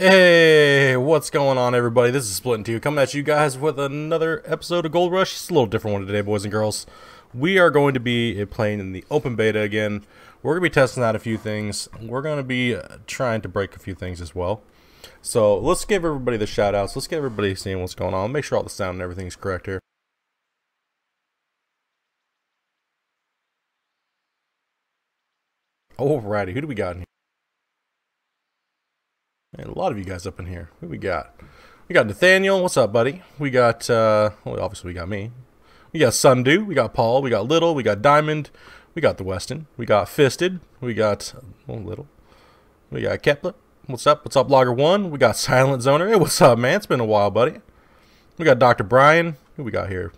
Hey, what's going on, everybody? This is Split in Two, coming at you guys with another episode of Gold Rush. It's a little different one today, boys and girls. We are going to be playing in the open beta again. We're going to be testing out a few things. We're going to be trying to break a few things as well. So let's give everybody the shoutouts. Let's get everybody seeing what's going on. Make sure all the sound and everything is correct here. Alrighty, who do we got in here? And a lot of you guys up in here. Who we got? We got Nathaniel. What's up, buddy? We got, well, obviously we got me. We got Sundew. We got Paul. We got Little. We got Diamond. We got the Weston. We got Fisted. We got, well, Little. We got Kepler. What's up? What's up, Logger 1? We got Silent Zoner. Hey, what's up, man? It's been a while, buddy. We got Dr. Brian. Who we got here?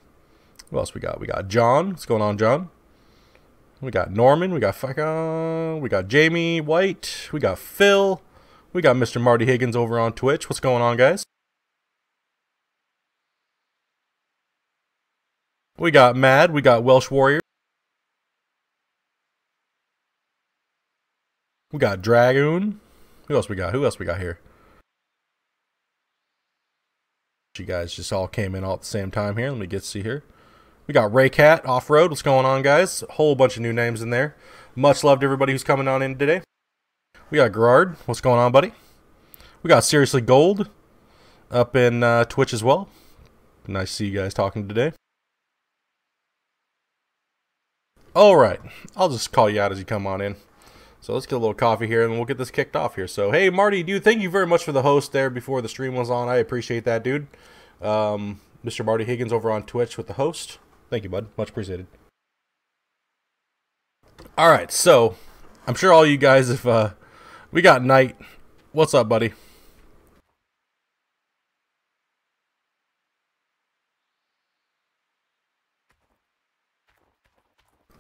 Who else we got? We got John. What's going on, John? We got Norman. We got we got Jamie White. We got Phil. We got Mr. Marty Higgins over on Twitch. What's going on, guys? We got Mad. We got Welsh Warrior. We got Dragoon. Who else we got? Who else we got here? You guys just all came in all at the same time here. Let me get to see here. We got Raycat Off-Road. What's going on, guys? A whole bunch of new names in there. Much love to everybody who's coming on in today. We got Gerard. What's going on, buddy? We got Seriously Gold up in Twitch as well. Nice to see you guys talking today. Alright, I'll just call you out as you come on in. So let's get a little coffee here and we'll get this kicked off here. So, hey, Marty, dude, thank you very much for the host there before the stream was on. I appreciate that, dude. Mr. Marty Higgins over on Twitch with the host. Thank you, bud. Much appreciated. Alright, so I'm sure all you guys, if we got Knight. What's up, buddy?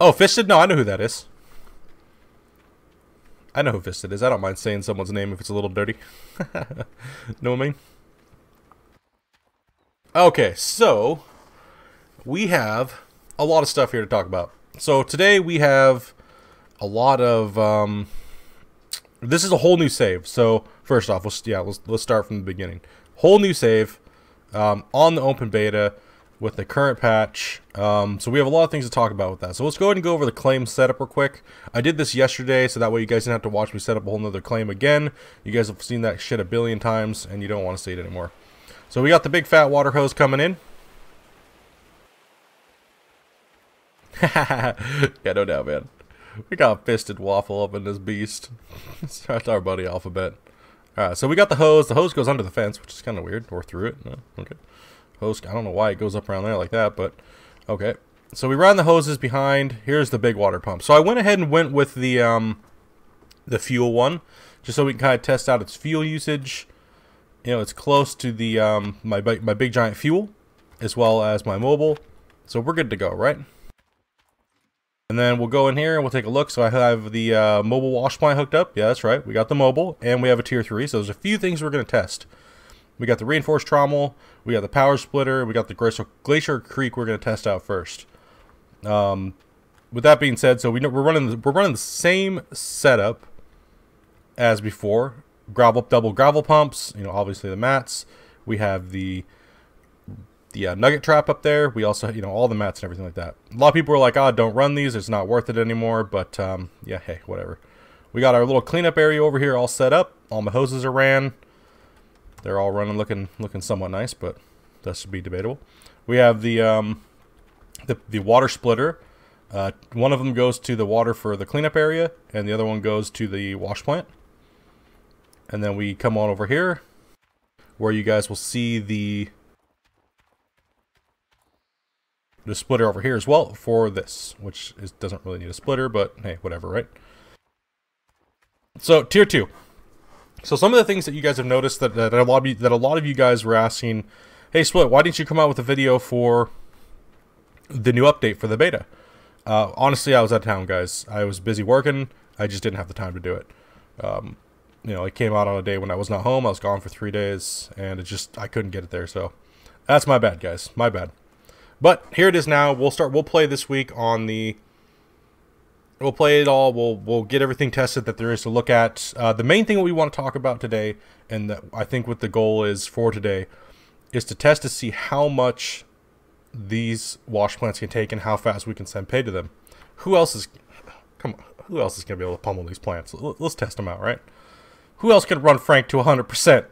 Oh, Fisted? No, I know who that is. I know who Fisted is. I don't mind saying someone's name if it's a little dirty. Know what I mean? Okay, so we have a lot of stuff here to talk about. So today we have a lot of this is a whole new save. So first off, let's start from the beginning. Whole new save on the open beta with the current patch. So we have a lot of things to talk about with that. So let's go ahead and go over the claim setup real quick. I did this yesterday, so that way you guys didn't have to watch me set up a whole nother claim again. You guys have seen that shit a billion times, and you don't want to see it anymore. So we got the big fat water hose coming in. Yeah, no doubt, man. We got Fisted Waffle up in this beast. That's our buddy Alphabet. Alright, so we got the hose. The hose goes under the fence, which is kind of weird. Or through it. No, okay. Hose, I don't know why it goes up around there like that, but okay. So we run the hoses behind. Here's the big water pump. So I went ahead and went with the fuel one, just so we can kind of test out its fuel usage. You know, it's close to the my big giant fuel, as well as my mobile. So we're good to go, right? And then we'll go in here and we'll take a look. So I have the mobile wash plant hooked up. Yeah, that's right. We got the mobile, and we have a tier 3. So there's a few things we're going to test. We got the reinforced trommel, we got the power splitter, we got the Glacier Creek we're going to test out first. With that being said, so we're running the same setup as before. Double gravel pumps, you know, obviously the mats. We have the nugget trap up there. We also, you know, all the mats and everything like that. A lot of people are like, "Oh, don't run these. It's not worth it anymore." But yeah, hey, whatever. We got our little cleanup area over here all set up. All my hoses are ran. They're all running, looking somewhat nice, but that should be debatable. We have the water splitter. One of them goes to the water for the cleanup area, and the other one goes to the wash plant. And then we come on over here, where you guys will see the splitter over here as well for this, which doesn't really need a splitter, but hey, whatever, right? So tier 2. So some of the things that you guys have noticed that a lot of you guys were asking, hey Split, why didn't you come out with a video for the new update for the beta? Honestly, I was out of town, guys. I was busy working. I just didn't have the time to do it. You know, it came out on a day when I was not home. I was gone for 3 days, and I couldn't get it there. So that's my bad, guys. My bad. But here it is now. We'll play this week on the We'll play it all. We'll get everything tested that there is to look at. The main thing we want to talk about today, and that I think what the goal is for today, is to test to see how much these wash plants can take and how fast we can send pay to them. Who else is going to be able to pummel these plants? Let's test them out, right? Who else can run Frank to 100%?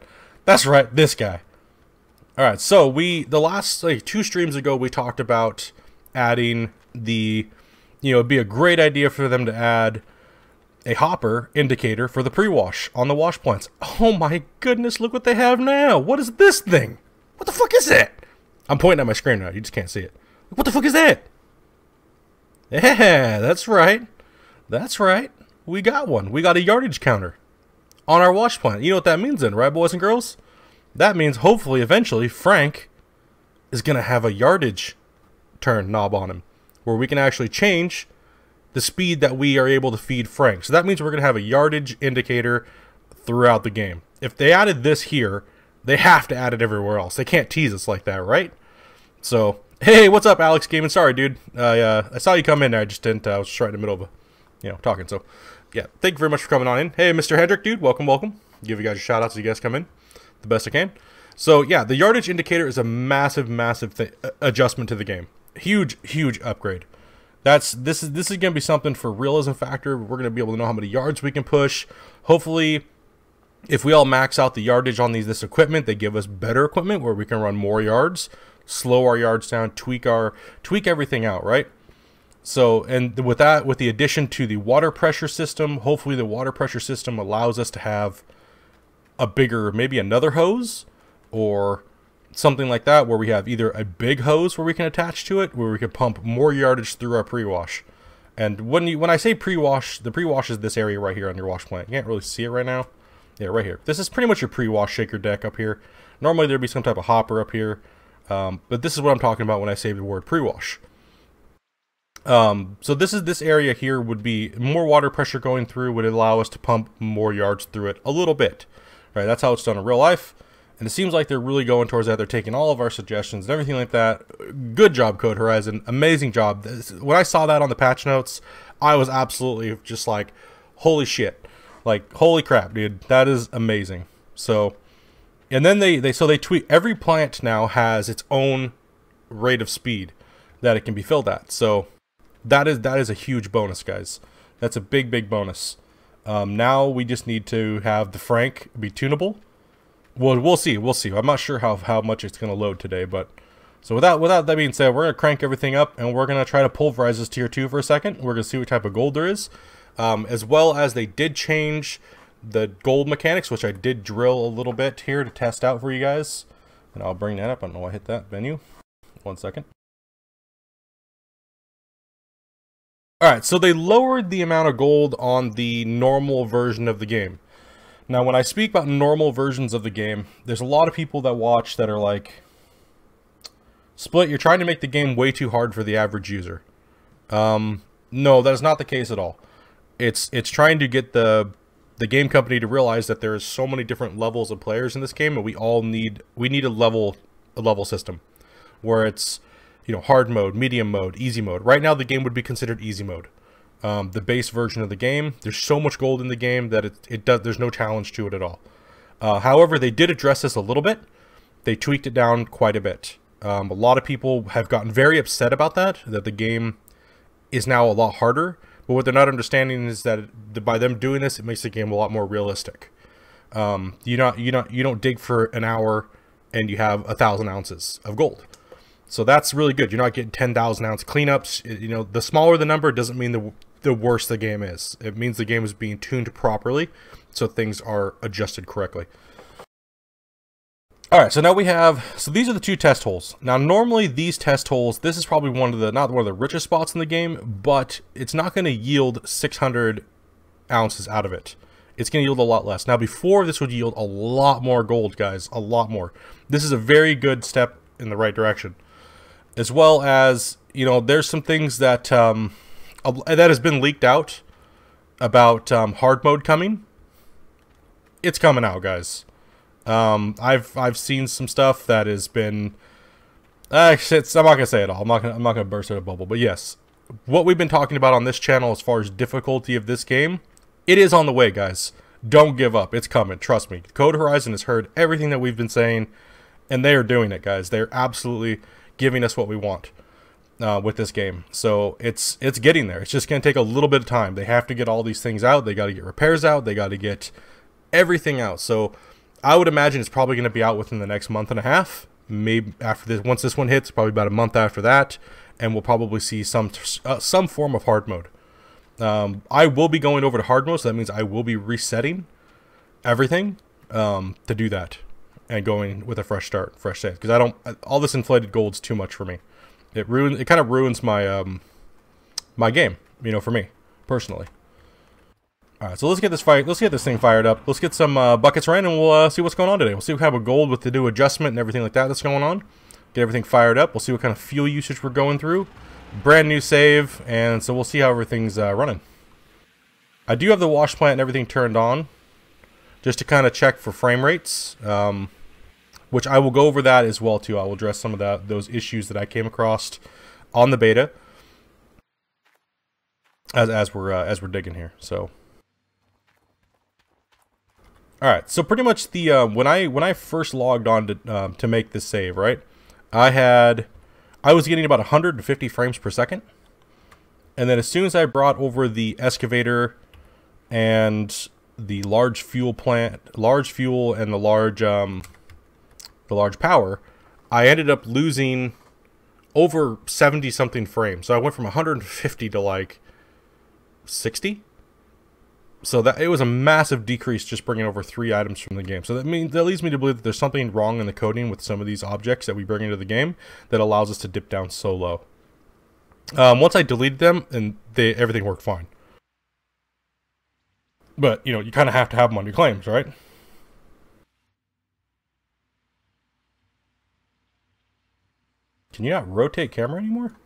That's right, this guy. All right, so the last 2 streams ago we talked about adding the, it'd be a great idea for them to add a hopper indicator for the pre-wash on the wash plants. Oh my goodness, look what they have now. What is this thing? What the fuck is it? I'm pointing at my screen now. You just can't see it. What the fuck is that? Yeah, that's right. That's right. We got one. We got a yardage counter on our wash plant. You know what that means then, right, boys and girls? That means hopefully, eventually, Frank is going to have a yardage turn knob on him, where we can actually change the speed that we are able to feed Frank. So that means we're going to have a yardage indicator throughout the game. If they added this here, they have to add it everywhere else. They can't tease us like that, right? So, hey, what's up, Alex Gaming? Sorry, dude. I saw you come in there. I just didn't. I was just right in the middle of, talking. So, yeah, thank you very much for coming on in. Hey, Mr. Hendrick, dude, welcome, welcome. Give you guys a shout out as you guys come in the best I can. So, yeah, the yardage indicator is a massive, massive adjustment to the game. Huge, huge upgrade. This is going to be something for realism factor. We're going to be able to know how many yards we can push. Hopefully, if we all max out the yardage on this equipment, they give us better equipment where we can run more yards, slow our yards down, tweak everything out, right? So, and with that, with the addition to the water pressure system, hopefully the water pressure system allows us to have a bigger, maybe another hose or something like that, where we have either a big hose where we can attach to it, where we can pump more yardage through our pre-wash. And when I say pre-wash, the pre-wash is this area right here on your wash plant. You can't really see it right now. Yeah, right here. This is pretty much your pre-wash shaker deck up here. Normally there'd be some type of hopper up here, but this is what I'm talking about when I say the word pre-wash. So this area here would be more water pressure going through, would allow us to pump more yards through it a little bit. Right, that's how it's done in real life. And it seems like they're really going towards that. They're taking all of our suggestions and everything like that. Good job, Code Horizon. Amazing job. When I saw that on the patch notes, I was absolutely just like, holy shit. Like, holy crap, dude. That is amazing. So, and then they tweet. Every plant now has its own rate of speed that it can be filled at. So, that is a huge bonus, guys. That's a big, big bonus. Now we just need to have the Frank be tunable. Well, we'll see. I'm not sure how much it's going to load today, but so without that being said, we're going to crank everything up and we're going to try to pulverize this tier 2 for a second. We're going to see what type of gold there is, as well as they did change the gold mechanics, which I did drill a little bit here to test out for you guys, and I'll bring that up. I don't know why I hit that menu. 1 second. Alright, so they lowered the amount of gold on the normal version of the game. Now, when I speak about normal versions of the game, there's a lot of people that watch that are like, Split, you're trying to make the game way too hard for the average user. No, that is not the case at all. It's trying to get the game company to realize that there's so many different levels of players in this game, and we need a level system where it's, hard mode, medium mode, easy mode. Right now, the game would be considered easy mode. The base version of the game, there's so much gold in the game that there's no challenge to it at all. However, they did address this a little bit. They tweaked it down quite a bit. A lot of people have gotten very upset about that the game is now a lot harder. But what they're not understanding is that by them doing this, it makes the game a lot more realistic. You don't dig for an hour and you have 1,000 ounces of gold. So that's really good. You're not getting 10,000 ounce cleanups. The smaller the number doesn't mean the worse the game is. It means the game is being tuned properly, so things are adjusted correctly. All right, so now these are the 2 test holes. Now, normally these test holes, this is probably not one of the richest spots in the game, but it's not going to yield 600 ounces out of it. It's going to yield a lot less. Now, before, this would yield a lot more gold, guys, a lot more. This is a very good step in the right direction. As well as, there's some things that has been leaked out about hard mode coming. It's coming out, guys. I've seen some stuff that has been. I'm not gonna say it all. I'm not gonna burst out a bubble. But yes, what we've been talking about on this channel as far as difficulty of this game, it is on the way, guys. Don't give up. It's coming. Trust me. Code Horizon has heard everything that we've been saying, and they are doing it, guys. They're absolutely giving us what we want with this game. So it's getting there. It's just going to take a little bit of time. They have to get all these things out. They got to get repairs out. They got to get everything out. So I would imagine it's probably going to be out within the next month and a half. Maybe after this, once this one hits, probably about a month after that, and we'll probably see some form of hard mode. I will be going over to hard mode, so that means I will be resetting everything to do that and going with a fresh start, fresh save. Because I don't, all this inflated gold's too much for me. It kind of ruins my my game, you know, for me personally. All right, so let's get this thing fired up. Let's get some buckets running, and we'll see what's going on today. We'll see what kind of gold with the new adjustment and everything like that that's going on. Get everything fired up. We'll see what kind of fuel usage we're going through. Brand new save, and so we'll see how everything's running. I do have the Washplant and everything turned on, just to kind of check for frame rates, which I will go over that as well too. I will address some of those issues that I came across on the beta as we're digging here. So, all right. So pretty much the when I first logged on to make this save, right, I was getting about 150 frames per second, and then as soon as I brought over the excavator and the large fuel and the large power, I ended up losing over 70 something frames. So I went from 150 to like 60. So that it was a massive decrease just bringing over 3 items from the game. So that leads me to believe that there's something wrong in the coding with some of these objects that we bring into the game that allows us to dip down so low. Once I deleted them, and everything worked fine. But you know, you kind of have to have them on your claims, right? Can you not rotate camera anymore?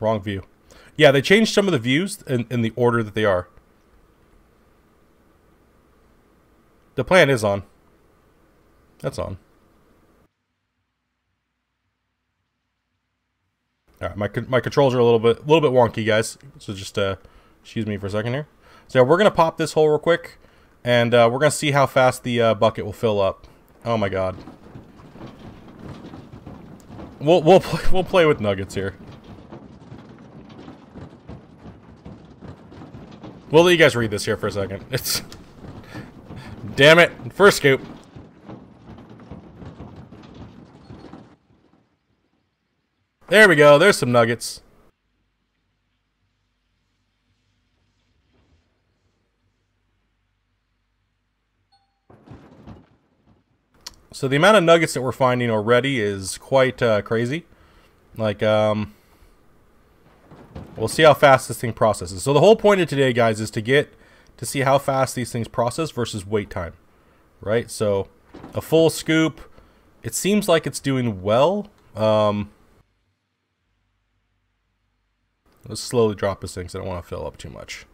Wrong view. Yeah, they changed some of the views in the order that they are. The plan is on. That's on. All right, my controls are a little bit wonky, guys. So just excuse me for a second here. So yeah, we're gonna pop this hole real quick, and we're gonna see how fast the bucket will fill up. Oh my God. We'll play with nuggets here. We'll let you guys read this here for a second. It's... Damn it. First scoop. There we go. There's some nuggets. So the amount of nuggets that we're finding already is quite crazy. Like, we'll see how fast this thing processes. So the whole point of today, guys, is to see how fast these things process versus wait time, right? So a full scoop, it seems like it's doing well. Let's slowly drop this thing because I don't want to fill up too much.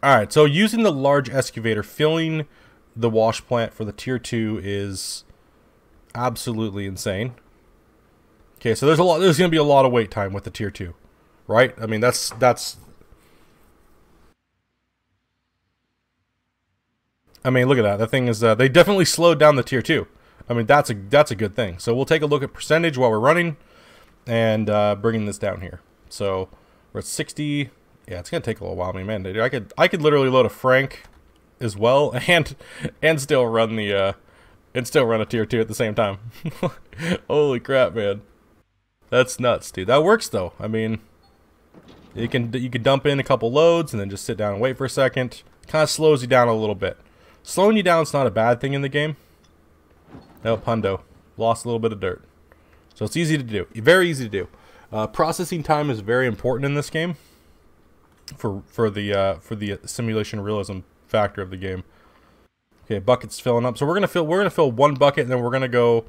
All right, so using the large excavator, filling the wash plant for the tier 2 is absolutely insane. Okay, so there's going to be a lot of wait time with the tier 2. Right? I mean, that's... I mean, look at that. That thing is... they definitely slowed down the tier 2. I mean, that's a good thing. So we'll take a look at percentage while we're running and bringing this down here. So we're at 60. Yeah, it's going to take a little while. I mean, man, I could literally load a Frank as well and still run the... and still run a tier 2 at the same time. Holy crap, man. That's nuts, dude. That works, though. I mean... You can dump in a couple loads and then just sit down and wait for a second. Kind of slows you down a little bit. Slowing you down is not a bad thing in the game. Oh, Pundo. Lost a little bit of dirt. So it's easy to do. Very easy to do. Processing time is very important in this game for the simulation realism factor of the game. Okay, bucket's filling up. So we're gonna fill one bucket and then we're gonna go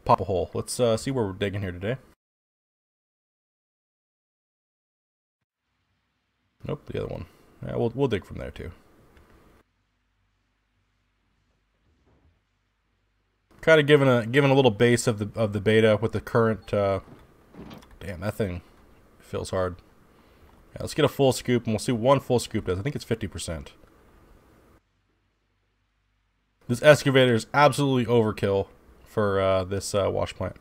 pop a hole. Let's see where we're digging here today. Nope, the other one. Yeah, we'll dig from there too. Kind of giving a little base of the beta with the current. Damn, that thing feels hard. Yeah, let's get a full scoop, and we'll see one full scoop does. I think it's 50%. This excavator is absolutely overkill for this wash plant.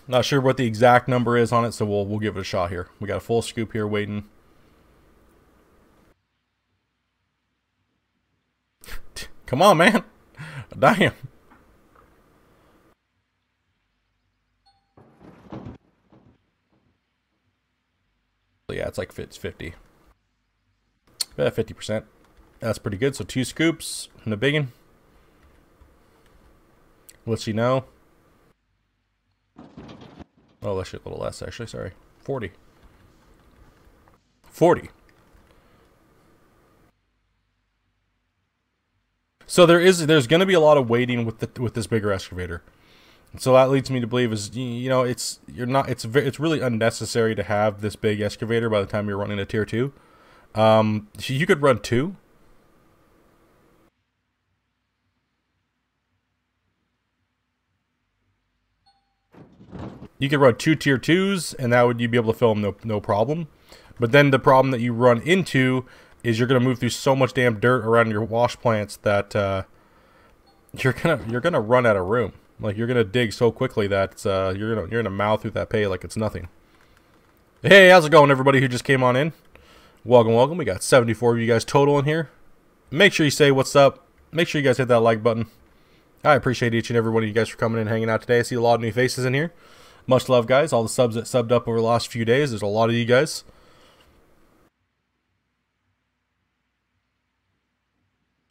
Not sure what the exact number is on it, so we'll give it a shot here. We got a full scoop here waiting. Come on, man. Damn. Yeah, it's like it's 50. 50%. That's pretty good. So 2 scoops and a biggin. Let you know. Oh, that's a little less actually. Sorry, 40. 40. So there's going to be a lot of waiting with this bigger excavator. So that leads me to believe is it's really unnecessary to have this big excavator by the time you're running a tier 2. You could run 2. You could run 2 tier 2s, and you'd be able to fill them no problem. But then the problem that you run into is you're gonna move through so much damn dirt around your wash plants that you're gonna run out of room. Like you're gonna dig so quickly that you're gonna mouth through that pay like it's nothing. Hey, how's it going, everybody who just came on in? Welcome, welcome. We got 74 of you guys total in here. Make sure you say what's up. Make sure you guys hit that like button. I appreciate each and every one of you guys for coming in and hanging out today. I see a lot of new faces in here. Much love, guys. All the subs that subbed up over the last few days. There's a lot of you guys.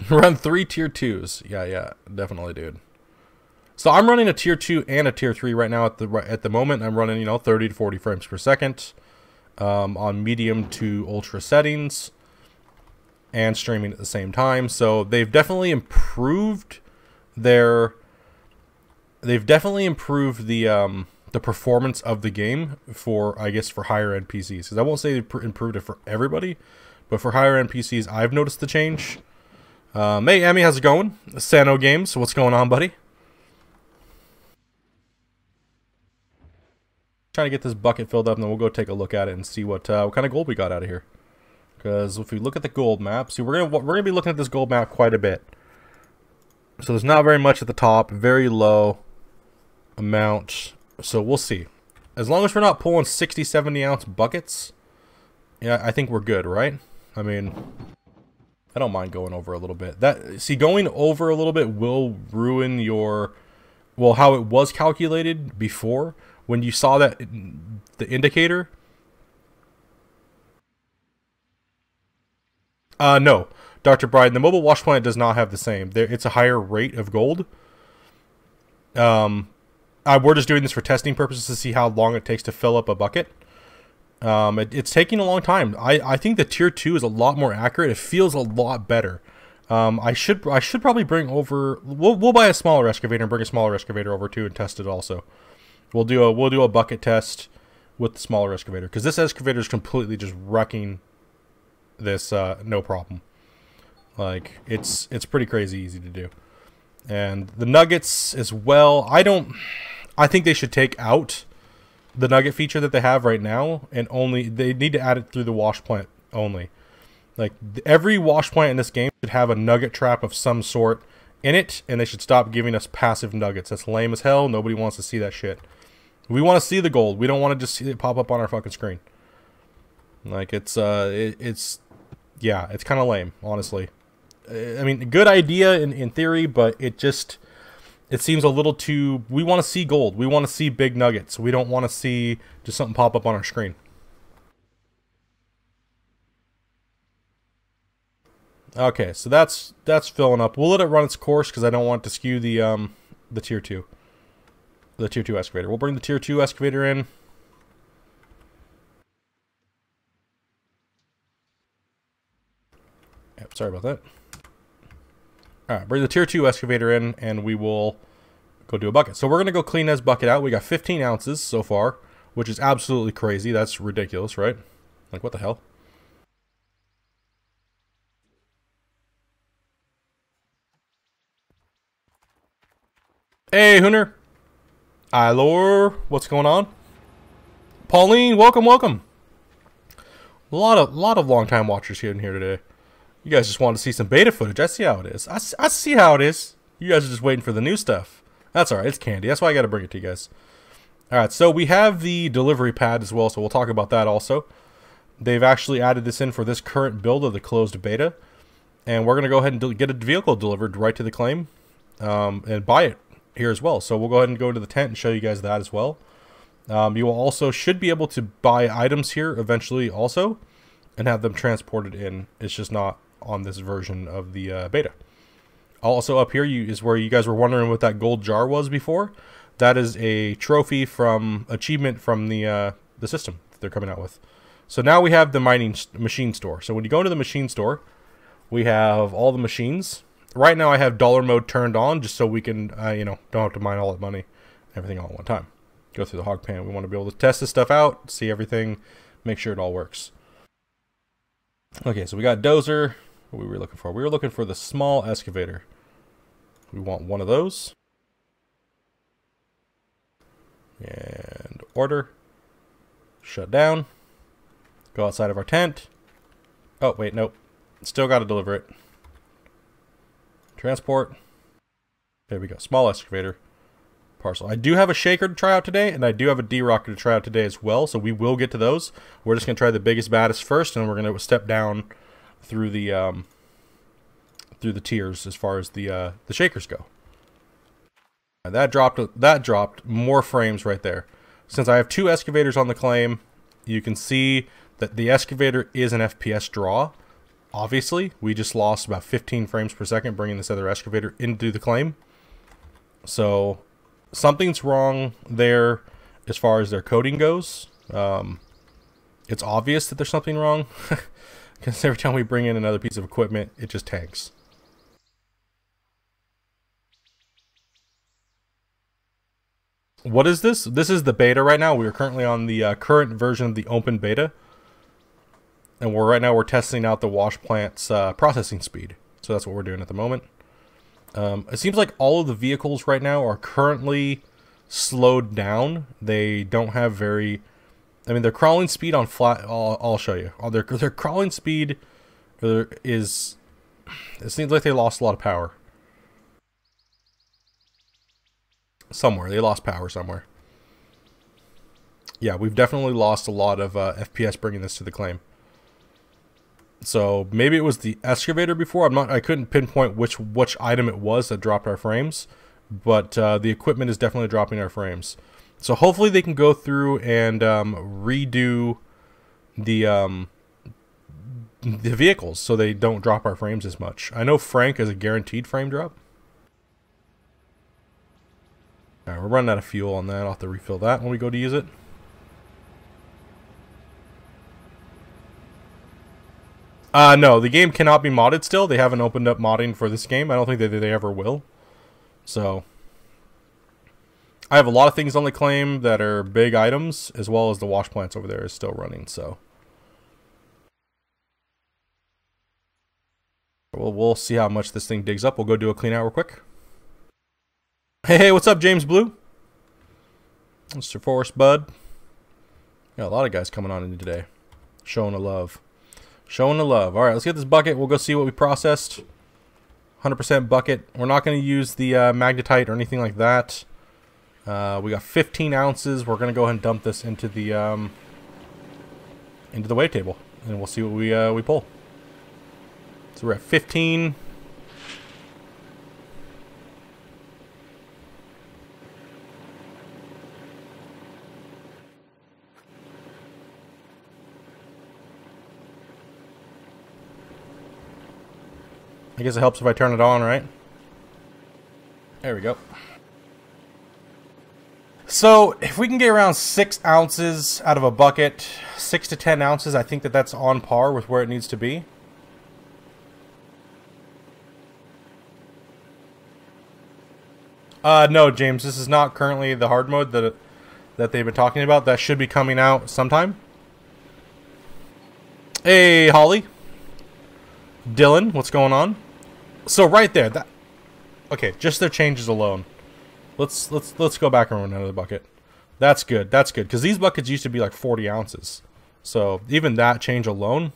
Run 3 tier 2s. Yeah, definitely, dude. So I'm running a tier 2 and a tier 3 right now at the moment. I'm running 30 to 40 frames per second on medium to ultra settings and streaming at the same time. So they've definitely improved the performance of the game for, I guess, for higher end PCs. Because I won't say they improved it for everybody, but for higher end PCs, I've noticed the change. Hey, Emmy, how's it going? Sano Games, what's going on, buddy? Trying to get this bucket filled up, and then we'll go take a look at it and see what kind of gold we got out of here. Because if we look at the gold map, see, we're gonna be looking at this gold map quite a bit. So there's not very much at the top, very low amount. So we'll see. As long as we're not pulling 60, 70 ounce buckets, yeah, I think we're good, right? I mean, I don't mind going over a little bit. Going over a little bit will ruin your, well, how it was calculated before when you saw that the indicator. No, Dr. Bride, the mobile wash plant does not have the same. It's a higher rate of gold. We're just doing this for testing purposes to see how long it takes to fill up a bucket. It's taking a long time. I think the tier 2 is a lot more accurate. It feels a lot better. I should probably bring over. We'll buy a smaller excavator and bring a smaller excavator over too and test it also. We'll do a bucket test with the smaller excavator because this excavator is completely just wrecking this no problem. Like it's pretty crazy easy to do. And the nuggets as well. I think they should take out the nugget feature that they have right now, and they need to add it through the wash plant only. Like every wash plant in this game should have a nugget trap of some sort in it, and they should stop giving us passive nuggets. That's lame as hell. Nobody wants to see that shit. We want to see the gold. We don't want to just see it pop up on our fucking screen. Like it's kind of lame, honestly. I mean, good idea in theory, but it seems a little too. We want to see gold. We want to see big nuggets. We don't want to see just something pop up on our screen. Okay, so that's filling up. We'll let it run its course because I don't want to skew the tier 2. The tier 2 excavator. We'll bring the tier 2 excavator in. Yep, sorry about that. Alright, bring the tier 2 excavator in, and we will go do a bucket. So we're going to go clean this bucket out. We got 15 ounces so far, which is absolutely crazy. That's ridiculous, right? Like, what the hell? Hey, Hooner. Ilor, what's going on? Pauline, welcome, welcome. A lot of long-time watchers here in here today. You guys just want to see some beta footage. I see how it is. I see how it is. You guys are just waiting for the new stuff. That's alright. It's candy. That's why I got to bring it to you guys. Alright, so we have the delivery pad as well, so we'll talk about that also. They've actually added this in for this current build of the closed beta. And we're going to go ahead and get a vehicle delivered right to the claim and buy it here as well. So we'll go ahead and go to the tent and show you guys that as well. You will also should be able to buy items here eventually also and have them transported in. It's just not on this version of the beta. Also up here is where you guys were wondering what that gold jar was before. That is a trophy from achievement from the system that they're coming out with. So now we have the machine store. So when you go into the machine store, we have all the machines. Right now I have dollar mode turned on just so we can, you know, don't have to mine all that money, everything all at one time. Go through the hog pan. We want to be able to test this stuff out, see everything, make sure it all works. Okay, so we got dozer. What were we looking for? We were looking for the small excavator. We want one of those. And order. Shut down. Go outside of our tent. Oh, wait, nope. Still got to deliver it. Transport. There we go. Small excavator. Parcel. I do have a shaker to try out today, and I do have a D-rocker to try out today as well, so we will get to those. We're just going to try the biggest, baddest first, and we're going to step down through the tiers as far as the shakers go. And that dropped more frames right there. Since I have two excavators on the claim, you can see that the excavator is an FPS draw. Obviously, we just lost about 15 frames per second bringing this other excavator into the claim. So something's wrong there as far as their coding goes. It's obvious that there's something wrong because every time we bring in another piece of equipment, it just tanks. What is this? This is the beta right now. We are currently on the current version of the open beta. And right now we're testing out the Washplant's processing speed. So that's what we're doing at the moment. It seems like all of the vehicles right now are currently slowed down. They don't have very... I mean, their crawling speed on flat... I'll show you. Their crawling speed is... It seems like they lost a lot of power. Somewhere. They lost power somewhere. Yeah, we've definitely lost a lot of FPS bringing this to the claim. So maybe it was the excavator before. I couldn't pinpoint which item it was that dropped our frames, but the equipment is definitely dropping our frames. So hopefully they can go through and redo the vehicles so they don't drop our frames as much. I know Frank is a guaranteed frame drop. All right, we're running out of fuel on that. I'll have to refill that when we go to use it. No, the game cannot be modded still. They haven't opened up modding for this game. I don't think they ever will. So, I have a lot of things on the claim that are big items, as well as the wash plants over there is still running, so. We'll see how much this thing digs up. We'll go do a clean out real quick. Hey, what's up, James Blue? Mr. Forrest Bud. Got a lot of guys coming on in today. Showing the love. Showing the love. Alright, let's get this bucket. We'll go see what we processed. 100% bucket. We're not going to use the magnetite or anything like that. We got 15 ounces. We're going to go ahead and dump this into the weight table. And we'll see what we pull. So we're at 15. I guess it helps if I turn it on, right? There we go. So, if we can get around 6 ounces out of a bucket, 6 to 10 ounces, I think that's on par with where it needs to be. No, James, this is not currently the hard mode that they've been talking about. That should be coming out sometime. Hey, Holly. Dylan, what's going on? So right there, okay, just their changes alone. Let's go back and run another bucket. That's good. That's good because these buckets used to be like 40 ounces. So even that change alone.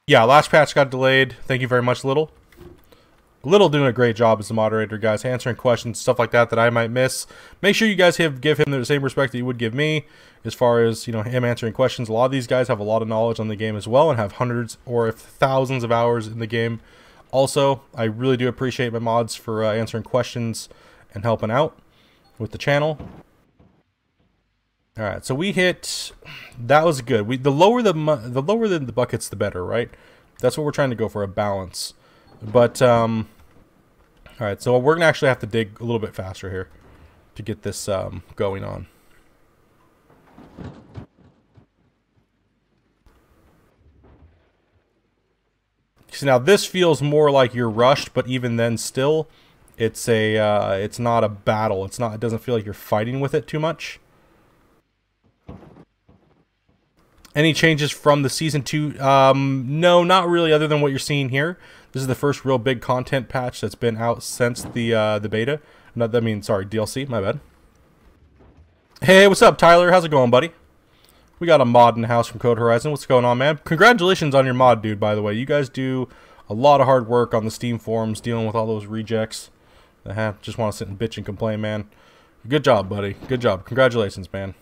Yeah, last patch got delayed. Thank you very much, Little. Little doing a great job as the moderator, guys, answering questions, stuff like that I might miss. Make sure you guys give him the same respect that you would give me as far as, you know, him answering questions. A lot of these guys have a lot of knowledge on the game as well and have hundreds or if thousands of hours in the game. Also, I really do appreciate my mods for answering questions and helping out with the channel. All right, so we hit. That was good. The lower the buckets, the better, right? That's what we're trying to go for, a balance. But all right, so we're gonna actually have to dig a little bit faster here to get this going on. So now this feels more like you're rushed, but even then, still, it's not a battle. It doesn't feel like you're fighting with it too much. Any changes from the Season 2? No, not really, other than what you're seeing here. This is the first real big content patch that's been out since the beta. Sorry, DLC, my bad. Hey, what's up, Tyler? How's it going, buddy? We got a mod in the house from Code Horizon. What's going on, man? Congratulations on your mod, dude, by the way. You guys do a lot of hard work on the Steam forums, dealing with all those rejects. Just want to sit and bitch and complain, man. Good job, buddy. Good job. Congratulations, man.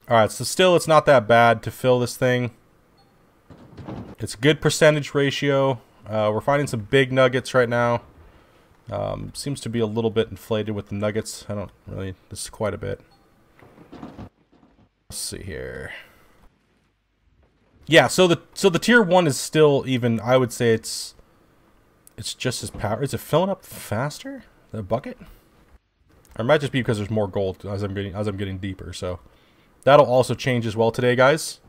Alright, so still it's not that bad to fill this thing. It's a good percentage ratio. We're finding some big nuggets right now. Seems to be a little bit inflated with the nuggets. This is quite a bit. Let's see here. Yeah, so the tier 1 is still even, I would say it's just as power. Is it filling up faster? The bucket? Or it might just be because there's more gold as I'm getting deeper, so that'll also change as well today, guys.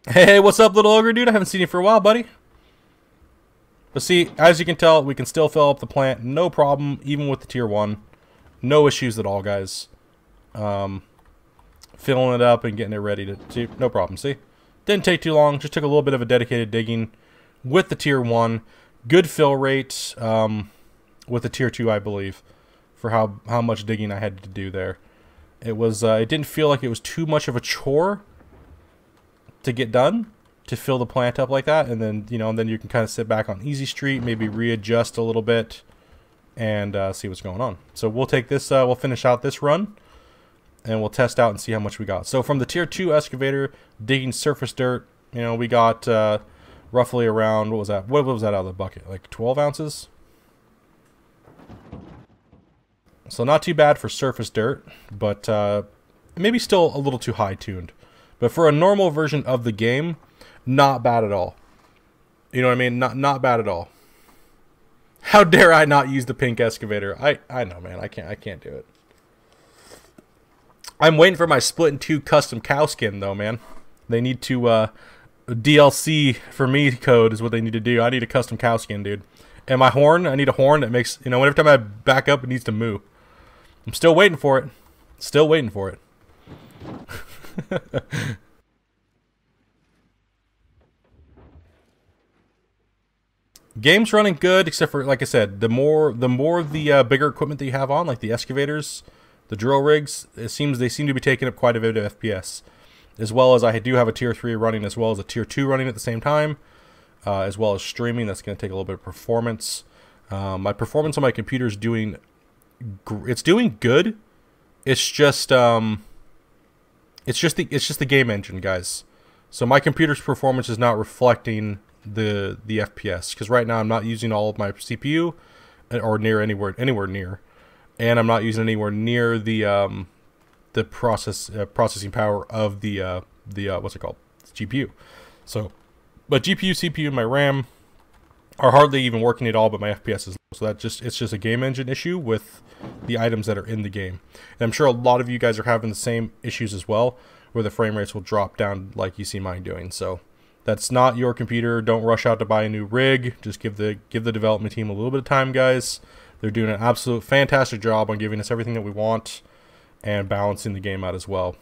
Hey, what's up, little ogre dude? I haven't seen you for a while, buddy. But see, as you can tell, we can still fill up the plant, no problem, even with the tier 1. No issues at all, guys. Filling it up and getting it ready to see, no problem. See, didn't take too long. Just took a little bit of a dedicated digging with the tier 1. Good fill rate with the tier 2, I believe, for how much digging I had to do there. It was it didn't feel like it was too much of a chore to get done, to fill the plant up like that, and then then you can kind of sit back on easy street, maybe readjust a little bit, and see what's going on. So we'll take this, we'll finish out this run, and we'll test out and see how much we got. So from the tier 2 excavator, digging surface dirt, we got roughly around, what was that out of the bucket, like 12 ounces? So not too bad for surface dirt, but maybe still a little too high tuned. But for a normal version of the game, not bad at all. You know what I mean? Not bad at all. How dare I not use the pink excavator? I know, man. I can't do it. I'm waiting for my split in 2 custom cow skin though, man. They need to DLC for me code is what they need to do. I need a custom cow skin, dude. And my horn, I need a horn that makes, every time I back up, it needs to moo. I'm still waiting for it. Still waiting for it. Game's running good, except for, like I said, the more the bigger equipment that you have on, like the excavators, the drill rigs, they seem to be taking up quite a bit of FPS. As well as I do have a tier 3 running, as well as a tier 2 running at the same time, as well as streaming. That's going to take a little bit of performance. My performance on my computer is doing good. It's just the game engine, guys. So my computer's performance is not reflecting the FPS, because right now I'm not using all of my CPU or anywhere near, and I'm not using anywhere near the processing power of the what's it called, GPU. So, but GPU, CPU, and my RAM are hardly even working at all, but my FPS is low. So it's just a game engine issue with the items that are in the game. And I'm sure a lot of you guys are having the same issues as well, where the frame rates will drop down like you see mine doing. So that's not your computer. Don't rush out to buy a new rig. Just give the development team a little bit of time, guys. They're doing an absolute fantastic job on giving us everything that we want and balancing the game out as well.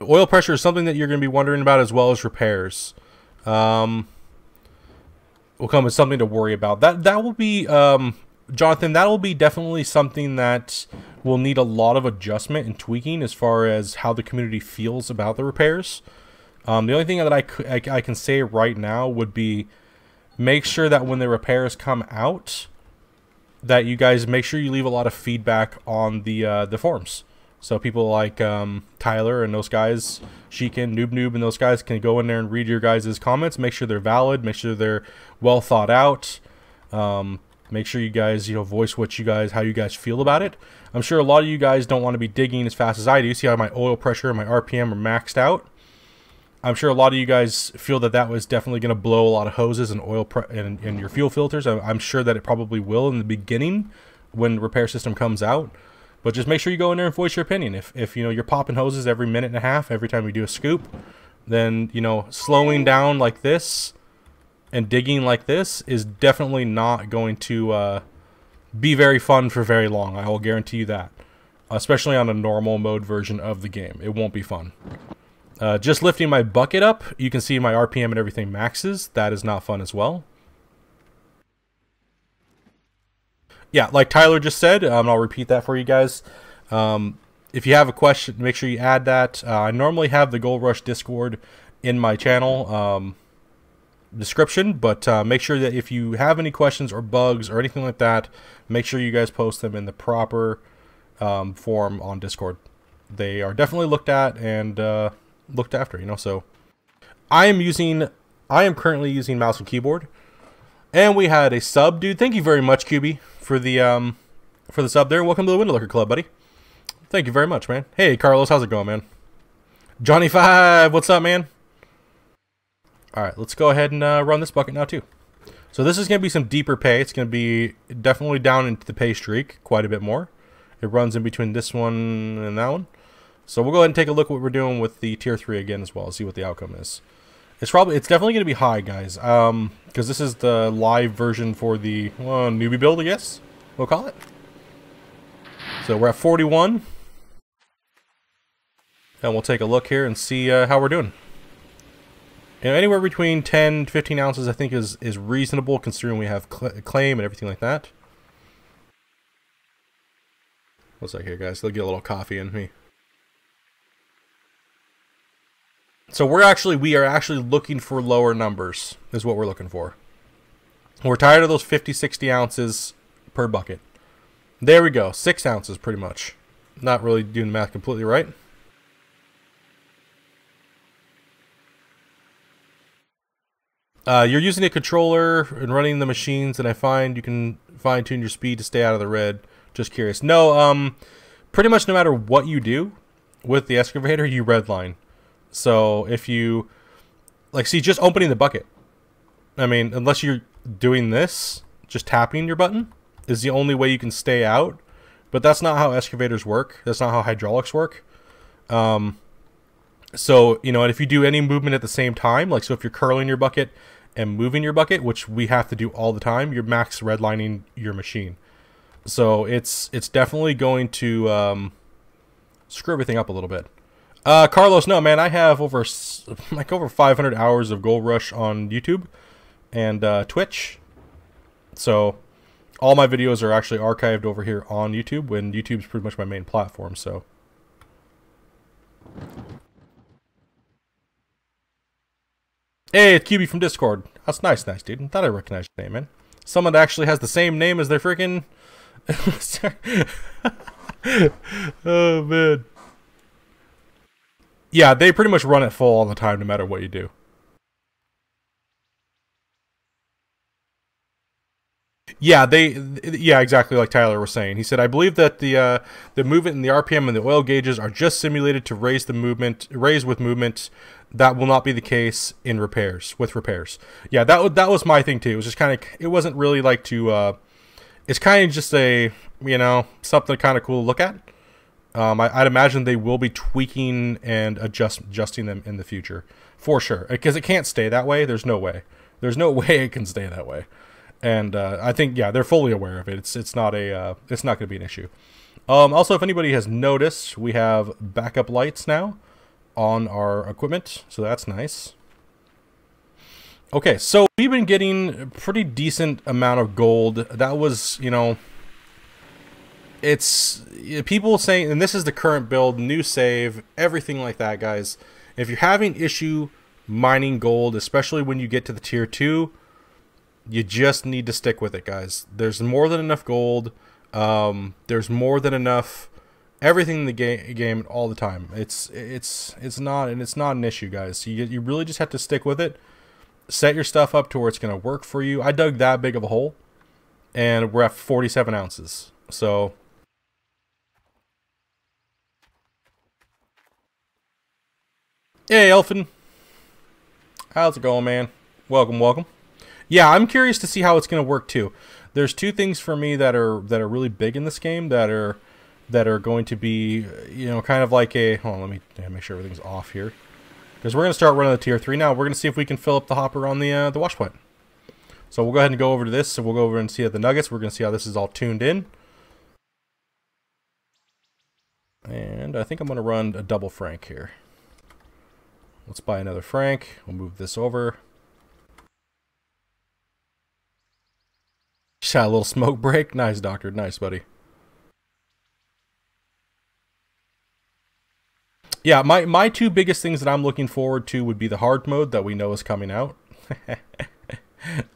Oil pressure is something that you're going to be wondering about, as well as repairs. Will come as something to worry about. That will be, Jonathan, that will be definitely something that will need a lot of adjustment and tweaking as far as how the community feels about the repairs. The only thing that I can say right now would be make sure that when the repairs come out, that you guys make sure you leave a lot of feedback on the forums. So people like Tyler and those guys, Sheekin, Noob, and those guys can go in there and read your guys' comments. Make sure they're valid. Make sure they're well thought out. Make sure you guys, voice how you guys feel about it. I'm sure a lot of you guys don't want to be digging as fast as I do. See how my oil pressure and my RPM are maxed out? I'm sure a lot of you guys feel that was definitely going to blow a lot of hoses and oil and your fuel filters. I'm sure that it probably will in the beginning when the repair system comes out. But just make sure you go in there and voice your opinion. If you're popping hoses every minute and a half every time you do a scoop, then slowing down like this and digging like this is definitely not going to be very fun for very long. I will guarantee you that. Especially on a normal mode version of the game. It won't be fun. Just lifting my bucket up, you can see my RPM and everything maxes. That is not fun as well. Yeah, like Tyler just said, and I'll repeat that for you guys. If you have a question, make sure you add that. I normally have the Gold Rush Discord in my channel description, but make sure that if you have any questions or bugs or anything like that, make sure you guys post them in the proper form on Discord. They are definitely looked at and looked after, so I am currently using mouse and keyboard, and we had a sub, dude. Thank you very much, QB, for the sub there. Welcome to the Window Looker Club, buddy. Thank you very much, man. Hey, Carlos, how's it going, man? Johnny 5, what's up, man? All right, let's go ahead and run this bucket now too. So this is going to be some deeper pay. It's going to be definitely down into the pay streak quite a bit more. It runs in between this one and that one. So we'll go ahead and take a look at what we're doing with the tier 3 again as well. See what the outcome is. It's definitely going to be high, guys. Because this is the live version for the newbie build, I guess we'll call it. So we're at 41. And we'll take a look here and see how we're doing. Anywhere between 10 to 15 ounces I think is reasonable, considering we have claim and everything like that. What's that here, guys? Let's get a little coffee in me. So we are actually looking for lower numbers, is what we're looking for. We're tired of those 50, 60 ounces per bucket. There we go, 6 ounces pretty much. Not really doing the math completely right. You're using a controller and running the machines, and I find you can fine-tune your speed to stay out of the red. Just curious. No, pretty much no matter what you do with the excavator, you redline. So if you, see, just opening the bucket. I mean, unless you're doing this, just tapping your button is the only way you can stay out. But that's not how excavators work. That's not how hydraulics work. So, and if you do any movement at the same time, so if you're curling your bucket and moving your bucket, which we have to do all the time, you're max redlining your machine. So it's definitely going to screw everything up a little bit. Carlos, no, man, I have over 500 hours of Gold Rush on YouTube and Twitch. So all my videos are actually archived over here on YouTube, when YouTube's pretty much my main platform, so. Hey, it's QB from Discord. That's nice, dude. I thought I recognized your name, man. Someone that actually has the same name as their freaking... Oh, man. Yeah, they pretty much run it full all the time, no matter what you do. Yeah, yeah, exactly like Tyler was saying. He said, I believe that the movement and the RPM and the oil gauges are just simulated to raise with movement. That will not be the case in with repairs. Yeah, that was my thing too. It was just kind of, it wasn't really it's kind of just a, something kind of cool to look at. I'd imagine they will be tweaking and adjusting them in the future, for sure. Because it can't stay that way. There's no way. There's no way it can stay that way. And I think, yeah, they're fully aware of it. It's not going to be an issue. Also, if anybody has noticed, we have backup lights now. on our equipment, so that's nice. Okay, so we've been getting a pretty decent amount of gold. That was, you know, it's people saying, and this is the current build, new save, everything like that, guys. If you're having issue mining gold, especially when you get to the tier 2, you just need to stick with it, guys. There's more than enough gold. There's more than enough everything in the game all the time. It's not an issue, guys. You really just have to stick with it. Set your stuff up to where it's going to work for you. I dug that big of a hole, and we're at 47 ounces. So, hey, Elfin. How's it going, man? Welcome, welcome. Yeah, I'm curious to see how it's going to work, too. There's two things for me that are really big in this game that are going to be, you know, kind of like a... Hold on, let me make sure everything's off here. Because we're going to start running the tier 3 now. We're going to see if we can fill up the hopper on the Washplant. So we'll go ahead and go over to this. So we'll go over and see the nuggets. We're going to see how this is all tuned in. And I think I'm going to run a double frank here. Let's buy another frank. We'll move this over. Just had a little smoke break. Nice, doctor. Nice, buddy. Yeah, my two biggest things that I'm looking forward to would be the hard mode that we know is coming out.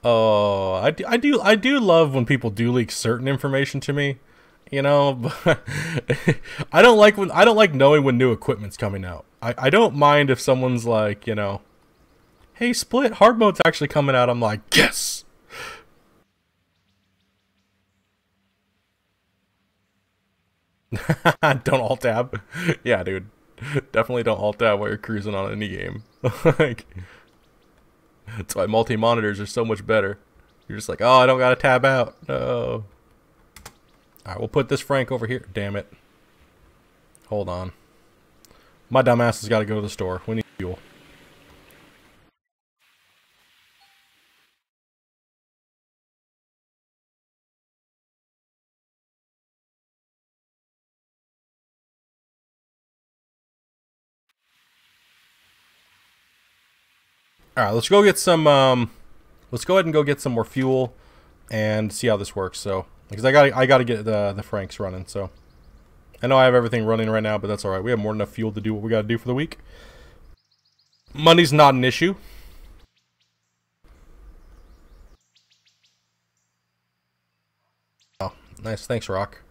Oh, I do love when people do leak certain information to me, you know. But I don't like knowing when new equipment's coming out. I don't mind if someone's like, you know, hey, Split, hard mode's actually coming out. I'm like, yes. Don't alt tab. Yeah, dude. Definitely don't alt tab while you're cruising on any game. Like, that's why multi-monitors are so much better. You're just like, oh, I don't gotta tab out. No. Alright, we'll put this frank over here. Damn it. Hold on. My dumbass has got to go to the store. We need fuel. Alright, let's go get some, let's go ahead and go get some more fuel and see how this works. So, because I gotta get the franks running, so. I know I have everything running right now, but that's alright. We have more than enough fuel to do what we gotta do for the week. Money's not an issue. Oh, nice. Thanks, Rock.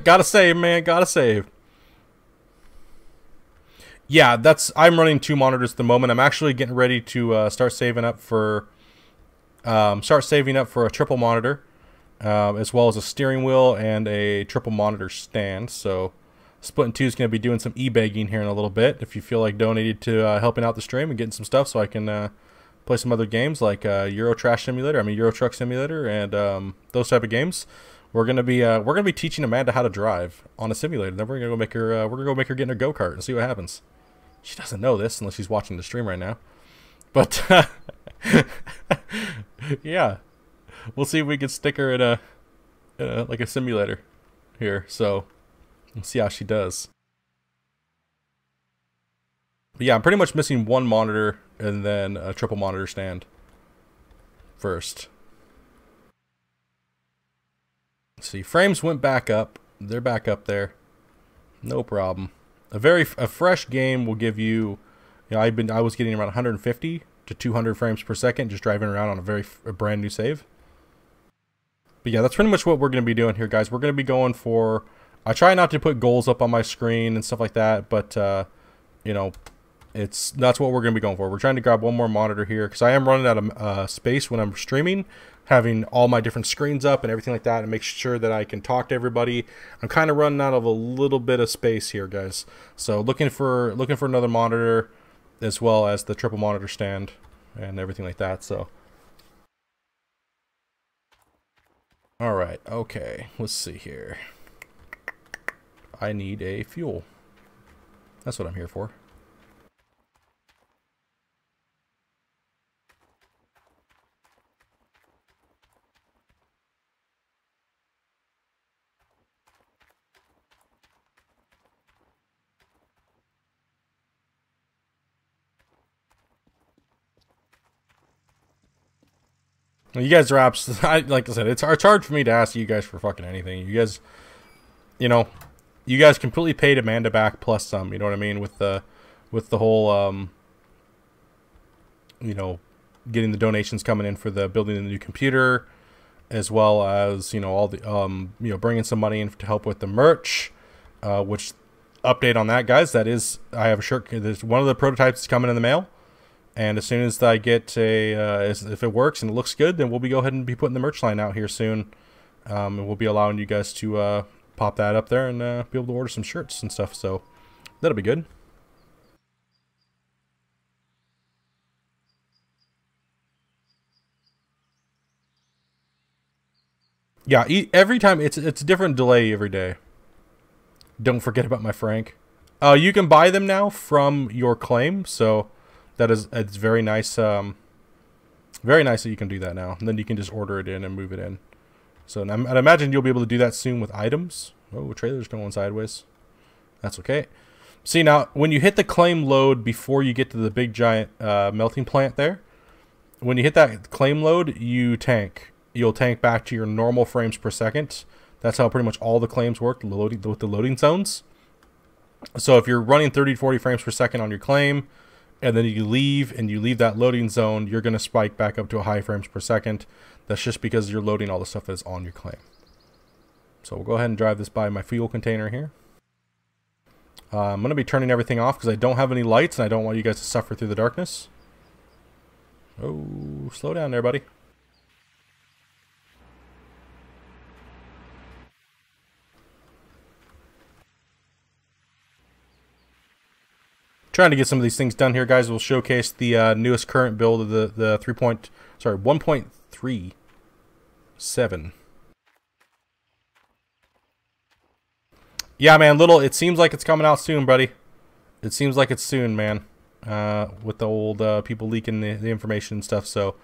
Gotta save, man. Gotta save. Yeah, I'm running 2 monitors at the moment. I'm actually getting ready to start saving up for a triple monitor, as well as a steering wheel and a triple monitor stand. So, Splitting 2 is going to be doing some e-begging here in a little bit. If you feel like donating to helping out the stream and getting some stuff, so I can play some other games like Euro Truck Simulator, and those type of games. We're gonna be teaching Amanda how to drive on a simulator. Then we're gonna go make her get in a go-kart and see what happens. She doesn't know this unless she's watching the stream right now. But yeah, we'll see if we can stick her in a like a simulator here. So we'll see how she does. But yeah, I'm pretty much missing 1 monitor and then a triple monitor stand first. See, frames went back up. They're back up there. No problem. A fresh game will give you, you know, I was getting around 150 to 200 frames per second just driving around on a brand new save. But yeah, that's pretty much what we're going to be doing here, guys. We're going to be going for, I try not to put goals up on my screen and stuff like that, but you know, that's what we're going to be going for. We're trying to grab 1 more monitor here because I am running out of space when I'm streaming, having all my different screens up and everything like that, and make sure that I can talk to everybody. I'm kind of running out of a little bit of space here, guys. So looking for another monitor, as well as the triple monitor stand and everything like that. So, all right, okay, let's see here. I need a fuel. That's what I'm here for. You guys are like I said, it's hard for me to ask you guys for fucking anything. You guys, you know, you guys completely paid Amanda back plus some. You know what I mean with the whole you know, getting the donations coming in for the building the new computer, as well as, you know, all the you know, bringing some money in to help with the merch. Which update on that, guys? That is, I have a shirt. There's one of the prototypes coming in the mail. And as soon as I get if it works and it looks good, then we'll go ahead and be putting the merch line out here soon. And we'll be allowing you guys to pop that up there and be able to order some shirts and stuff. So that'll be good. Yeah, every time it's a different delay every day. Don't forget about my Frank. You can buy them now from your claim, so it's very nice. Very nice that you can do that now. And then you can just order it in and move it in. So I'd imagine you'll be able to do that soon with items. Oh, trailer's going sideways. That's okay. See, now, when you hit the claim load before you get to the big giant melting plant there, when you hit that claim load, you tank. You'll tank back to your normal frames per second. That's how pretty much all the claims work with the loading zones. So if you're running 30 to 40 frames per second on your claim, and then you leave that loading zone, you're going to spike back up to a high frames per second. That's just because you're loading all the stuff that is on your claim. So we'll go ahead and drive this by my fuel container here. I'm going to be turning everything off because I don't have any lights and I don't want you guys to suffer through the darkness. Oh, slow down there, buddy. Trying to get some of these things done here, guys. We'll showcase the newest current build of the 1.37. Yeah, man, it seems like it's coming out soon, buddy. It seems like it's soon, man. With the old people leaking the information and stuff, so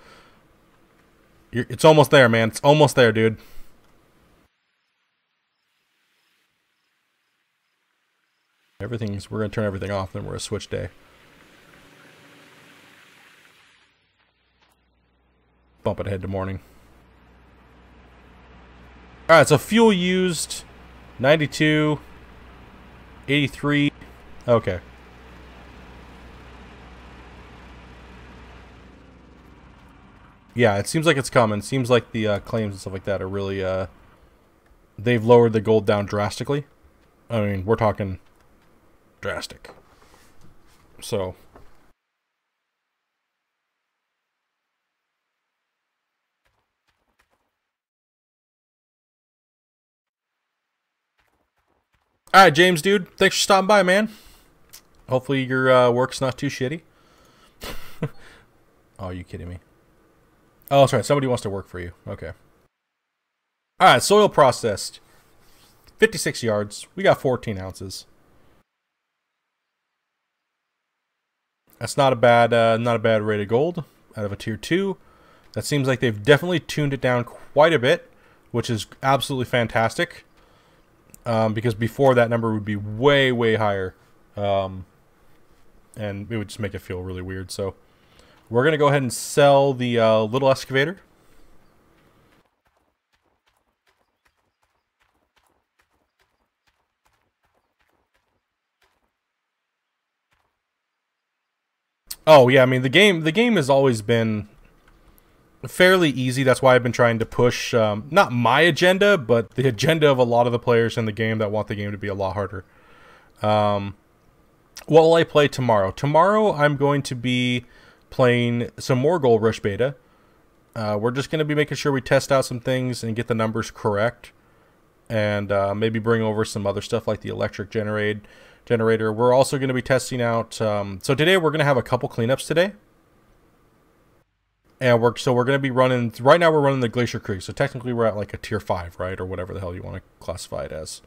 it's almost there, man. It's almost there, dude. We're gonna turn everything off, then we're a switch day. Bump it ahead to morning. Alright, so fuel used 92, 83. Okay. Yeah, it seems like it's coming. Seems like the claims and stuff like that are really they've lowered the gold down drastically. I mean, we're talking drastic. So alright, James, dude, thanks for stopping by, man. Hopefully your work's not too shitty. Oh, are you kidding me? Oh, that's right, somebody wants to work for you. Okay. Alright, soil processed 56 yards. We got 14 ounces. That's not a bad rate of gold out of a tier 2. That seems like they've definitely tuned it down quite a bit, which is absolutely fantastic. Because before that number would be way, way higher. And it would just make it feel really weird. So we're going to go ahead and sell the little excavator. Oh yeah, I mean the game has always been fairly easy. That's why I've been trying to push not my agenda, but the agenda of a lot of the players in the game that want the game to be a lot harder. What will I play tomorrow? Tomorrow I'm going to be playing some more Gold Rush beta. We're just going to be making sure we test out some things and get the numbers correct, and maybe bring over some other stuff like the electric generator. We're also going to be testing out. So today we're going to have a couple cleanups today, and we're going to be running. Right now we're running the Glacier Creek, so technically we're at like a tier 5, right, or whatever the hell you want to classify it as.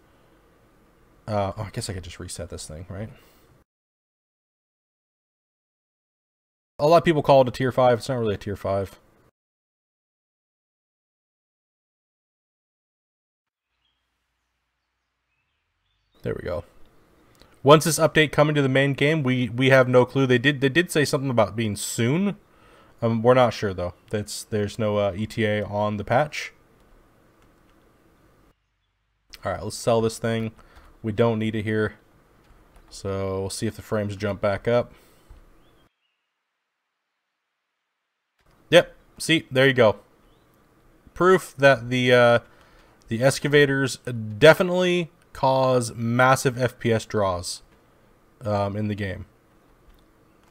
Oh, I guess I could just reset this thing, right? A lot of people call it a tier 5. It's not really a tier 5. There we go. Once this update coming to the main game, we have no clue. They did say something about being soon. We're not sure though. There's no ETA on the patch. All right, let's sell this thing. We don't need it here. So we'll see if the frames jump back up. Yep. See, there you go. Proof that the excavators definitely cause massive FPS draws in the game.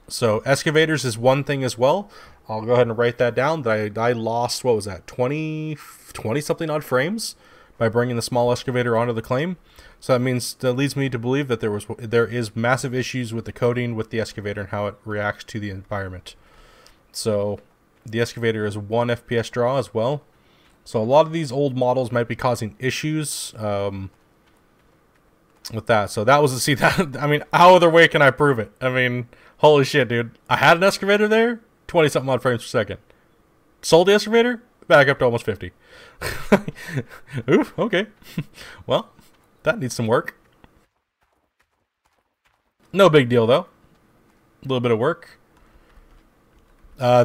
So excavators is one thing as well. I'll go ahead and write that down. That I lost, what was that, 20 something odd frames by bringing the small excavator onto the claim. So that leads me to believe that there is massive issues with the coding with the excavator and how it reacts to the environment. So the excavator is 1 FPS draw as well. So a lot of these old models might be causing issues with that. So that was I mean, how other way can I prove it? I mean, holy shit, dude. I had an excavator there, 20 something odd frames per second. Sold the excavator, back up to almost 50. Oof, okay. Well, that needs some work. No big deal though. A little bit of work.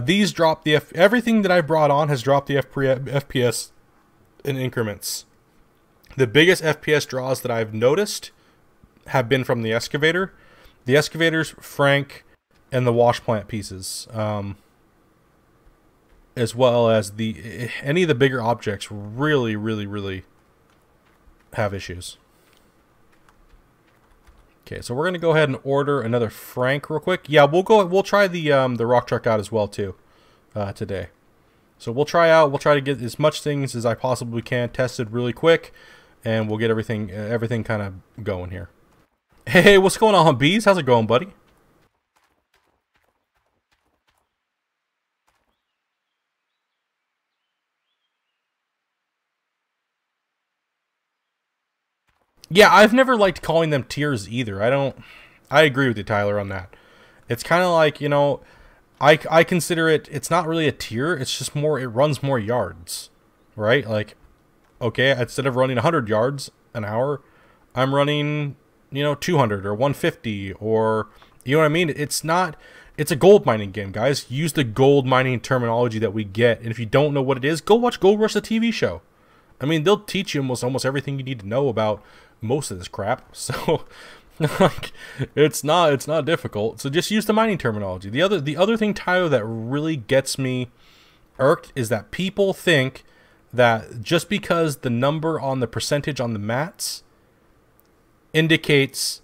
These drop the everything that I brought on has dropped the FPS in increments. The biggest FPS draws that I've noticed have been from the excavator, the excavators, Frank, and the Washplant pieces, as well as any of the bigger objects really have issues. Okay, so we're gonna go ahead and order another Frank real quick. Yeah, we'll try the rock truck out as well too today. So we'll try to get as much things as I possibly can tested really quick, and we'll get everything kind of going here. Hey, what's going on, Bees? How's it going, buddy? Yeah, I've never liked calling them tiers either. I agree with you, Tyler, on that. It's kind of like, you know, I consider it's not really a tier. It's just more, it runs more yards, right? Like, okay, instead of running 100 yards an hour, I'm running, you know, 200 or 150 or, you know what I mean? It's a gold mining game, guys. Use the gold mining terminology that we get. And if you don't know what it is, go watch Gold Rush, the TV show. I mean, they'll teach you almost everything you need to know about most of this crap. So like, it's not difficult. So just use the mining terminology. The other thing, Tyler, that really gets me irked is that people think that just because the number on the percentage on the mats indicates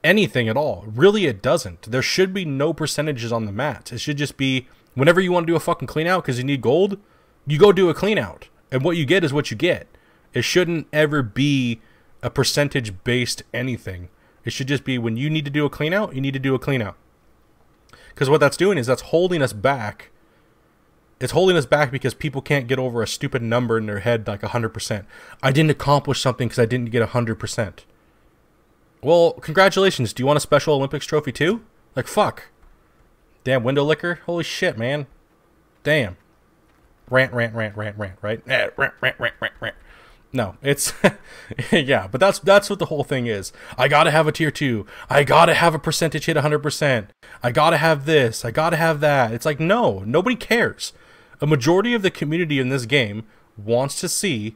anything at all. Really, it doesn't. There should be no percentages on the mats. It should just be whenever you want to do a fucking clean out because you need gold, you go do a clean out. And what you get is what you get. It shouldn't ever be a percentage-based anything. It should just be when you need to do a clean out, you need to do a clean out. Because what that's doing is that's holding us back. It's holding us back because people can't get over a stupid number in their head like 100%. I didn't accomplish something because I didn't get 100%. Well, congratulations. Do you want a Special Olympics trophy too? Like, fuck. Damn window licker. Holy shit, man. Damn. Rant, right? Rant. No, it's yeah, but that's what the whole thing is. I gotta have a tier 2. I gotta have a percentage hit 100%. I gotta have this. I gotta have that. It's like, no, nobody cares. A majority of the community in this game wants to see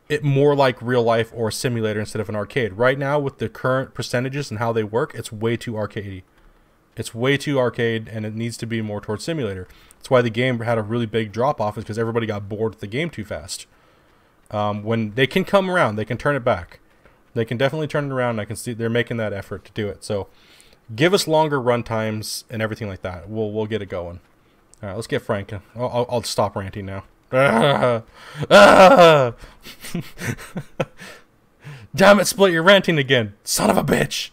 it more like real life or a simulator instead of an arcade. Right now, with the current percentages and how they work, it's way too arcadey. It's way too arcade, and it needs to be more towards simulator. That's why the game had a really big drop-off, is because everybody got bored with the game too fast. When they can come around, they can turn it back. They can definitely turn it around. I can see they're making that effort to do it. So give us longer run times and everything like that. We'll get it going. All right, let's get Frank. I'll stop ranting now. Damn it, Split, you're ranting again. Son of a bitch.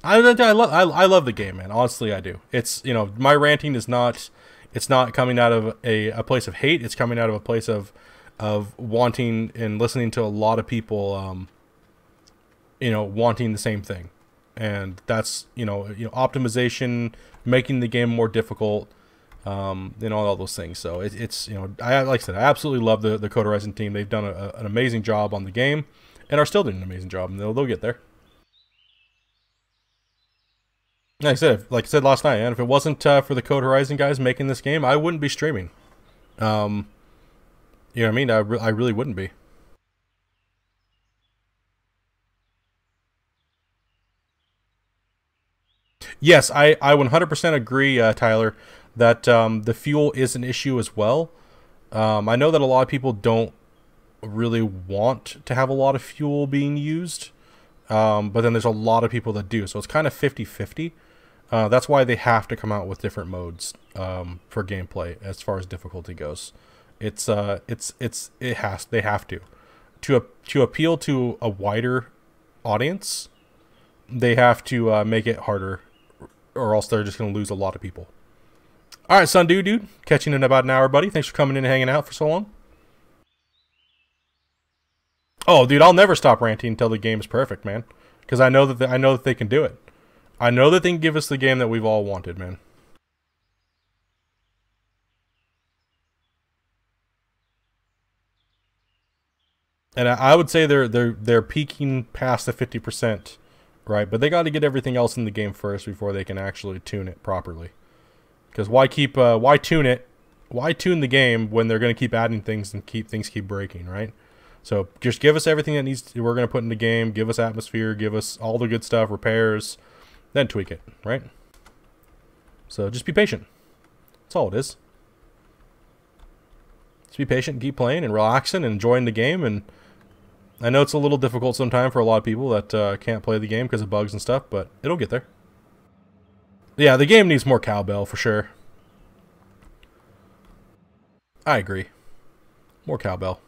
I love the game, man. Honestly, I do. It's, you know, my ranting is not, it's not coming out of a place of hate. It's coming out of a place of wanting and listening to a lot of people, you know, wanting the same thing. And that's, you know, optimization, making the game more difficult, and all those things. So it's, you know, like I said, I absolutely love the Code Horizon team. They've done an amazing job on the game and are still doing an amazing job, and they'll get there. like I said last night, and if it wasn't for the Code Horizon guys making this game, I wouldn't be streaming. You know what I mean? I really wouldn't be. Yes, I 100% agree, Tyler, that the fuel is an issue as well. I know that a lot of people don't really want to have a lot of fuel being used, but then there's a lot of people that do, so it's kind of 50-50. That's why they have to come out with different modes for gameplay as far as difficulty goes. They have to appeal to a wider audience. They have to make it harder, or else they're just going to lose a lot of people. All right, Sundew, dude. Catching in about an hour, buddy. Thanks for coming in and hanging out for so long. Oh, dude, I'll never stop ranting until the game is perfect, man. Because I know that they can do it. I know that they can give us the game that we've all wanted, man. And I would say they're peaking past the 50%, right? But they got to get everything else in the game first before they can actually tune it properly. Because why tune it? Why tune the game when they're going to keep adding things and keep breaking, right? So just give us everything that we're going to put in the game. Give us atmosphere. Give us all the good stuff, repairs, then tweak it, right? So just be patient. That's all it is. Just be patient, keep playing and relaxing and enjoying the game. And I know it's a little difficult sometimes for a lot of people that can't play the game because of bugs and stuff, but it'll get there. Yeah, the game needs more cowbell for sure. I agree. More cowbell.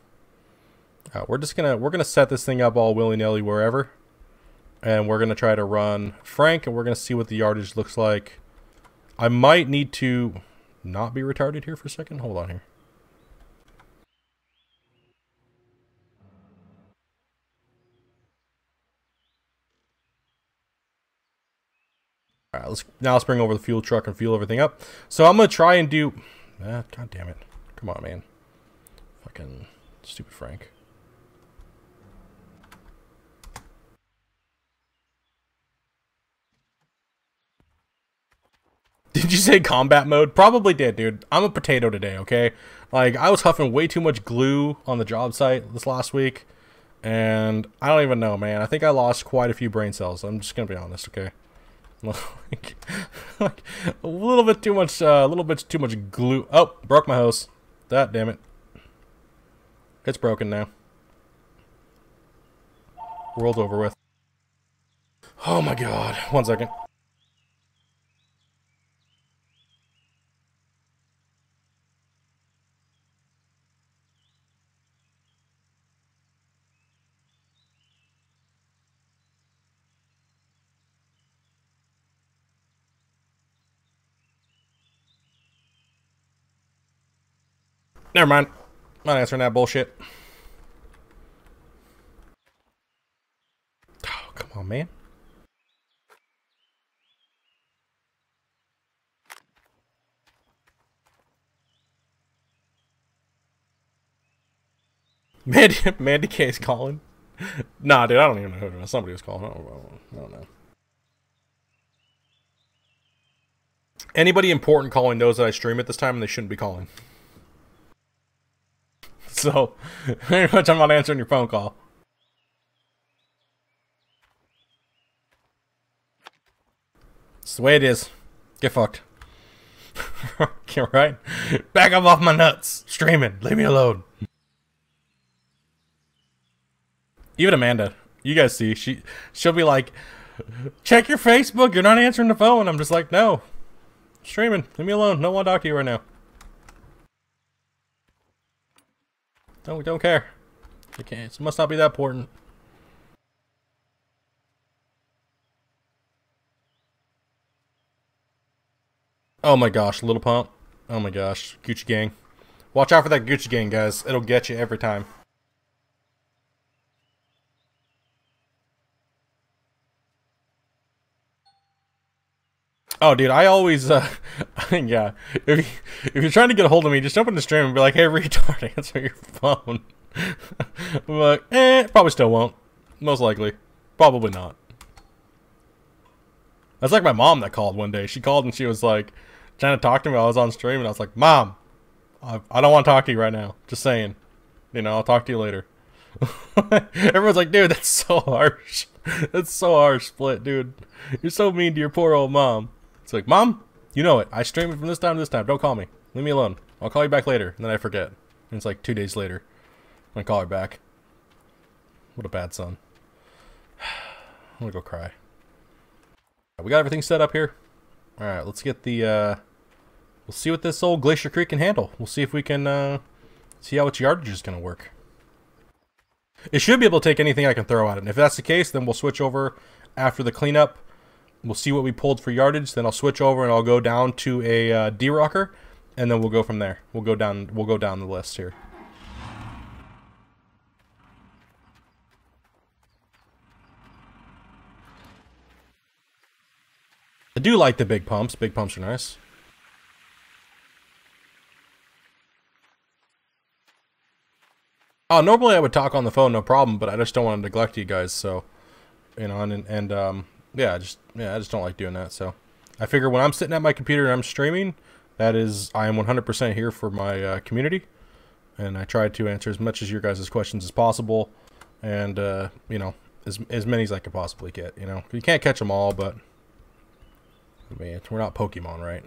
We're gonna set this thing up all willy-nilly wherever, and we're gonna try to run Frank, and we're gonna see what the yardage looks like. I might need to not be retarded here for a second. Hold on here. All right, let's bring over the fuel truck and fuel everything up. So I'm gonna try and do. God damn it! Come on, man. Fucking stupid Frank. Did you say combat mode? Probably did, dude. I'm a potato today, okay? Like, I was huffing way too much glue on the job site this last week, and I don't even know, man. I think I lost quite a few brain cells. I'm just gonna be honest, okay? like a little bit too much glue. Oh, broke my hose. That damn it. It's broken now. World's over with. Oh my god. 1 second. Never mind. I'm not answering that bullshit. Oh, come on, man. Mandy K's calling. Nah, dude, I don't even know who. Somebody was calling. I don't know. Anybody important calling knows that I stream at this time and they shouldn't be calling. So, pretty much I'm not answering your phone call. It's the way it is. Get fucked. Okay, right? Back up off my nuts. Streaming. Leave me alone. Even Amanda. You guys see. She'll be like, check your Facebook. You're not answering the phone. I'm just like, no. Streaming. Leave me alone. No one to talk to you right now. Don't care. It must not be that important. Oh my gosh, Little Pump. Oh my gosh, Gucci Gang. Watch out for that Gucci Gang, guys. It'll get you every time. Oh, dude, I always, yeah. If you're trying to get a hold of me, just open the stream and be like, hey, retard, answer your phone. But, probably still won't. Most likely. Probably not. That's like my mom that called one day. She called and she was like trying to talk to me while I was on stream, and I was like, Mom, I don't want to talk to you right now. Just saying. You know, I'll talk to you later. Everyone's like, dude, that's so harsh. That's so harsh, Split, dude. You're so mean to your poor old mom. It's like, Mom, you know it. I stream it from this time to this time. Don't call me. Leave me alone. I'll call you back later. And then I forget. And it's like 2 days later. I call her back. What a bad son. I'm gonna go cry. We got everything set up here. Alright, let's get the, we'll see what this old Glacier Creek can handle. We'll see if we can, see how its yardage is gonna work. It should be able to take anything I can throw at it. And if that's the case, then we'll switch over after the cleanup. We'll see what we pulled for yardage. Then I'll switch over and I'll go down to a D-rocker, and then we'll go from there. We'll go down the list here. I do like the big pumps. Big pumps are nice. Oh, normally I would talk on the phone, no problem, but I just don't want to neglect you guys, so, you know, yeah, I just don't like doing that, so. I figure when I'm sitting at my computer and I'm streaming, that is, I am 100% here for my community, and I try to answer as much as your guys' questions as possible, and, you know, as many as I could possibly get, you know. You can't catch them all, but, I mean, we're not Pokemon, right?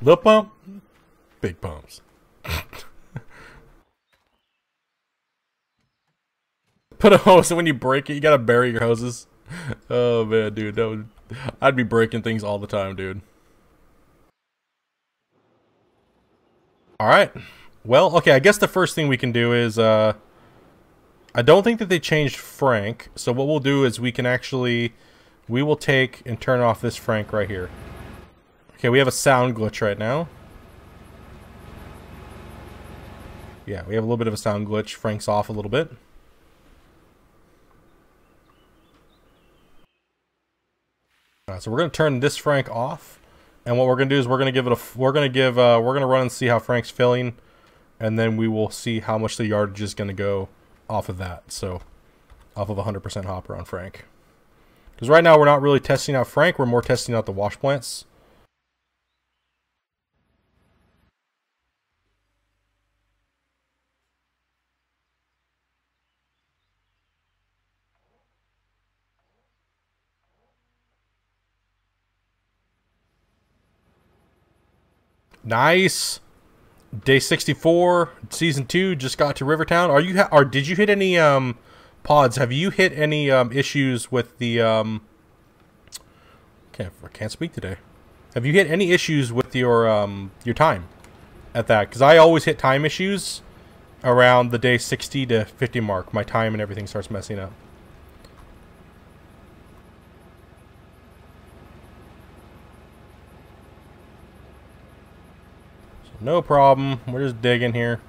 The pump, big pumps. Put a hose, and when you break it, you gotta bury your hoses. Oh man, dude, I'd be breaking things all the time, dude. All right. Well, okay. I guess the first thing we can do is, I don't think that they changed Frank. So what we'll do is we will take and turn off this Frank right here. Okay, we have a sound glitch right now. Yeah, we have a little bit of a sound glitch. Frank's off a little bit. So we're gonna turn this Frank off, and what we're gonna do is we're gonna run and see how Frank's filling, and then we will see how much the yardage is gonna go off of that. So, off of 100% hopper on Frank. Because right now we're not really testing out Frank. We're more testing out the wash plants. Nice. Day 64, season 2 just got to Rivertown. Did you hit any pods? Have you hit any issues with the I can't speak today. Have you hit any issues with your time at that? Cuz I always hit time issues around the day 60 to 50 mark. My time and everything starts messing up. No problem. We're just digging here.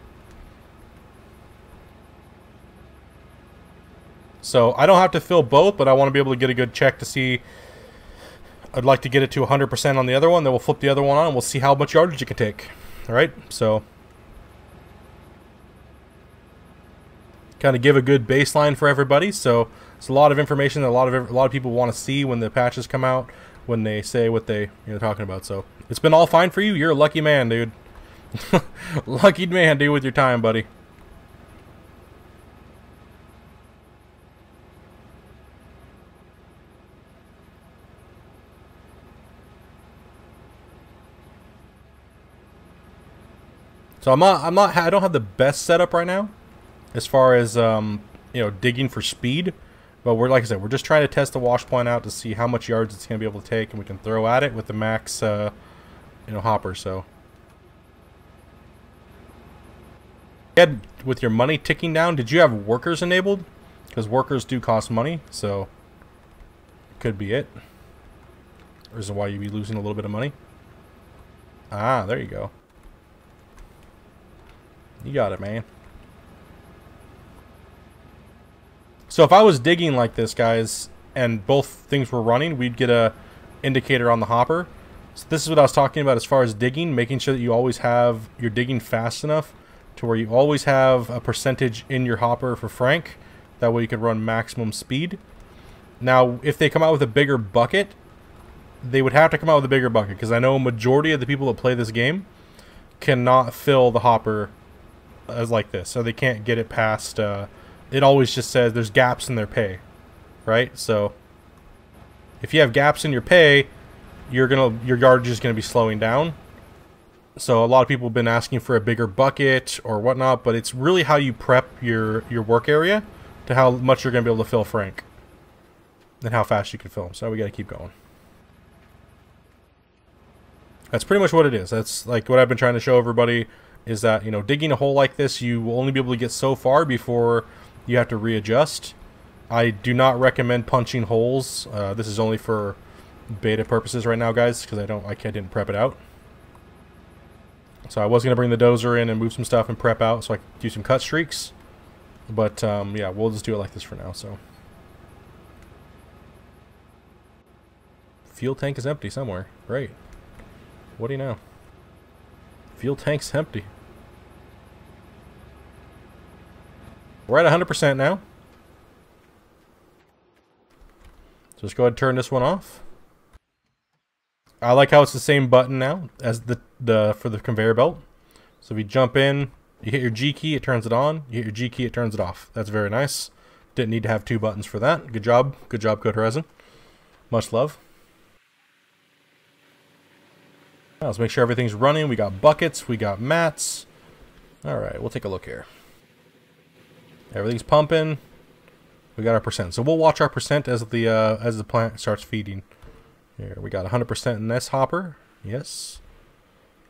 So I don't have to fill both, but I want to be able to get a good check to see. I'd like to get it to 100% on the other one. Then we'll flip the other one on and we'll see how much yardage it can take. All right. So kind of give a good baseline for everybody. So it's a lot of information that a lot of people want to see when the patches come out, when they say what they're talking about. So it's been all fine for you. You're a lucky man, dude. Lucky man, dude, with your time, buddy. So I don't have the best setup right now as far as digging for speed, but like I said, we're just trying to test the wash plant out to see how much yards it's going to be able to take, and we can throw at it with the max hopper. So with your money ticking down, did you have workers enabled? Because workers do cost money, so could be it. Reason why you'd be losing a little bit of money. Ah, there you go. You got it, man. So if I was digging like this, guys, and both things were running, we'd get a indicator on the hopper. So this is what I was talking about as far as digging, making sure that you always have, you're digging fast enough to where you always have a percentage in your hopper for Frank. That way you can run maximum speed. Now, if they come out with a bigger bucket, they would have to come out with a bigger bucket, because I know a majority of the people that play this game cannot fill the hopper as like this, so they can't get it past, it always just says there's gaps in their pay, right? So if you have gaps in your pay, your yardage is gonna be slowing down. So a lot of people have been asking for a bigger bucket or whatnot, but it's really how you prep your work area to how much you're gonna be able to fill Frank and how fast you can fill him. So we gotta keep going. That's pretty much what it is. That's like what I've been trying to show everybody, is that, you know, digging a hole like this, you will only be able to get so far before you have to readjust. I do not recommend punching holes. This is only for beta purposes right now, guys, because I didn't prep it out. So I was going to bring the dozer in and move some stuff and prep out so I could do some cut streaks. But yeah, we'll just do it like this for now. So fuel tank is empty somewhere. Great. What do you know? Fuel tank's empty. We're at 100% now. So just go ahead and turn this one off. I like how it's the same button now as the for the conveyor belt. So if you jump in, you hit your G key, it turns it on. You hit your G key, it turns it off. That's very nice. Didn't need to have two buttons for that. Good job. Good job, Code Horizon. Much love. Now let's make sure everything's running. We got buckets, we got mats. Alright, we'll take a look here. Everything's pumping. We got our percent. So we'll watch our percent as the plant starts feeding. Here, we got 100% in this hopper. Yes.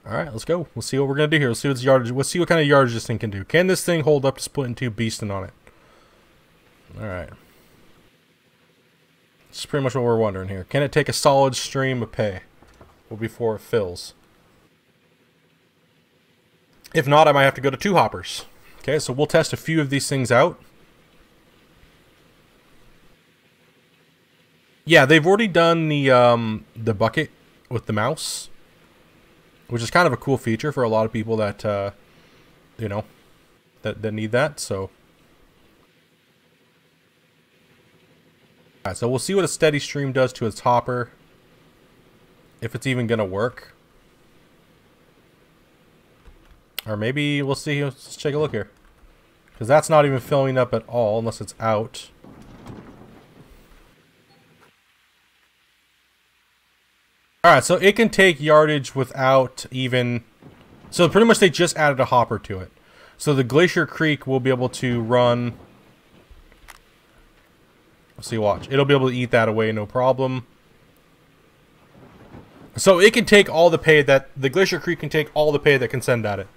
Alright, let's go. We'll see what we're going to do here. Let's see what's yardage. We'll see what kind of yardage this thing can do. Can this thing hold up to splitting two beasting on it? Alright. That's pretty much what we're wondering here. Can it take a solid stream of pay before it fills? If not, I might have to go to two hoppers. Okay, so we'll test a few of these things out. Yeah, they've already done the bucket with the mouse, which is kind of a cool feature for a lot of people that you know, that need that. So, alright, so we'll see what a steady stream does to its hopper, if it's even gonna work, or maybe we'll see. Let's take a look here, because that's not even filling up at all unless it's out. Alright, so it can take yardage without even... So pretty much they just added a hopper to it. So the Glacier Creek will be able to run... Let's see, watch. It'll be able to eat that away, no problem. So it can take all the pay that... The Glacier Creek can take all the pay that can send at it.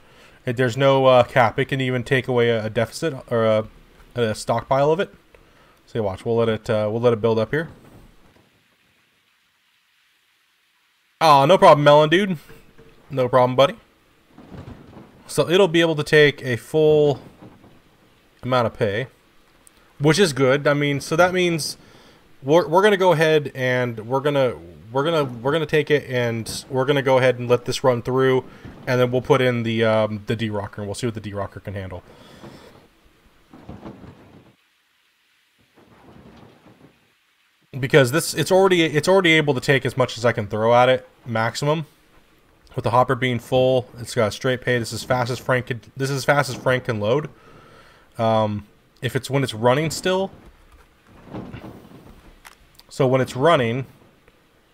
There's no cap. It can even take away a deficit or a stockpile of it. See, watch. We'll let it build up here. Oh, no problem, Melon Dude. No problem, buddy. So it'll be able to take a full amount of pay, which is good. I mean, so that means we're gonna go ahead and we're gonna take it, and we're gonna go ahead and let this run through, and then we'll put in the D-Rocker, and we'll see what the D-Rocker can handle. Because it's already able to take as much as I can throw at it, maximum. With the hopper being full, it's got straight pay. This is fast as Frank can load. If it's when it's running still. So when it's running,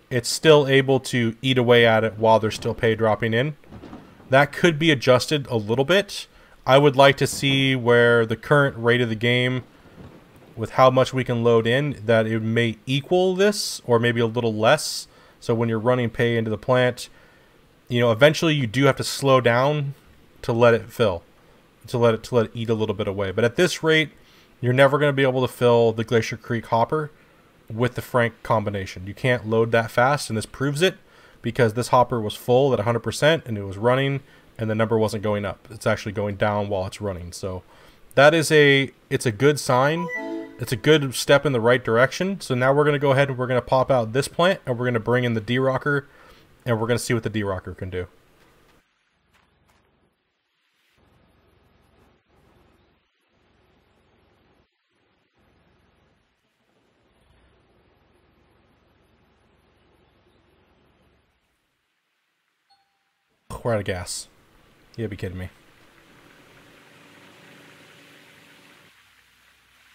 it's still able to eat away at it while there's still pay dropping in. That could be adjusted a little bit. I would like to see where the current rate of the game, with how much we can load in, that it may equal this or maybe a little less. So when you're running pay into the plant, you know, eventually you do have to slow down to let it fill, to let it eat a little bit away. But at this rate, you're never going to be able to fill the Glacier Creek hopper with the Frank combination. You can't load that fast, and this proves it, because this hopper was full at 100% and it was running, and the number wasn't going up. It's actually going down while it's running. So that is it's a good sign. It's a good step in the right direction. So now we're going to go ahead and we're going to pop out this plant, and we're going to bring in the D-Rocker and we're going to see what the D-Rocker can do. We're out of gas. You gotta be kidding me.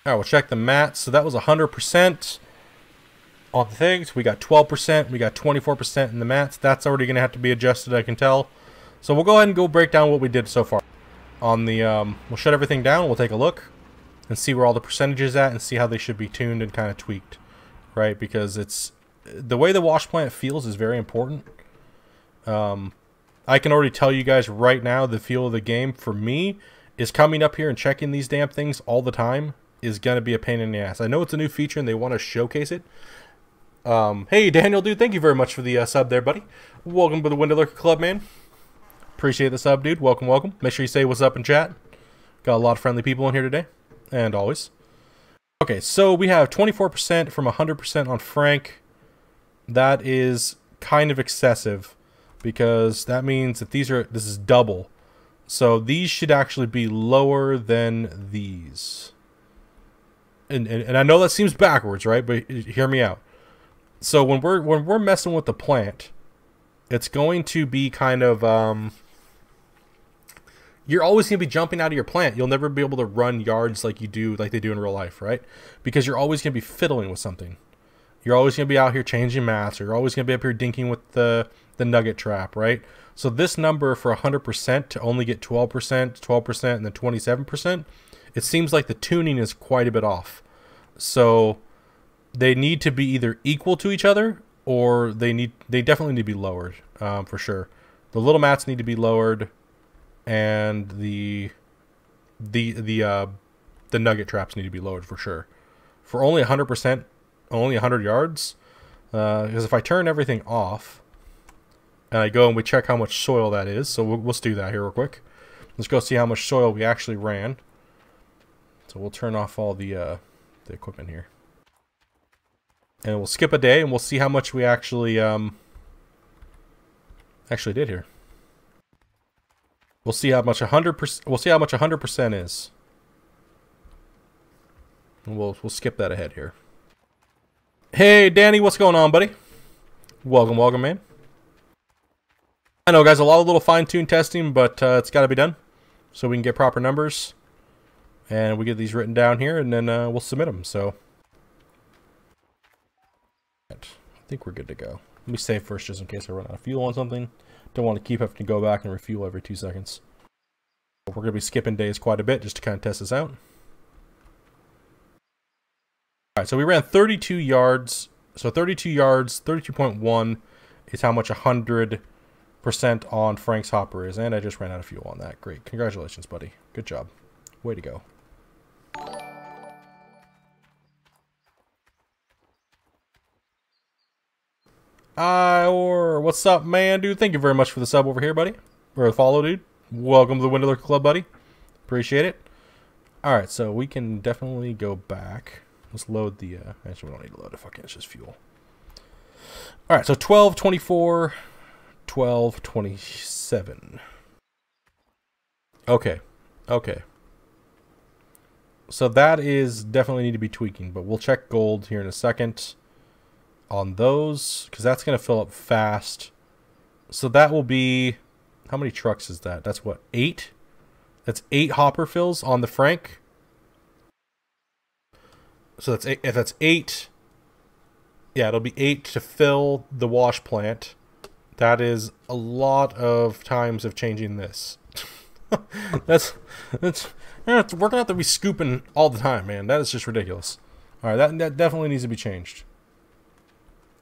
Alright, we'll check the mats. So that was 100% on the things. We got 12%. We got 24% in the mats. That's already going to have to be adjusted, I can tell. So we'll go ahead and go break down what we did so far. On the, we'll shut everything down. We'll take a look and see where all the percentages at and see how they should be tuned and kind of tweaked. Right? Because it's, the way the wash plant feels is very important. I can already tell you guys right now the feel of the game for me is coming up here and checking these damn things all the time is going to be a pain in the ass. I know it's a new feature and they want to showcase it. Hey, Daniel, dude, thank you very much for the sub there, buddy. Welcome to the Window Lurker Club, man. Appreciate the sub, dude. Welcome, welcome. Make sure you say what's up in chat. Got a lot of friendly people in here today, and always. Okay, so we have 24% from 100% on Frank. That is kind of excessive because that means that this is double. So these should actually be lower than these. And I know that seems backwards, right? But hear me out. So when we're messing with the plant, it's going to be kind of you're always going to be jumping out of your plant. You'll never be able to run yards like they do in real life, right? Because you're always going to be fiddling with something. You're always going to be out here changing mats, or you're always going to be up here dinking with the nugget trap, right? So this number for 100% to only get 12%, 12%, and then 27%, it seems like the tuning is quite a bit off. So they need to be either equal to each other, or they definitely need to be lowered, for sure. The little mats need to be lowered, and the nugget traps need to be lowered for sure. For only 100%, only 100 yards, because if I turn everything off, and I go and we check how much soil that is, so let's do that here real quick. Let's go see how much soil we actually ran. So we'll turn off all the equipment here. And we'll skip a day and we'll see how much we actually did here. We'll see how much 100%. We'll see how much 100% is. And we'll skip that ahead here. Hey Danny, what's going on, buddy? Welcome, welcome, man. I know, guys, a lot of little fine-tuned testing, but it's got to be done so we can get proper numbers. And we get these written down here, and then we'll submit them. So I think we're good to go. Let me save first just in case I run out of fuel on something. Don't want to keep having to go back and refuel every 2 seconds. We're going to be skipping days quite a bit just to kind of test this out. Alright, so we ran 32 yards. So 32 yards, 32.1 is how much 100% on Frank's hopper is. And I just ran out of fuel on that. Great. Congratulations, buddy. Good job. Way to go. What's up, man, dude? Thank you very much for the sub over here, buddy. Or the follow, dude. Welcome to the Window Lurker Club, buddy. Appreciate it. Alright, so we can definitely go back. Let's load the, actually, we don't need to load it. Fucking, it's just fuel. Alright, so 12:24, 12:27. Okay. Okay. So that is definitely need to be tweaking, but we'll check gold here in a second on those, because that's going to fill up fast. So that will be, how many trucks is that? That's what, 8? That's 8 hopper fills on the Frank. So that's 8, if that's 8, yeah, it'll be 8 to fill the wash plant. That is a lot of times of changing this. that's we're gonna have to be scooping all the time, man. That is just ridiculous. All right, that definitely needs to be changed.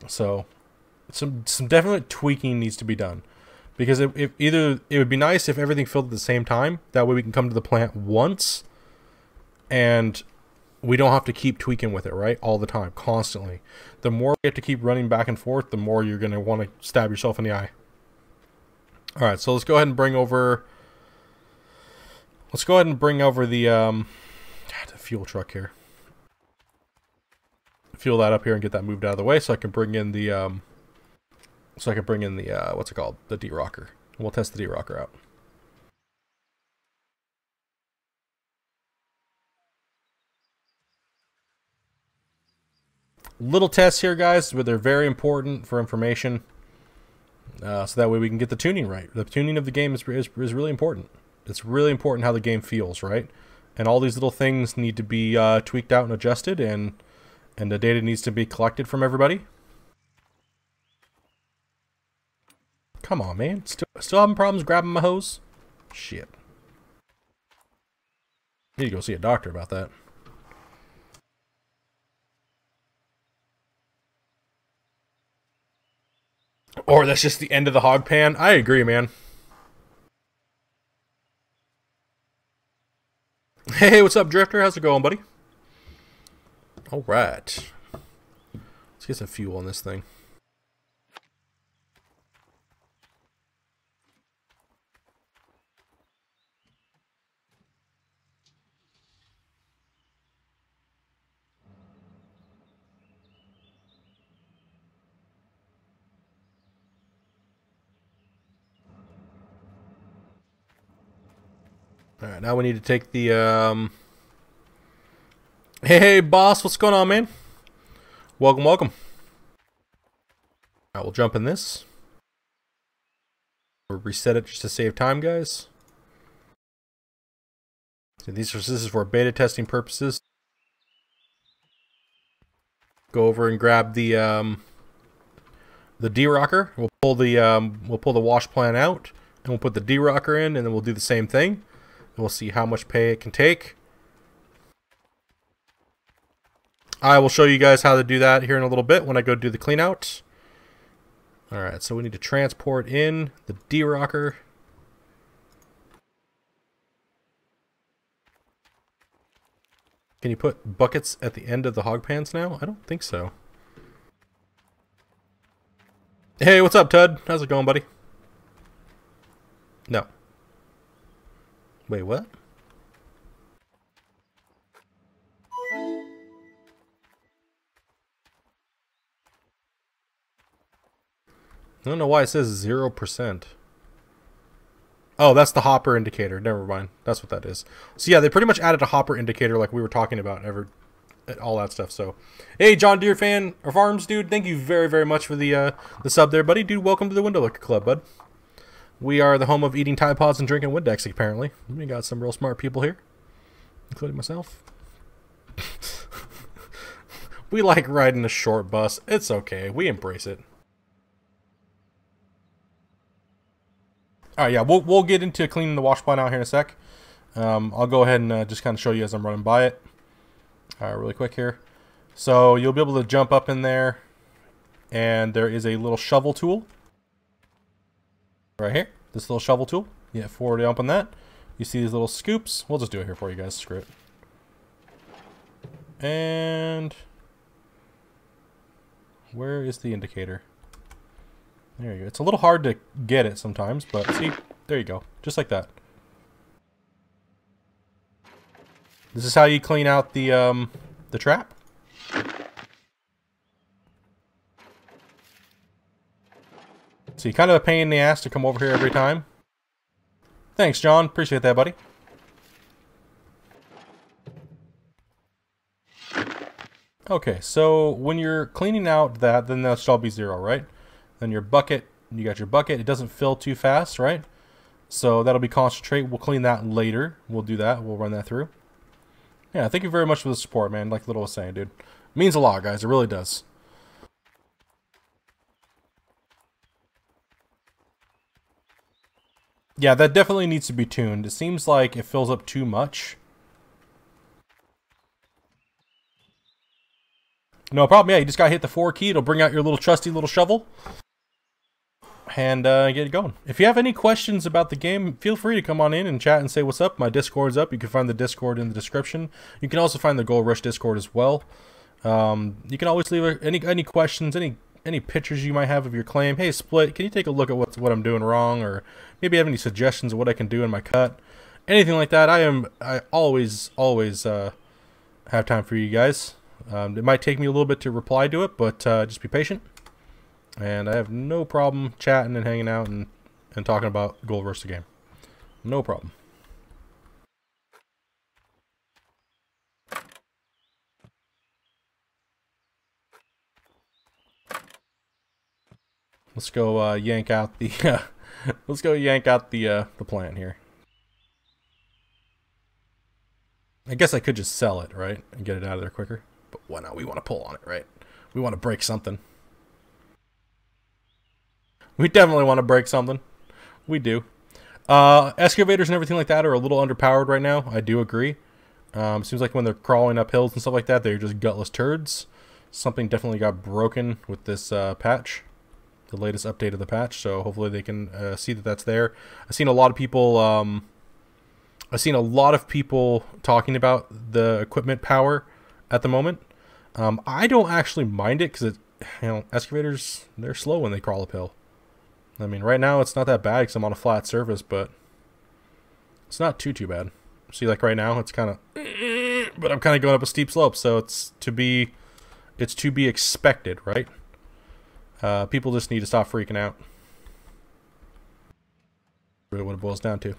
So some definite tweaking needs to be done, because it would be nice if everything filled at the same time. That way we can come to the plant once, and we don't have to keep tweaking with it, right? All the time, constantly. The more we have to keep running back and forth, the more you're gonna want to stab yourself in the eye. All right, so let's go ahead and bring over. Let's go ahead and bring over the fuel truck here. Fuel that up here and get that moved out of the way so I can bring in the So I can bring in the, what's it called? The D-Rocker. We'll test the D-Rocker out. Little tests here, guys, but they're very important for information. So that way we can get the tuning right. The tuning of the game is really important. It's really important how the game feels, right? And all these little things need to be tweaked out and adjusted, and the data needs to be collected from everybody. Come on, man. Still having problems grabbing my hose? Shit. Need to go see a doctor about that. Or that's just the end of the hog pan. I agree, man. Hey, what's up, Drifter? How's it going, buddy? Alright. Let's get some fuel on this thing. Alright, now we need to take the, Hey, boss, what's going on, man? Welcome, welcome. Alright, we'll jump in this. We'll reset it just to save time, guys. So this is for beta testing purposes. Go over and grab the D-Rocker. We'll pull the Washplant out, and we'll put the D-Rocker in, and then we'll do the same thing. And we'll see how much pay it can take. I will show you guys how to do that here in a little bit when I go do the cleanout. Alright, so we need to transport in the D-Rocker. Can you put buckets at the end of the hog pans now? I don't think so. Hey, what's up, Tud? How's it going, buddy? No. Wait, what? I don't know why it says 0%. Oh, that's the hopper indicator. Never mind. That's what that is. So yeah, they pretty much added a hopper indicator like we were talking about, all that stuff. So, hey, John Deere fan or Farms dude, thank you very, very much for the sub there, buddy. Dude, welcome to the Window Licker Club, bud. We are the home of eating Tide Pods and drinking Windex, apparently. We got some real smart people here, including myself. We like riding a short bus. It's okay. We embrace it. Alright, yeah, we'll get into cleaning the Washplant out here in a sec. I'll go ahead and just kind of show you as I'm running by it. Alright, really quick here. So you'll be able to jump up in there, and there is a little shovel tool. Right here, this little shovel tool. You hit forward jump on that. You see these little scoops. We'll just do it here for you guys. Screw it. And where is the indicator? There you go. It's a little hard to get it sometimes, but see, there you go. Just like that. This is how you clean out the trap. So kind of a pain in the ass to come over here every time. Thanks, John. Appreciate that, buddy. Okay, so when you're cleaning out that, then that should all be 0, right? Then your bucket, you got your bucket. It doesn't fill too fast, right? So that'll be concentrate. We'll clean that later. We'll do that. We'll run that through. Yeah, thank you very much for the support, man. Like Little was saying, dude. It means a lot, guys. It really does. Yeah, that definitely needs to be tuned. It seems like it fills up too much. No problem. Yeah, you just gotta hit the 4 key. It'll bring out your little trusty little shovel. And get it going. If you have any questions about the game, feel free to come on in and chat and say what's up. My Discord's up. You can find the Discord in the description. You can also find the Gold Rush Discord as well. You can always leave any questions, any pictures you might have of your claim. Hey, Split, can you take a look at what I'm doing wrong, or maybe have any suggestions of what I can do in my cut? Anything like that. I always have time for you guys. It might take me a little bit to reply to it, but just be patient. And I have no problem chatting and hanging out and talking about gold versus the game. No problem. Let's go yank out the let's go yank out the plant here. I guess I could just sell it, right? And get it out of there quicker. But why not? We want to pull on it, right? We want to break something. We definitely want to break something. We do. Excavators and everything like that are a little underpowered right now. I do agree. Seems like when they're crawling up hills and stuff like that, they're just gutless turds. Something definitely got broken with this patch. The latest update of the patch, so hopefully they can see that that's there. I've seen a lot of people talking about the equipment power at the moment. I don't actually mind it because excavators, they're slow when they crawl uphill. I mean, right now it's not that bad because I'm on a flat surface, but it's not too bad. See, like right now it's kind of, but I'm kind of going up a steep slope, so it's to be expected, right? People just need to stop freaking out. Really what it boils down to.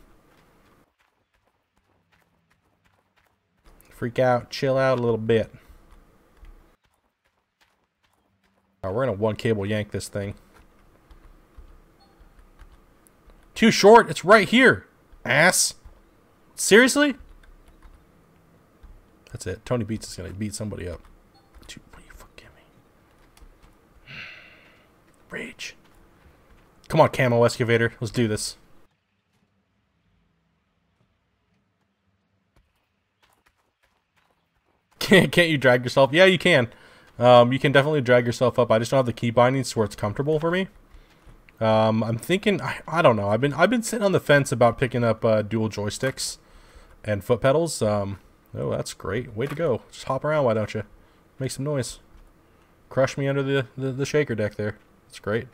Freak out, chill out a little bit. We're gonna one cable yank this thing. Too short? It's right here, ass. Seriously? That's it. Tony Beats is gonna beat somebody up. Rage. Come on, camo excavator. Let's do this. Can't you drag yourself? Yeah, you can. You can definitely drag yourself up. I just don't have the key bindings where it's comfortable for me. I'm thinking. I don't know. I've been sitting on the fence about picking up dual joysticks and foot pedals. Oh, that's great. Way to go. Just hop around. Why don't you? Make some noise. Crush me under the shaker deck there. It's great.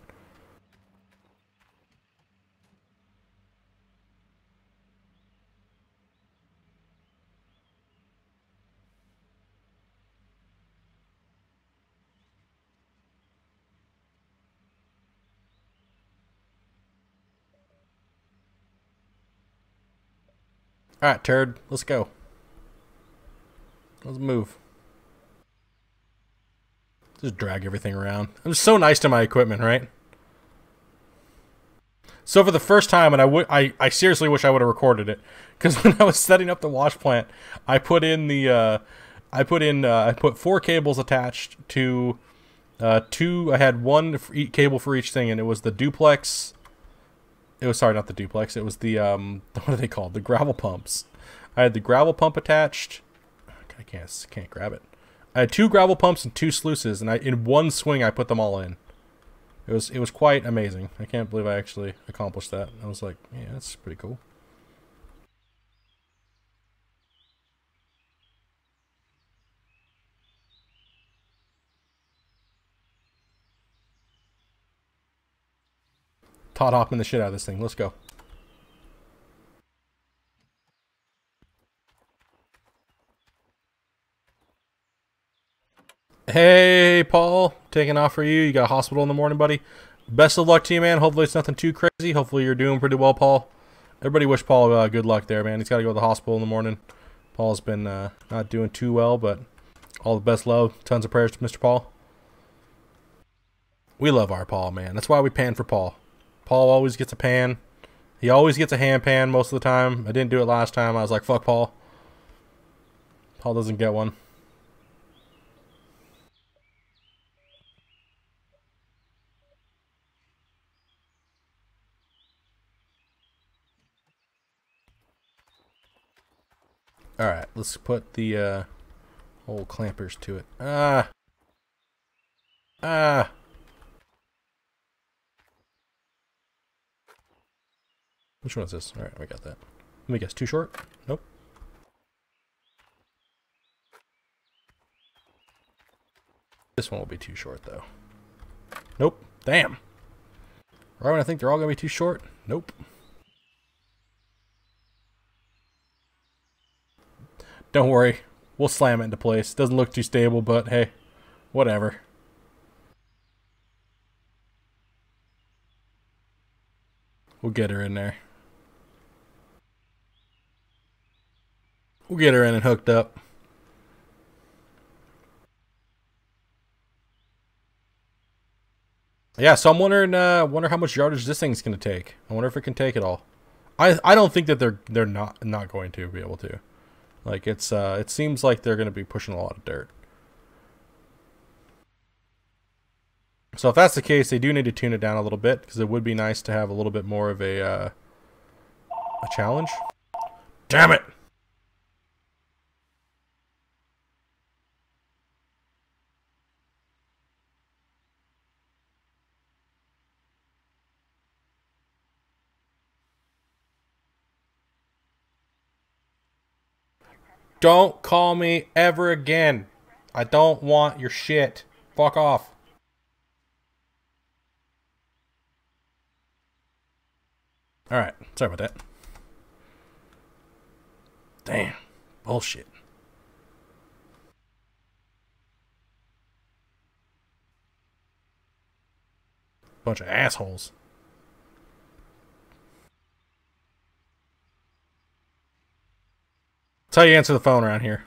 Alright, turd. Let's go. Let's move. Just drag everything around. I'm so nice to my equipment, right? So for the first time, and I seriously wish I would have recorded it, because when I was setting up the wash plant, I put I put 4 cables attached to I had one cable for each thing, and it was the duplex. It was, sorry, not the duplex. It was the what are they called? The gravel pumps. I had the gravel pump attached. I can't grab it. I had 2 gravel pumps and 2 sluices, and in one swing I put them all in. It was quite amazing. I can't believe I actually accomplished that. I was like, yeah, that's pretty cool. Todd hopping the shit out of this thing. Let's go. Hey, Paul. Taking off for you. You got a hospital in the morning, buddy. Best of luck to you, man. Hopefully it's nothing too crazy. Hopefully you're doing pretty well, Paul. Everybody wish Paul good luck there, man. He's got to go to the hospital in the morning. Paul's been not doing too well, but all the best love. Tons of prayers to Mr. Paul. We love our Paul, man. That's why we pan for Paul. Paul always gets a pan. He always gets a hand pan most of the time. I didn't do it last time. I was like, fuck Paul. Paul doesn't get one. Alright, let's put the old clampers to it. Which one is this? Alright, we got that. Let me guess, too short? Nope. This one will be too short, though. Nope. Damn. Right when I think they're all going to be too short? Nope. Don't worry. We'll slam it into place. Doesn't look too stable, but hey, whatever. We'll get her in there. We'll get her in and hooked up. Yeah, so I'm wondering, wonder how much yardage this thing's gonna take. I wonder if it can take it all. I don't think that they're not going to be able to. Like it seems like they're gonna be pushing a lot of dirt. So if that's the case, they do need to tune it down a little bit because it would be nice to have a little bit more of a challenge. Damn it! Don't call me ever again. I don't want your shit. Fuck off. Alright, sorry about that. Damn. Bullshit. Bunch of assholes. That's how you answer the phone around here.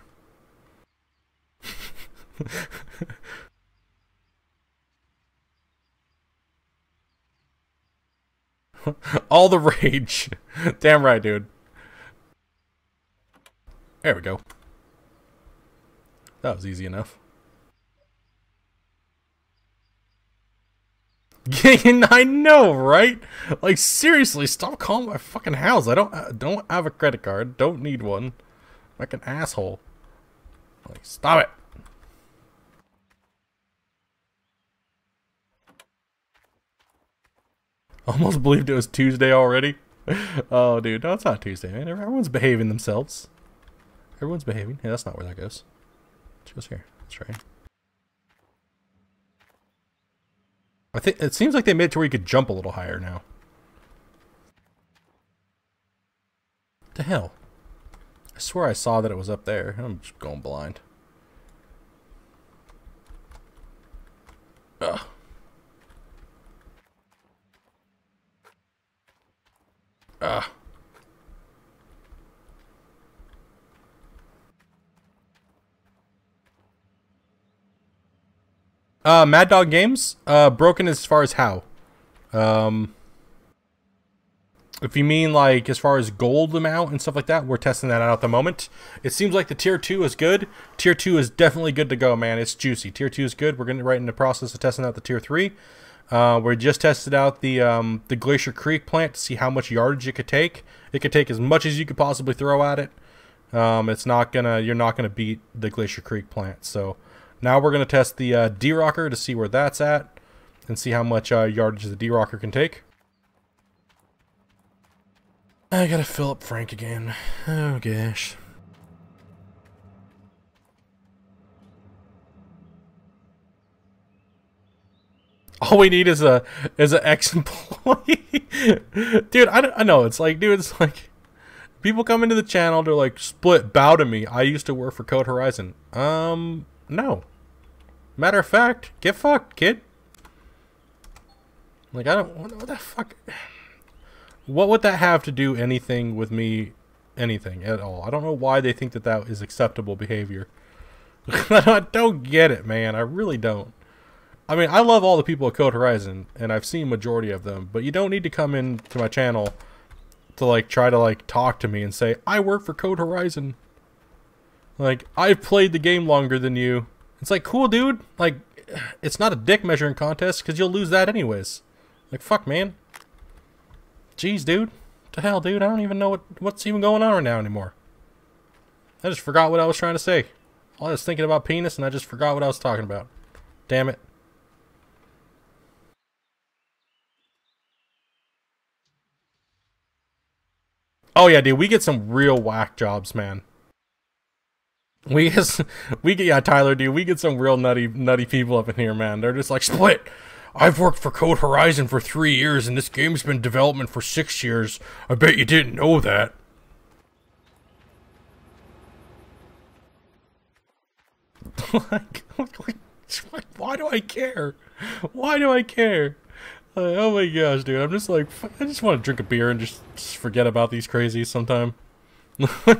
All the rage. Damn right, dude. There we go. That was easy enough. I know, right? Like seriously, stop calling my fucking house. I don't have a credit card. Don't need one. Like an asshole. Like, stop it. Almost believed it was Tuesday already. Oh, dude. No, it's not Tuesday, man. Everyone's behaving themselves. Everyone's behaving. Yeah, that's not where that goes. It goes here. That's right. I think it seems like they made it to where you could jump a little higher now. What the hell? I swear I saw that it was up there. I'm just going blind. Ugh. Ugh. Mad Dog Games? Broken as far as how? If you mean like as far as gold amount and stuff like that, we're testing that out at the moment. It seems like the tier 2 is good. Tier 2 is definitely good to go, man. It's juicy. Tier 2 is good. We're getting right in the process of testing out the tier 3. We just tested out the Glacier Creek plant to see how much yardage it could take. It could take as much as you could possibly throw at it. It's not gonna, you're not gonna beat the Glacier Creek plant. So now we're gonna test the D-Rocker to see where that's at and see how much yardage the D-Rocker can take. I gotta fill up Frank again. Oh gosh. All we need is an ex-employee. Dude, I know, it's like, dude, it's like people come into the channel, they're like, Split, bow to me. I used to work for Code Horizon. No. Matter of fact, get fucked, kid. Like, I don't, what the fuck? What would that have to do anything with me, anything at all? I don't know why they think that that is acceptable behavior. I don't get it, man. I really don't. I mean, I love all the people at Code Horizon, and I've seen majority of them, but you don't need to come into my channel to, like, try to, like, talk to me and say, I work for Code Horizon. Like, I've played the game longer than you. It's like, cool, dude. Like, it's not a dick measuring contest, because you'll lose that anyways. Like, fuck, man. Jeez, dude. What the hell, dude? I don't even know what's even going on right now anymore. I just forgot what I was trying to say. I was thinking about penis, and I just forgot what I was talking about. Damn it. Oh yeah, dude, we get some real whack jobs, man. We get, yeah, Tyler, dude, we get some real nutty people up in here, man. They're just like, Split, I've worked for Code Horizon for 3 years, and this game's been in development for 6 years. I bet you didn't know that. like, why do I care? Why do I care? Like, oh my gosh, dude. I'm just like, I just want to drink a beer and just forget about these crazies sometime. I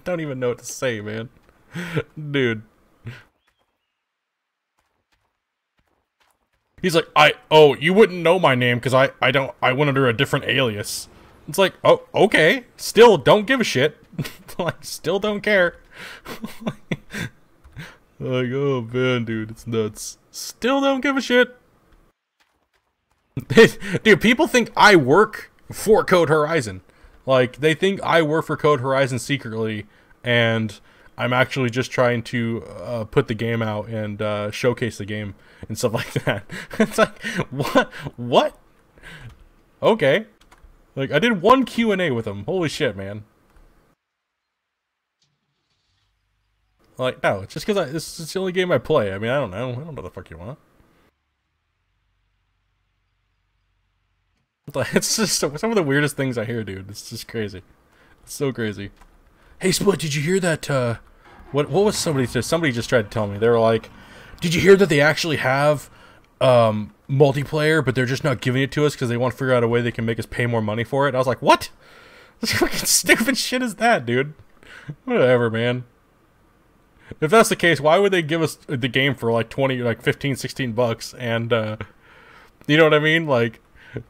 don't even know what to say, man. Dude. He's like, oh, you wouldn't know my name because I went under a different alias. It's like, oh, okay. Still don't give a shit. Like, still don't care. Like, oh man, dude, it's nuts. Still don't give a shit. Dude, people think I work for Code Horizon. Like, they think I work for Code Horizon secretly, and I'm actually just trying to put the game out and showcase the game and stuff like that. It's like, what? What? Okay. Like, I did one Q&A with him. Holy shit, man. Like, no, it's just because this is the only game I play. I mean, I don't know. I don't know what the fuck you want. It's just some of the weirdest things I hear, dude. It's just crazy. It's so crazy. Hey, Split, did you hear that, what was somebody said? Somebody just tried to tell me. They were like, did you hear that they actually have, multiplayer, but they're just not giving it to us because they want to figure out a way they can make us pay more money for it? And I was like, what? What fucking stupid shit is that, dude? Whatever, man. If that's the case, why would they give us the game for like 20, like 15, 16 bucks? And, you know what I mean? Like,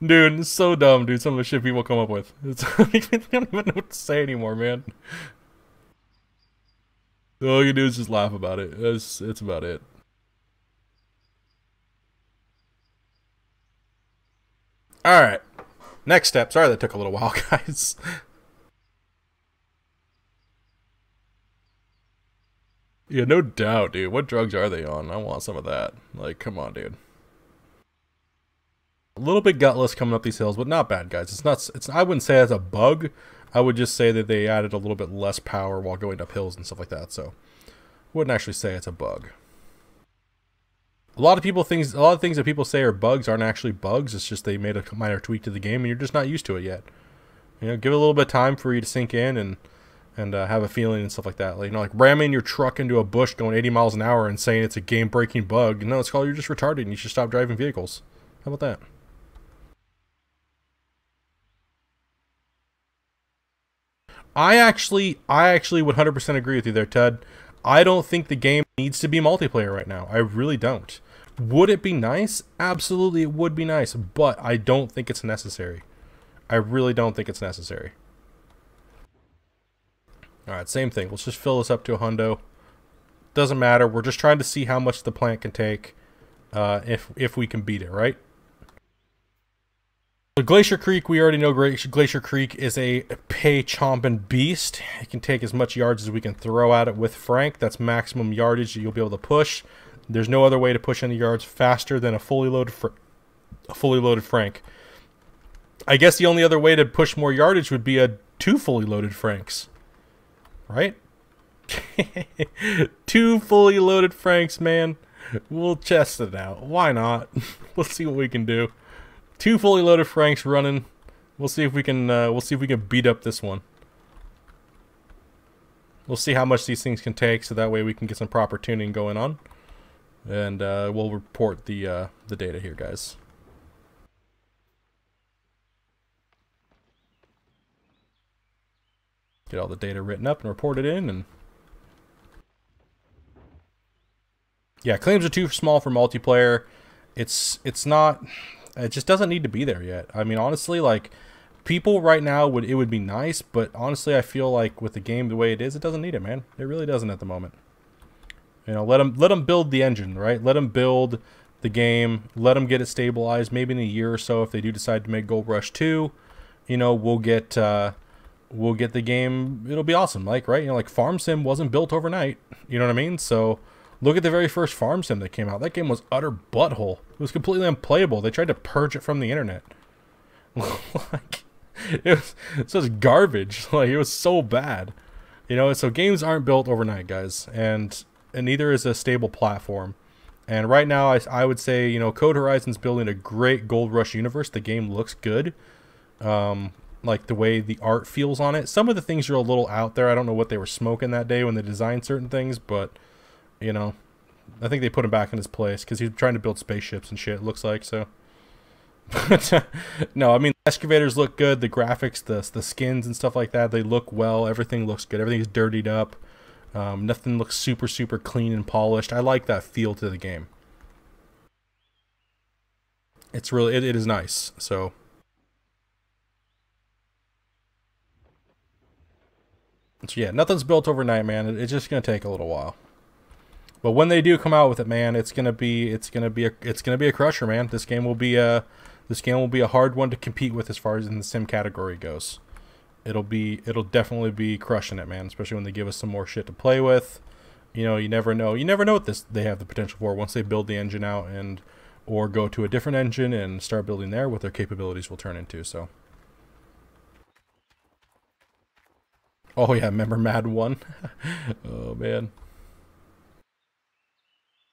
dude, it's so dumb, dude. Some of the shit people come up with. It's, I don't even know what to say anymore, man. All you do is just laugh about it. It's about it. Alright. Next step. Sorry that took a little while, guys. Yeah, no doubt, dude. What drugs are they on? I want some of that. Like, come on, dude. A little bit gutless coming up these hills, but not bad, guys. It's not. I wouldn't say it's a bug. I would just say that they added a little bit less power while going up hills and stuff like that. So, wouldn't actually say it's a bug. A lot of things that people say are bugs aren't actually bugs. It's just they made a minor tweak to the game, and you're just not used to it yet. You know, give it a little bit of time for you to sink in and have a feeling and stuff like that. Like, you know, like ramming your truck into a bush going 80 miles an hour and saying it's a game-breaking bug. No, it's called you're just retarded and you should stop driving vehicles. How about that? I actually would 100% agree with you there, Ted. I don't think the game needs to be multiplayer right now. I really don't. Would it be nice? Absolutely, it would be nice, but I don't think it's necessary. I really don't think it's necessary. Alright, same thing. Let's just fill this up to a hundo. Doesn't matter. We're just trying to see how much the plant can take if we can beat it, right? So Glacier Creek, we already know Glacier Creek is a pay-chomping beast. It can take as much yards as we can throw at it with Frank. That's maximum yardage that you'll be able to push. There's no other way to push any yards faster than a fully loaded Frank. I guess the only other way to push more yardage would be two fully loaded Franks. Right? 2 fully loaded Franks, man. We'll test it out. Why not? We'll see what we can do. 2 fully loaded Franks running. We'll see if we can. We'll see if we can beat up this one. We'll see how much these things can take, so that way we can get some proper tuning going on, and we'll report the data here, guys. Get all the data written up and reported in, and yeah, claims are too small for multiplayer. It's not. It just doesn't need to be there yet. I mean, honestly, like, people right now it would be nice, but honestly, I feel like with the game the way it is, it doesn't need it, man. It really doesn't at the moment. You know, let them build the engine, right? Let them build the game. Let them get it stabilized. Maybe in a year or so, if they do decide to make Gold Rush 2, you know, we'll get the game. It'll be awesome, like, right? You know, like Farm Sim wasn't built overnight. You know what I mean? So look at the very first Farm Sim that came out. That game was utter butthole. It was completely unplayable. They tried to purge it from the internet. Like, it was just garbage. Like, it was so bad. You know, so games aren't built overnight, guys, and neither is a stable platform. And right now, I would say, you know, Code Horizon's building a great Gold Rush universe. The game looks good. Like the way the art feels on it. Some of the things are a little out there. I don't know what they were smoking that day when they designed certain things, but, you know, I think they put him back in his place because he's trying to build spaceships and shit, it looks like. So, But no, I mean, excavators look good. The graphics, the skins and stuff like that, they look well. Everything looks good. Everything's dirtied up. Nothing looks super, super clean and polished. I like that feel to the game. It's really, it is nice. So yeah, nothing's built overnight, man. It's just gonna take a little while. But when they do come out with it, man, it's gonna be a crusher, man. This game will be a hard one to compete with as far as in the sim category goes. It'll definitely be crushing it, man. Especially when they give us some more shit to play with. You know, you never know. You never know what they have the potential for once they build the engine out or go to a different engine and start building there, what their capabilities will turn into. So. Oh yeah, remember Mad 1? Oh man.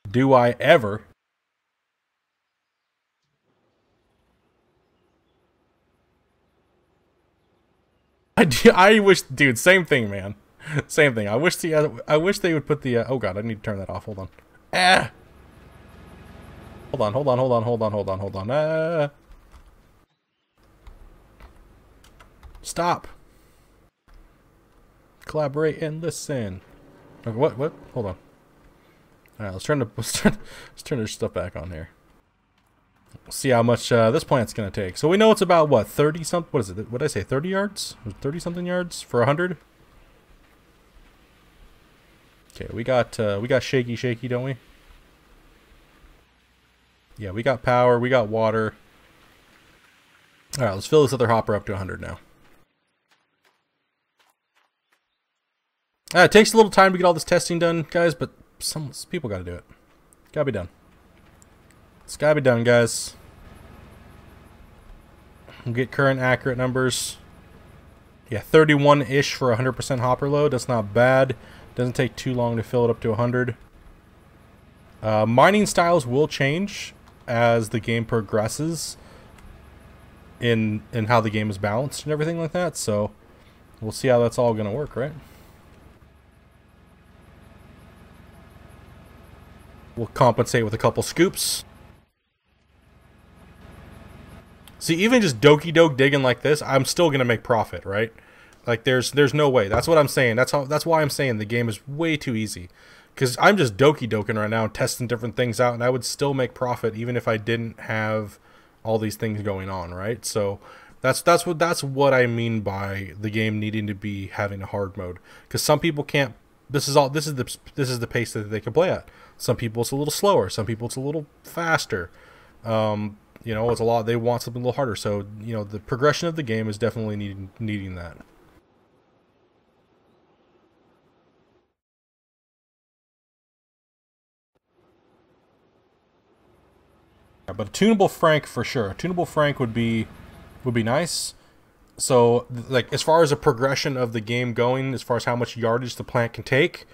Do I ever? I wish, dude, same thing, man. Same thing. I wish they would put the, oh god, I need to turn that off. Hold on. Ah! Hold on. Ah! Stop. Collaborate and listen. Okay, what? Hold on. Alright, let's turn this stuff back on here. See how much this plant's gonna take. So we know it's about what, 30 something, what is it? What did I say, 30 yards? 30 something yards for 100? Okay, we got shaky, don't we? Yeah, we got power, we got water. Alright, let's fill this other hopper up to 100 now. It takes a little time to get all this testing done, guys, but some people gotta do it. Gotta be done. It's gotta be done, guys. We'll get current accurate numbers. Yeah, 31-ish for 100% hopper load. That's not bad. Doesn't take too long to fill it up to 100. Mining styles will change as the game progresses in how the game is balanced and everything like that. So we'll see how that's all gonna work, right? We'll compensate with a couple scoops. See, even just dokey doke digging like this, I'm still gonna make profit, right? Like there's no way. That's what I'm saying. That's why I'm saying the game is way too easy. Because I'm just dokey doking right now, testing different things out, and I would still make profit even if I didn't have all these things going on, right? So that's what I mean by the game needing to be having a hard mode. Because some people can't. This is the pace that they can play at. Some people it's a little slower. Some people it's a little faster. You know, it's a lot. They want something a little harder. So you know, the progression of the game is definitely needing that. But a tunable Frank for sure. A tunable Frank would be nice. So like as far as a progression of the game going, as far as how much yardage the plant can take,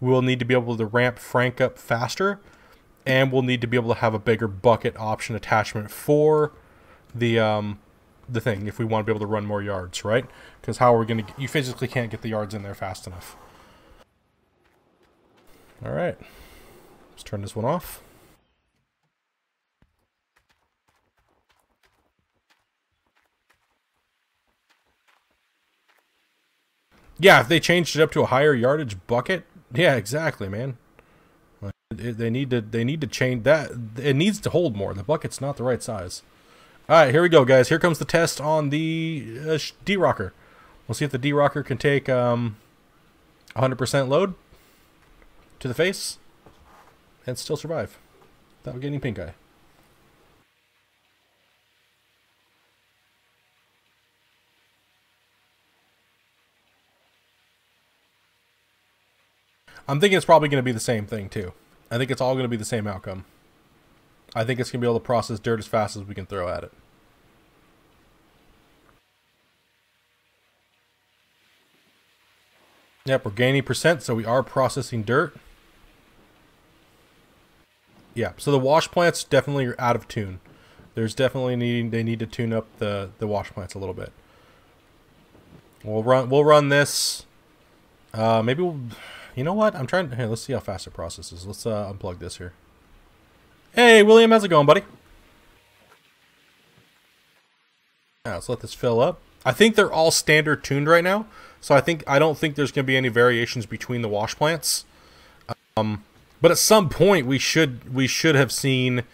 we'll need to be able to ramp Frank up faster, and we'll need to be able to have a bigger bucket option attachment for the thing if we want to be able to run more yards, right? Because how are we going to? You physically can't get the yards in there fast enough. All right, let's turn this one off. Yeah, if they changed it up to a higher yardage bucket, yeah, exactly, man. Like, they need to change that. It needs to hold more. The bucket's not the right size. All right, here we go, guys. Here comes the test on the D-Rocker. We'll see if the D-Rocker can take 100% load to the face and still survive without getting pink eye. I'm thinking it's probably going to be the same thing, too. I think it's all going to be the same outcome. I think it's going to be able to process dirt as fast as we can throw at it. Yep, we're gaining percent, so we are processing dirt. Yeah, so the wash plants definitely are out of tune. There's definitely they need to tune up the wash plants a little bit. We'll run this. Maybe we'll... You know what? I'm trying to... Here, let's see how fast it processes. Let's unplug this here. Hey, William, how's it going, buddy? Let's let this fill up. I think they're all standard tuned right now, so I don't think there's going to be any variations between the wash plants. But at some point we should have seen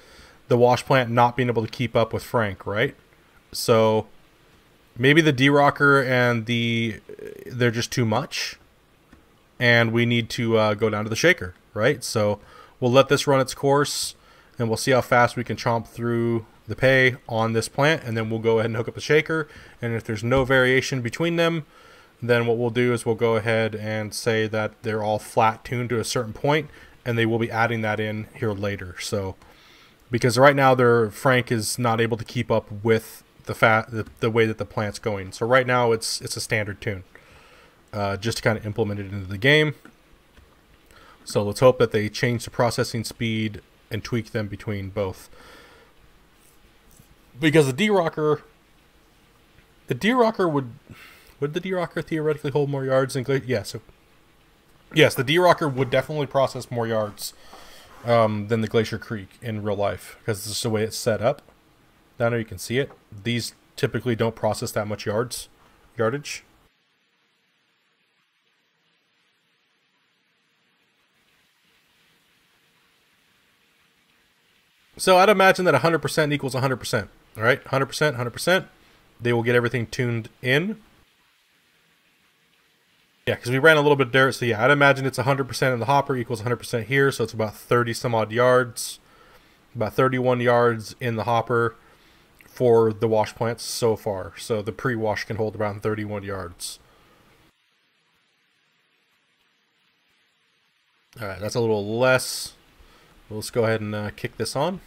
the wash plant not being able to keep up with Frank, right? So maybe the D-Rocker and they're just too much, and we need to go down to the shaker, right? So we'll let this run its course, and we'll see how fast we can chomp through the pay on this plant, and then we'll go ahead and hook up the shaker. And if there's no variation between them, then what we'll do is we'll go ahead and say that they're all flat tuned to a certain point, and they will be adding that in here later. So because right now Frank is not able to keep up with the way that the plant's going. So right now it's a standard tune, just to kind of implement it into the game. So let's hope that they change the processing speed and tweak them between both. Because the D-Rocker would the D-Rocker theoretically hold more yards than Glacier? Yeah, so yes, the D-Rocker would definitely process more yards than the Glacier Creek in real life, because this is the way it's set up. Down there you can see it. These typically don't process that much yardage. So I'd imagine that 100% equals 100%. All right, 100%, 100%. They will get everything tuned in. Yeah, because we ran a little bit there. So yeah, I'd imagine it's 100% in the hopper equals 100% here. So it's about 30 some odd yards. About 31 yards in the hopper for the wash plants so far. So the pre-wash can hold around 31 yards. All right, that's a little less. Let's go ahead and kick this on.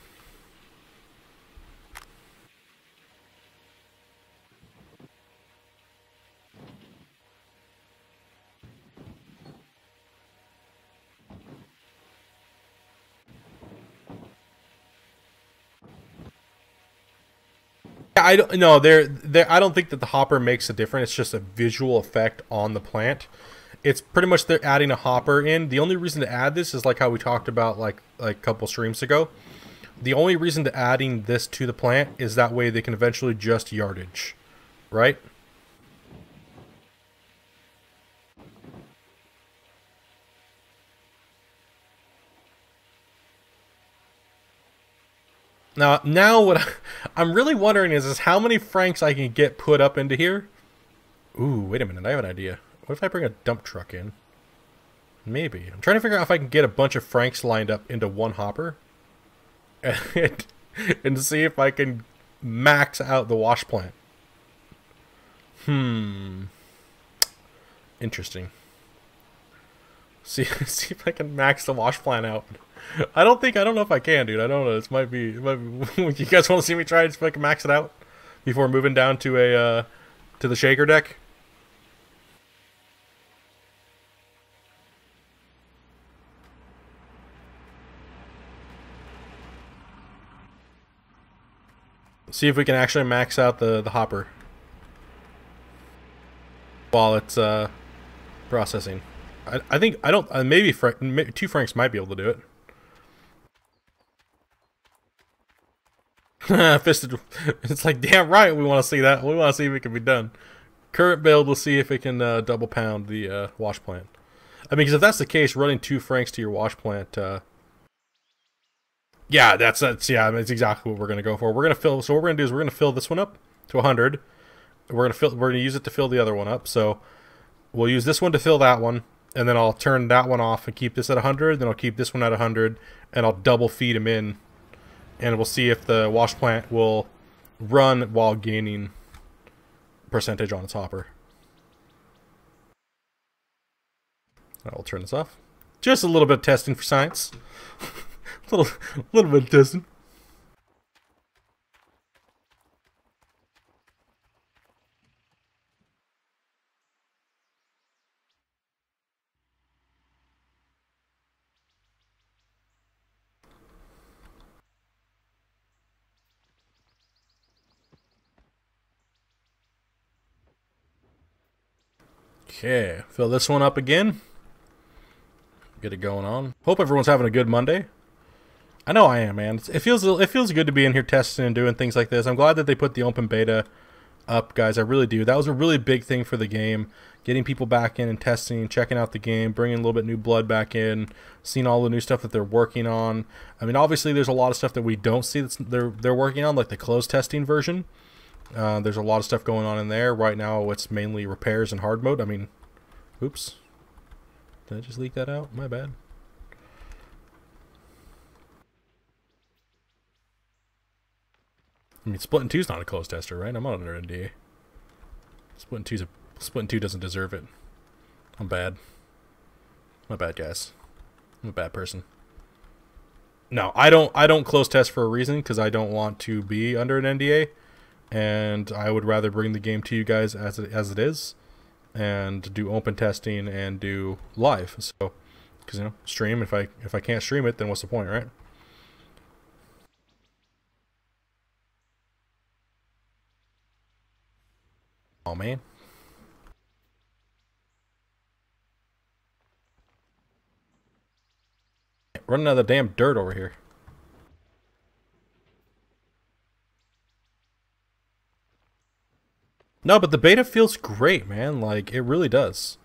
I don't know. I don't think that the hopper makes a difference. It's just a visual effect on the plant. It's pretty much they're adding a hopper in. The only reason to add this is like how we talked about like a couple streams ago. The only reason to adding this to the plant is that way they can eventually adjust yardage, right? Now what I'm really wondering is how many franks I can get put up into here. Ooh, wait a minute. I have an idea. What if I bring a dump truck in? Maybe. I'm trying to figure out if I can get a bunch of franks lined up into one hopper. And see if I can max out the wash plant. Interesting. See if I can max the wash plant out. I don't know if I can, dude. I don't know. This might be you guys want to see me try to see if I can max it out before moving down to to the shaker deck? See if we can actually max out the hopper while it's processing. Maybe 2 franks might be able to do it. Fisted. It's like, damn right we want to see that. We want to see if it can be done. Current build, we'll see if it can double pound the wash plant. I mean, because if that's the case, running 2 franks to your wash plant, yeah, that's exactly what we're gonna go for. We're gonna fill. So what we're gonna do is we're gonna fill this one up to 100. We're gonna use it to fill the other one up. So we'll use this one to fill that one, and then I'll turn that one off and keep this at 100. Then I'll keep this one at 100, and I'll double feed them in. And we'll see if the wash plant will run while gaining percentage on its hopper. I will turn this off. Just a little bit of testing for science. a little bit of testing. Okay, fill this one up again. Get it going on. Hope everyone's having a good Monday. I know I am, man. It feels good to be in here testing and doing things like this. I'm glad that they put the open beta up, guys. I really do. That was a really big thing for the game. Getting people back in and testing, checking out the game, bringing a little bit new blood back in, seeing all the new stuff that they're working on. I mean, obviously, there's a lot of stuff that we don't see that they're working on, like the closed testing version. There's a lot of stuff going on in there. Right now, it's mainly repairs and hard mode. I mean, oops. Did I just leak that out? My bad. I mean, Splitting 2's not a closed tester, right? I'm not under NDA. Splitting 2 doesn't deserve it. I'm bad. My bad, guys. I'm a bad person. No, I don't close test for a reason, because I don't want to be under an NDA, and I would rather bring the game to you guys as it is, and do open testing and do live. So, because you know, stream. If I can't stream it, then what's the point, right? Oh man. Running out of the damn dirt over here. No, but the beta feels great, man. Like, it really does.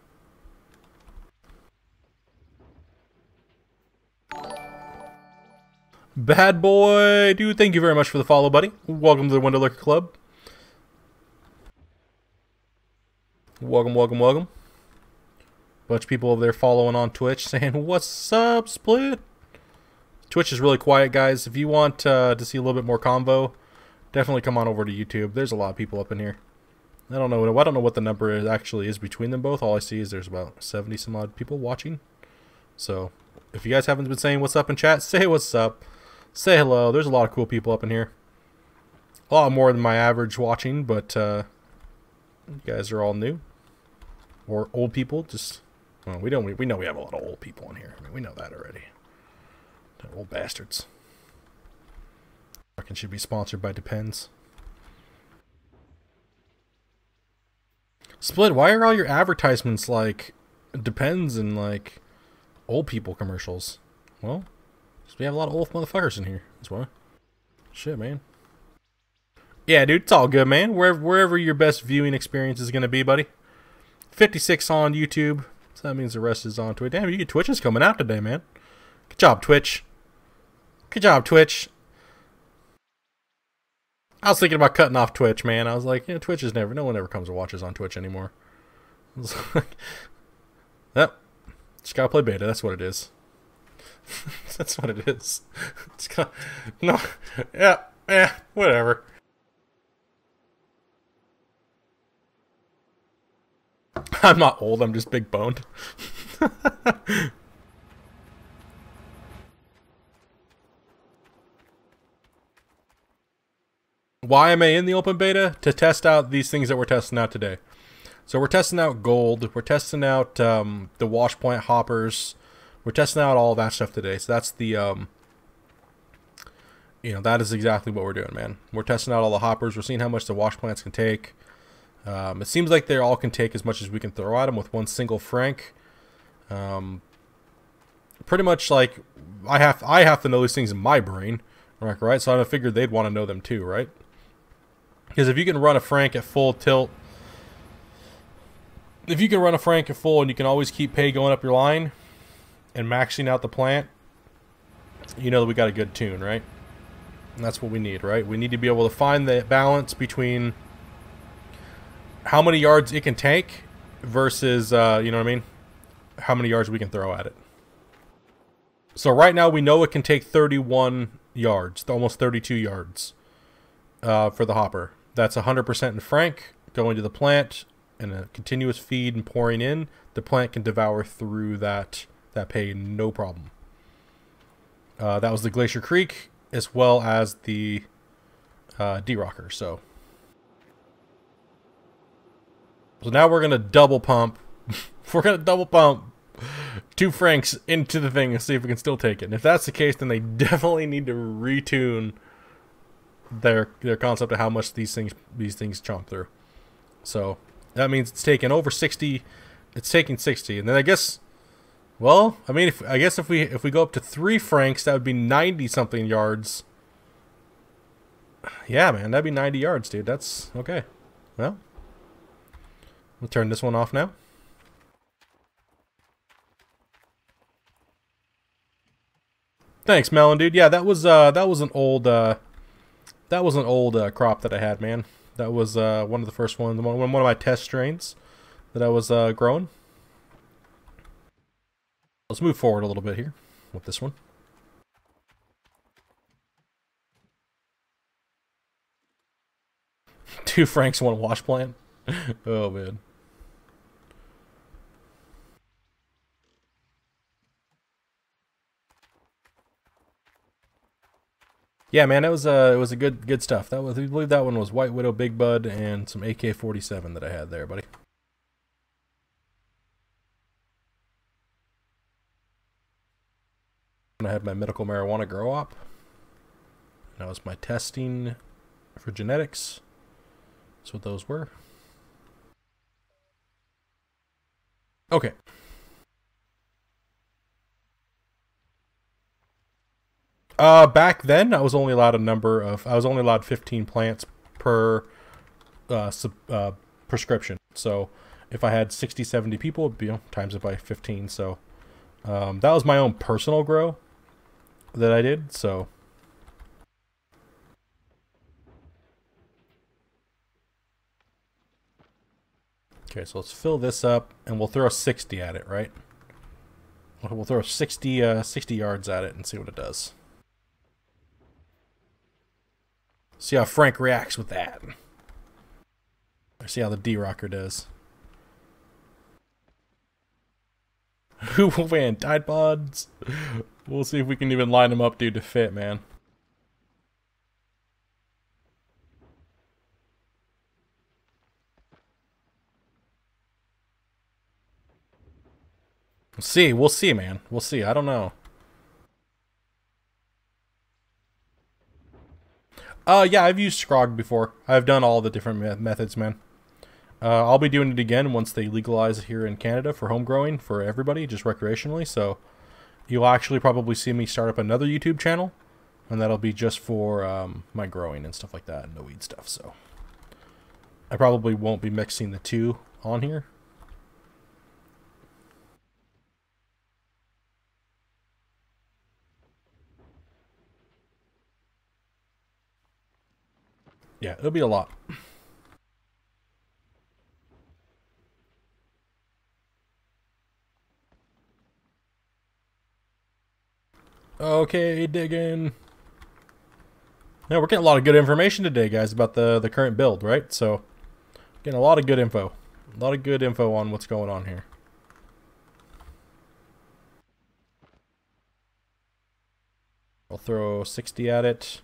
Bad boy, dude, thank you very much for the follow, buddy. Welcome to the Window Lurker Club. Welcome, welcome, welcome. Bunch of people over there following on Twitch saying, "What's up, Split?" Twitch is really quiet, guys. If you want to see a little bit more convo, definitely come on over to YouTube. There's a lot of people up in here. I don't know what the number actually is between them both. All I see is there's about 70 some odd people watching. So if you guys haven't been saying what's up in chat, say what's up. Say hello. There's a lot of cool people up in here. A lot more than my average watching, but you guys are all new. Or old people. Just, well, we know we have a lot of old people in here. I mean, we know that already. They're old bastards. Fucking should be sponsored by Depends. Split, why are all your advertisements like Depends and like old people commercials? Well, we have a lot of old motherfuckers in here. That's why. Shit, man. Yeah, dude, it's all good, man. Wherever your best viewing experience is gonna be, buddy. 56 on YouTube, so that means the rest is on Twitch. Damn, you get Twitch is coming out today, man. Good job, Twitch. Good job, Twitch. I was thinking about cutting off Twitch, man. I was like, you know, Twitch is no one ever comes and watches on Twitch anymore. I was like, yep, just gotta play beta. That's what it is. That's what it is. It's got, no, yeah, whatever. I'm not old, I'm just big boned. Why am I in the open beta? To test out these things that we're testing out today. So we're testing out gold, we're testing out the Washplant hoppers, we're testing out all that stuff today. So that's the, you know, that is exactly what we're doing, man. We're testing out all the hoppers, we're seeing how much the Washplants can take. It seems like they all can take as much as we can throw at them with one single Frank. Pretty much like I have to know these things in my brain, right? So I figured they'd want to know them too, right? Because if you can run a Frank at full tilt, if you can run a Frank at full and you can always keep pay going up your line and maxing out the plant, you know that we got a good tune, right? And that's what we need, right? We need to be able to find the balance between how many yards it can take versus, you know what I mean? How many yards we can throw at it. So right now we know it can take 31 yards, almost 32 yards for the hopper. That's 100% in Frank going to the plant and a continuous feed and pouring in. The plant can devour through that pay, no problem. That was the Glacier Creek as well as the D-Rocker, so now we're going to double pump. We're going to double pump 2 Franks into the thing and see if we can still take it. And if that's the case, then they definitely need to retune their concept of how much these things chomp through. So that means it's taking over 60. It's taking 60, and then I guess, well, I mean, if we go up to 3 Franks, that would be 90 something yards. Yeah, man, that'd be 90 yards, dude. That's okay. Well, we'll turn this one off now. Thanks, Melon Dude. Yeah, that was an old crop that I had, man. That was one of the first ones, one of my test strains that I was growing. Let's move forward a little bit here with this one. Two Franks, one Washplant. Oh man. Yeah, man, it was a good stuff. That was, I believe that one was White Widow, Big Bud, and some AK-47 that I had there, buddy. And I had my medical marijuana grow op. That was my testing for genetics. That's what those were. Okay. Back then I was only allowed I was only allowed 15 plants per prescription. So if I had 60, 70 people, it'd be, times it by 15. So that was my own personal grow that I did. So okay, so let's fill this up and we'll throw 60 at it, right? We'll throw 60 yards at it and see what it does. See how Frank reacts with that. Or see how the D-Rocker does. Who will win? Tide Pods? We'll see if we can even line them up, dude, to fit, man. We'll see, man. We'll see. I don't know. Yeah, I've used Scrog before. I've done all the different methods, man. I'll be doing it again once they legalize it here in Canada for home growing for everybody, just recreationally. So you'll actually probably see me start up another YouTube channel, and that'll be just for my growing and stuff like that, and the weed stuff. So I probably won't be mixing the two on here. Yeah, it'll be a lot. Okay, digging. Yeah, we're getting a lot of good information today, guys, about the current build, right? So, getting a lot of good info. A lot of good info on what's going on here. I'll throw 60 at it.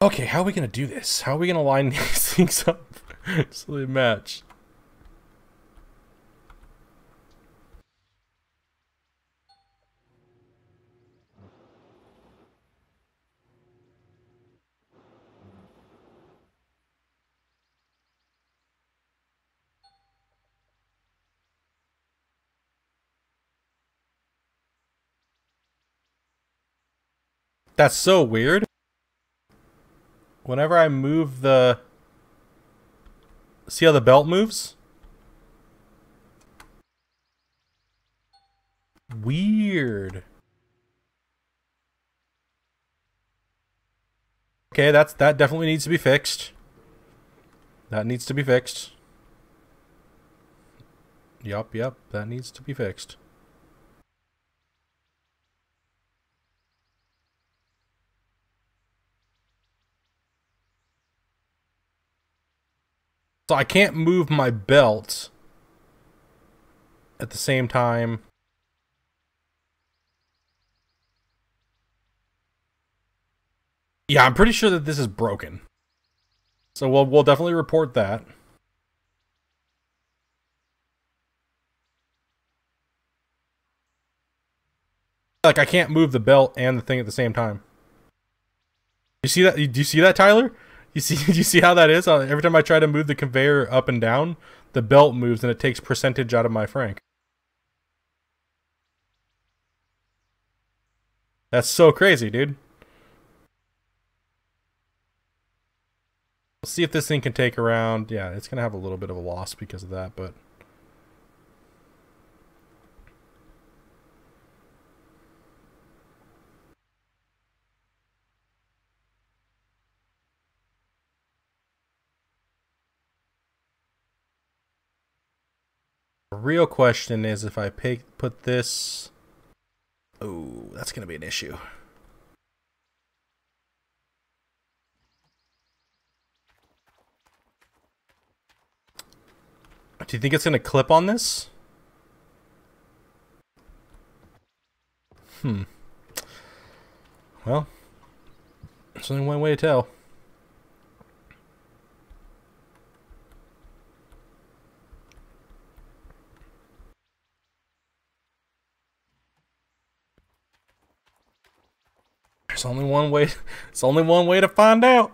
Okay, how are we going to do this? How are we going to line these things up so they match? That's so weird. Whenever I move the... See how the belt moves? Weird. Okay, that definitely needs to be fixed. That needs to be fixed. Yup, that needs to be fixed. So I can't move my belt at the same time. Yeah, I'm pretty sure that this is broken. So we'll definitely report that. Like I can't move the belt and the thing at the same time. You see that? Do you see that, Tyler? You see how that is? Every time I try to move the conveyor up and down, the belt moves and it takes percentage out of my frank. That's so crazy, dude. Let's see if this thing can take around. Yeah, it's going to have a little bit of a loss because of that, but... The real question is if I put this... Oh, that's going to be an issue. Do you think it's going to clip on this? Well, there's only one way to tell. There's only one way. It's only one way to find out.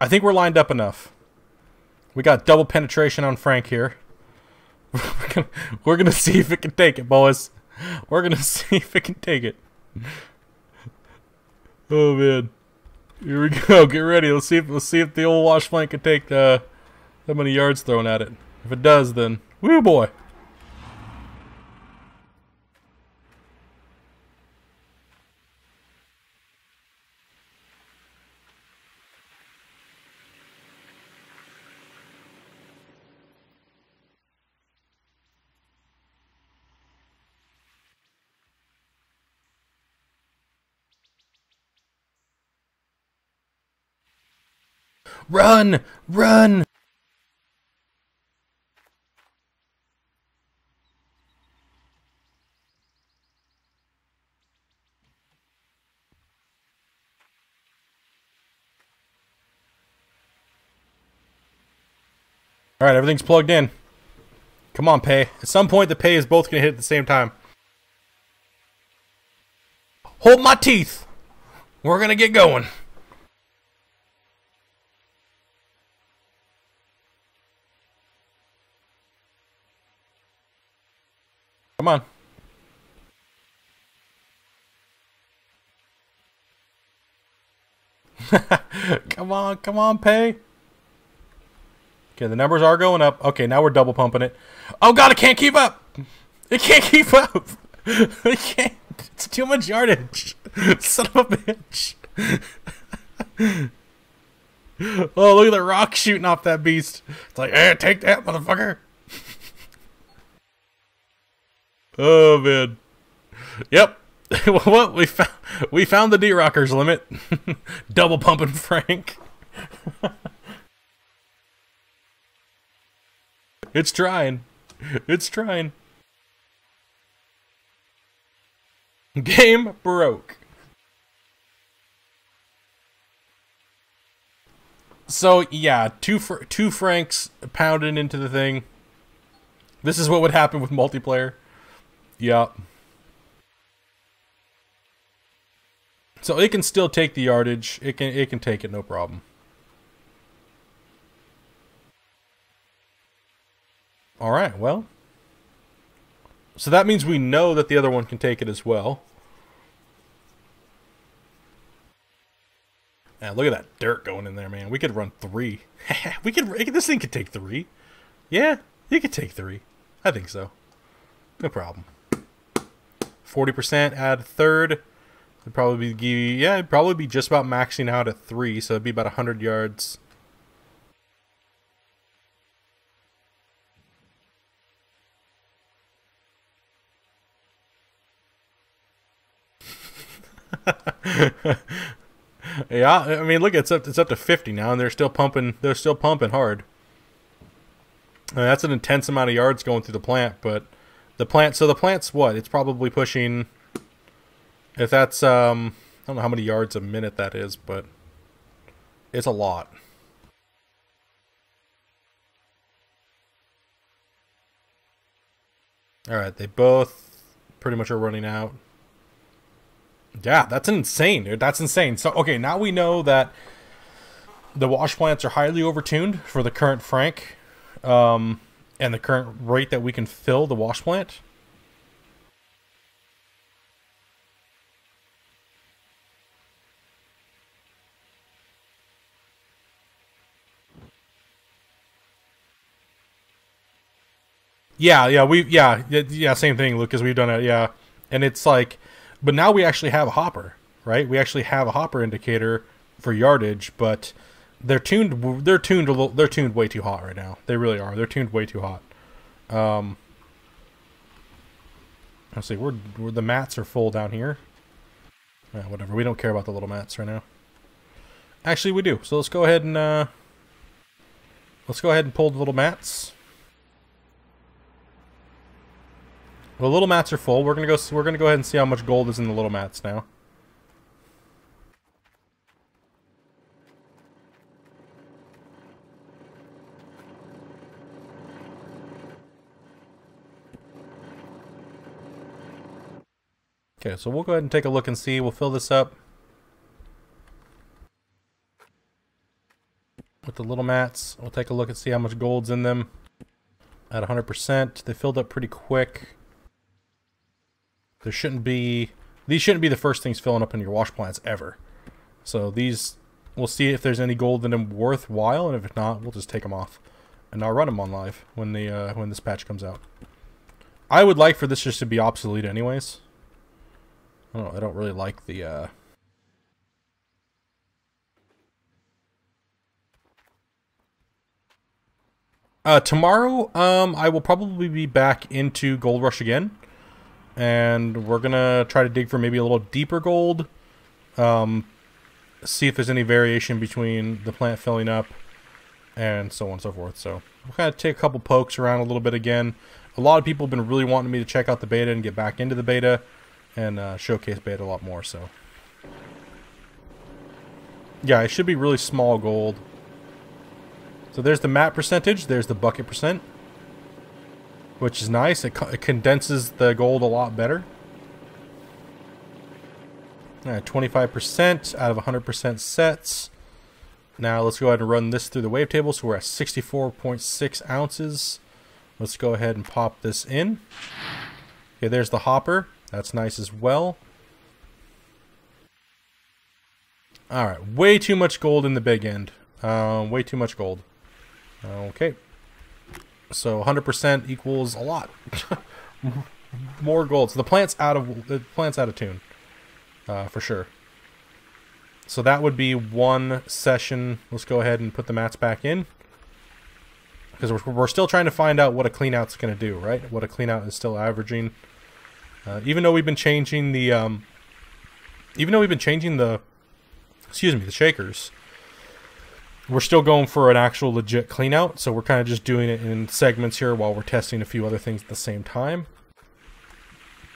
I think we're lined up enough. We got double penetration on Frank here. We're gonna see if it can take it, boys. We're gonna see if it can take it. Oh man, here we go. Get ready. Let's see if the old Washplant can take that many yards thrown at it. If it does, then woo boy. Run! Run! Alright, everything's plugged in. Come on, pay. At some point, the pay is both going to hit at the same time. Hold my teeth! We're going to get going. Come on. Come on, pay. Okay, the numbers are going up. Okay, now we're double pumping it. Oh god, it can't keep up! It can't keep up! It can't. It's too much yardage. Son of a bitch. Oh, look at the rock shooting off that beast. It's like, eh, take that, motherfucker. Oh man. Yep. What we found the D-Rockers limit. Double pumping Frank. It's trying. It's trying. Game broke. So yeah, two Franks pounding into the thing. This is what would happen with multiplayer. Yep. So it can still take the yardage. It can take it, no problem. All right, well. So that means we know that the other one can take it as well. Yeah, look at that dirt going in there, man. We could run 3. This thing could take 3. Yeah, it could take 3. I think so. No problem. 40% add third. It'd probably be, yeah, it'd probably be just about maxing out at 3, so it'd be about 100 yards. Yeah, I mean, look, it's up to 50 now, and they're still pumping hard. I mean, that's an intense amount of yards going through the plant, but the plant's what? It's probably pushing, if that's I don't know how many yards a minute that is, but it's a lot. All right, they both pretty much are running out. Yeah, that's insane, dude. That's insane. So, okay, now we know that the wash plants are highly overtuned for the current frank, and the current rate that we can fill the wash plant. Yeah, same thing, Lucas. We've done it, yeah. And it's like, but now we actually have a hopper, right? We actually have a hopper indicator for yardage, but they're tuned. They're tuned a little. They're tuned way too hot right now. They really are. They're tuned way too hot. Let's see. We're the mats are full down here. Yeah, whatever. We don't care about the little mats right now. Actually, we do. So let's go ahead and pull the little mats. The little mats are full. We're gonna go ahead and see how much gold is in the little mats now. Okay, so we'll go ahead and take a look and see. We'll fill this up with the little mats. We'll take a look and see how much gold's in them. At 100%, they filled up pretty quick. These shouldn't be the first things filling up in your wash plants ever. So these, we'll see if there's any gold in them worthwhile, and if not, we'll just take them off, and I'll run them on live when this patch comes out. I would like for this just to be obsolete, anyways. I don't really like the. Tomorrow, I will probably be back into Gold Rush again. And we're gonna try to dig for maybe a little deeper gold. See if there's any variation between the plant filling up and so on and so forth. So we'll kind of take a couple pokes around a little bit again. A lot of people have been really wanting me to check out the beta and get back into the beta and showcase beta a lot more. So yeah, it should be really small gold. So there's the mat percentage. There's the bucket percent, which is nice. It condenses the gold a lot better. 25% out of 100% sets. Now let's go ahead and run this through the wavetable. So we're at 64.6 ounces. Let's go ahead and pop this in. Okay, there's the hopper. That's nice as well. Alright, way too much gold in the big end. Way too much gold. Okay. So 100% equals a lot. More gold. So the plant's out of tune, for sure. So that would be one session. Let's go ahead and put the mats back in, because we're still trying to find out what a cleanout's going to do, right? What a cleanout is still averaging. Even though we've been changing the, the shakers. We're still going for an actual legit clean out, so we're kind of just doing it in segments here while we're testing a few other things at the same time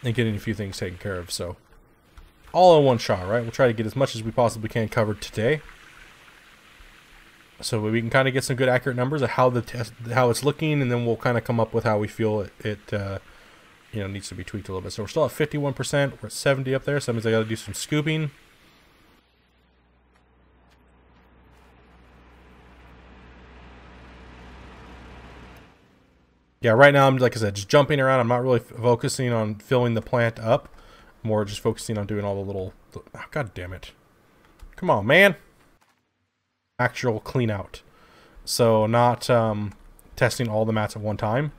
and getting a few things taken care of. So all in one shot, right? We'll try to get as much as we possibly can covered today, so we can kind of get some good accurate numbers of how it's looking, and then we'll kind of come up with how we feel it needs to be tweaked a little bit. So we're still at 51%. We're at 70 up there, so that means I got to do some scooping. Yeah, right now I'm, like I said, just jumping around. I'm not really focusing on filling the plant up. More just focusing on doing all the little... Oh, God damn it. Come on, man. Actual clean out. So not testing all the mats at one time.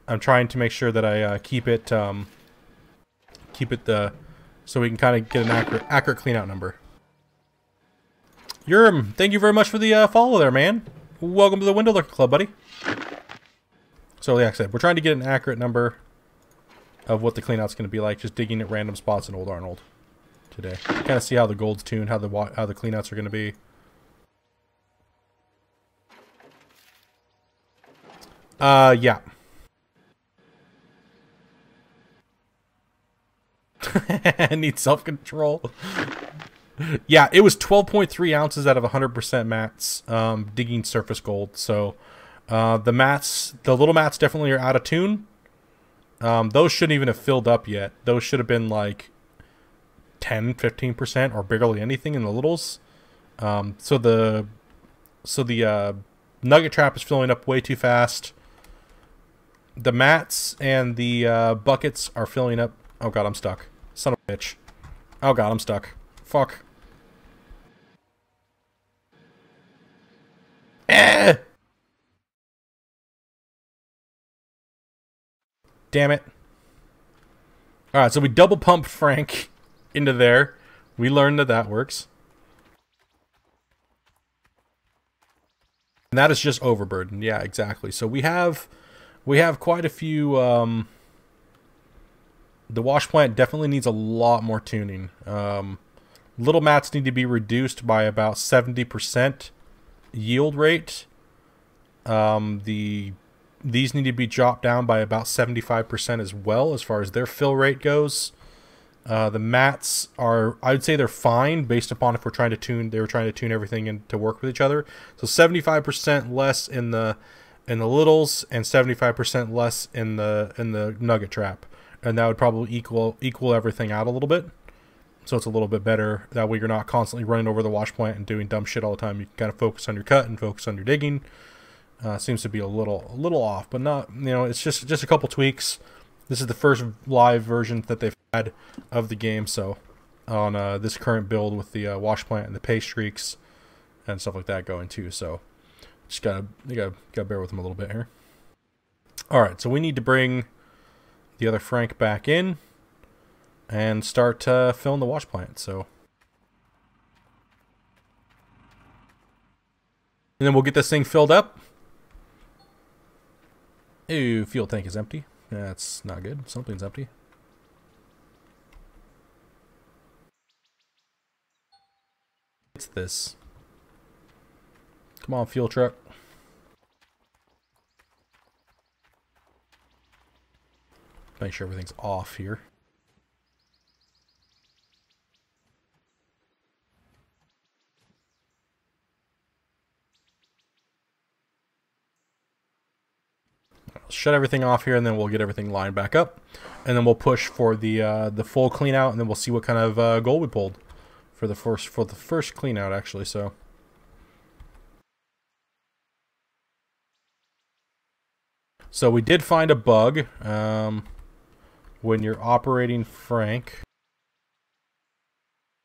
I'm trying to make sure that I keep it so we can kind of get an accurate clean out number. Thank you very much for the follow there, man. Welcome to the Window Lurker Club, buddy. So like I said, we're trying to get an accurate number of what the cleanout's going to be like, just digging at random spots in Old Arnold today. Kind of see how the gold's tuned, how the cleanouts are going to be. Yeah. Need self-control. Yeah, it was 12.3 ounces out of 100% mats, digging surface gold. So the little mats definitely are out of tune. Those shouldn't even have filled up yet. Those should have been like 10-15% or barely anything in the littles. So the nugget trap is filling up way too fast. The mats and the buckets are filling up. Oh god, I'm stuck. Son of a bitch. Oh god, I'm stuck. Fuck. Eh! Damn it. Alright, so we double pumped Frank into there. We learned that that works. And that is just overburden. Yeah, exactly. So we have quite a few. The wash plant definitely needs a lot more tuning. Little mats need to be reduced by about 70% yield rate. These need to be dropped down by about 75% as well as far as their fill rate goes. The mats are, I would say they're fine based upon if we're trying to tune, they were trying to tune everything in to work with each other. So 75% less in the littles and 75% less in the nugget trap. And that would probably equal everything out a little bit. So it's a little bit better. That way you're not constantly running over the wash plant and doing dumb shit all the time. You can kind of focus on your cut and focus on your digging. Seems to be a little off, but not, you know, it's just a couple tweaks. This is the first live version that they've had of the game, so on this current build with the wash plant and the paste streaks and stuff like that going too. So just gotta bear with them a little bit here. All right, so we need to bring the other Frank back in and start filling the wash plant. So, and then we'll get this thing filled up. Ew, fuel tank is empty. That's not good. Something's empty. What's this? Come on, fuel truck. Make sure everything's off here. Shut everything off here, and then we'll get everything lined back up, and then we'll push for the full clean out, and then we'll see what kind of goal we pulled for the first clean out, actually. So we did find a bug when you're operating Frank.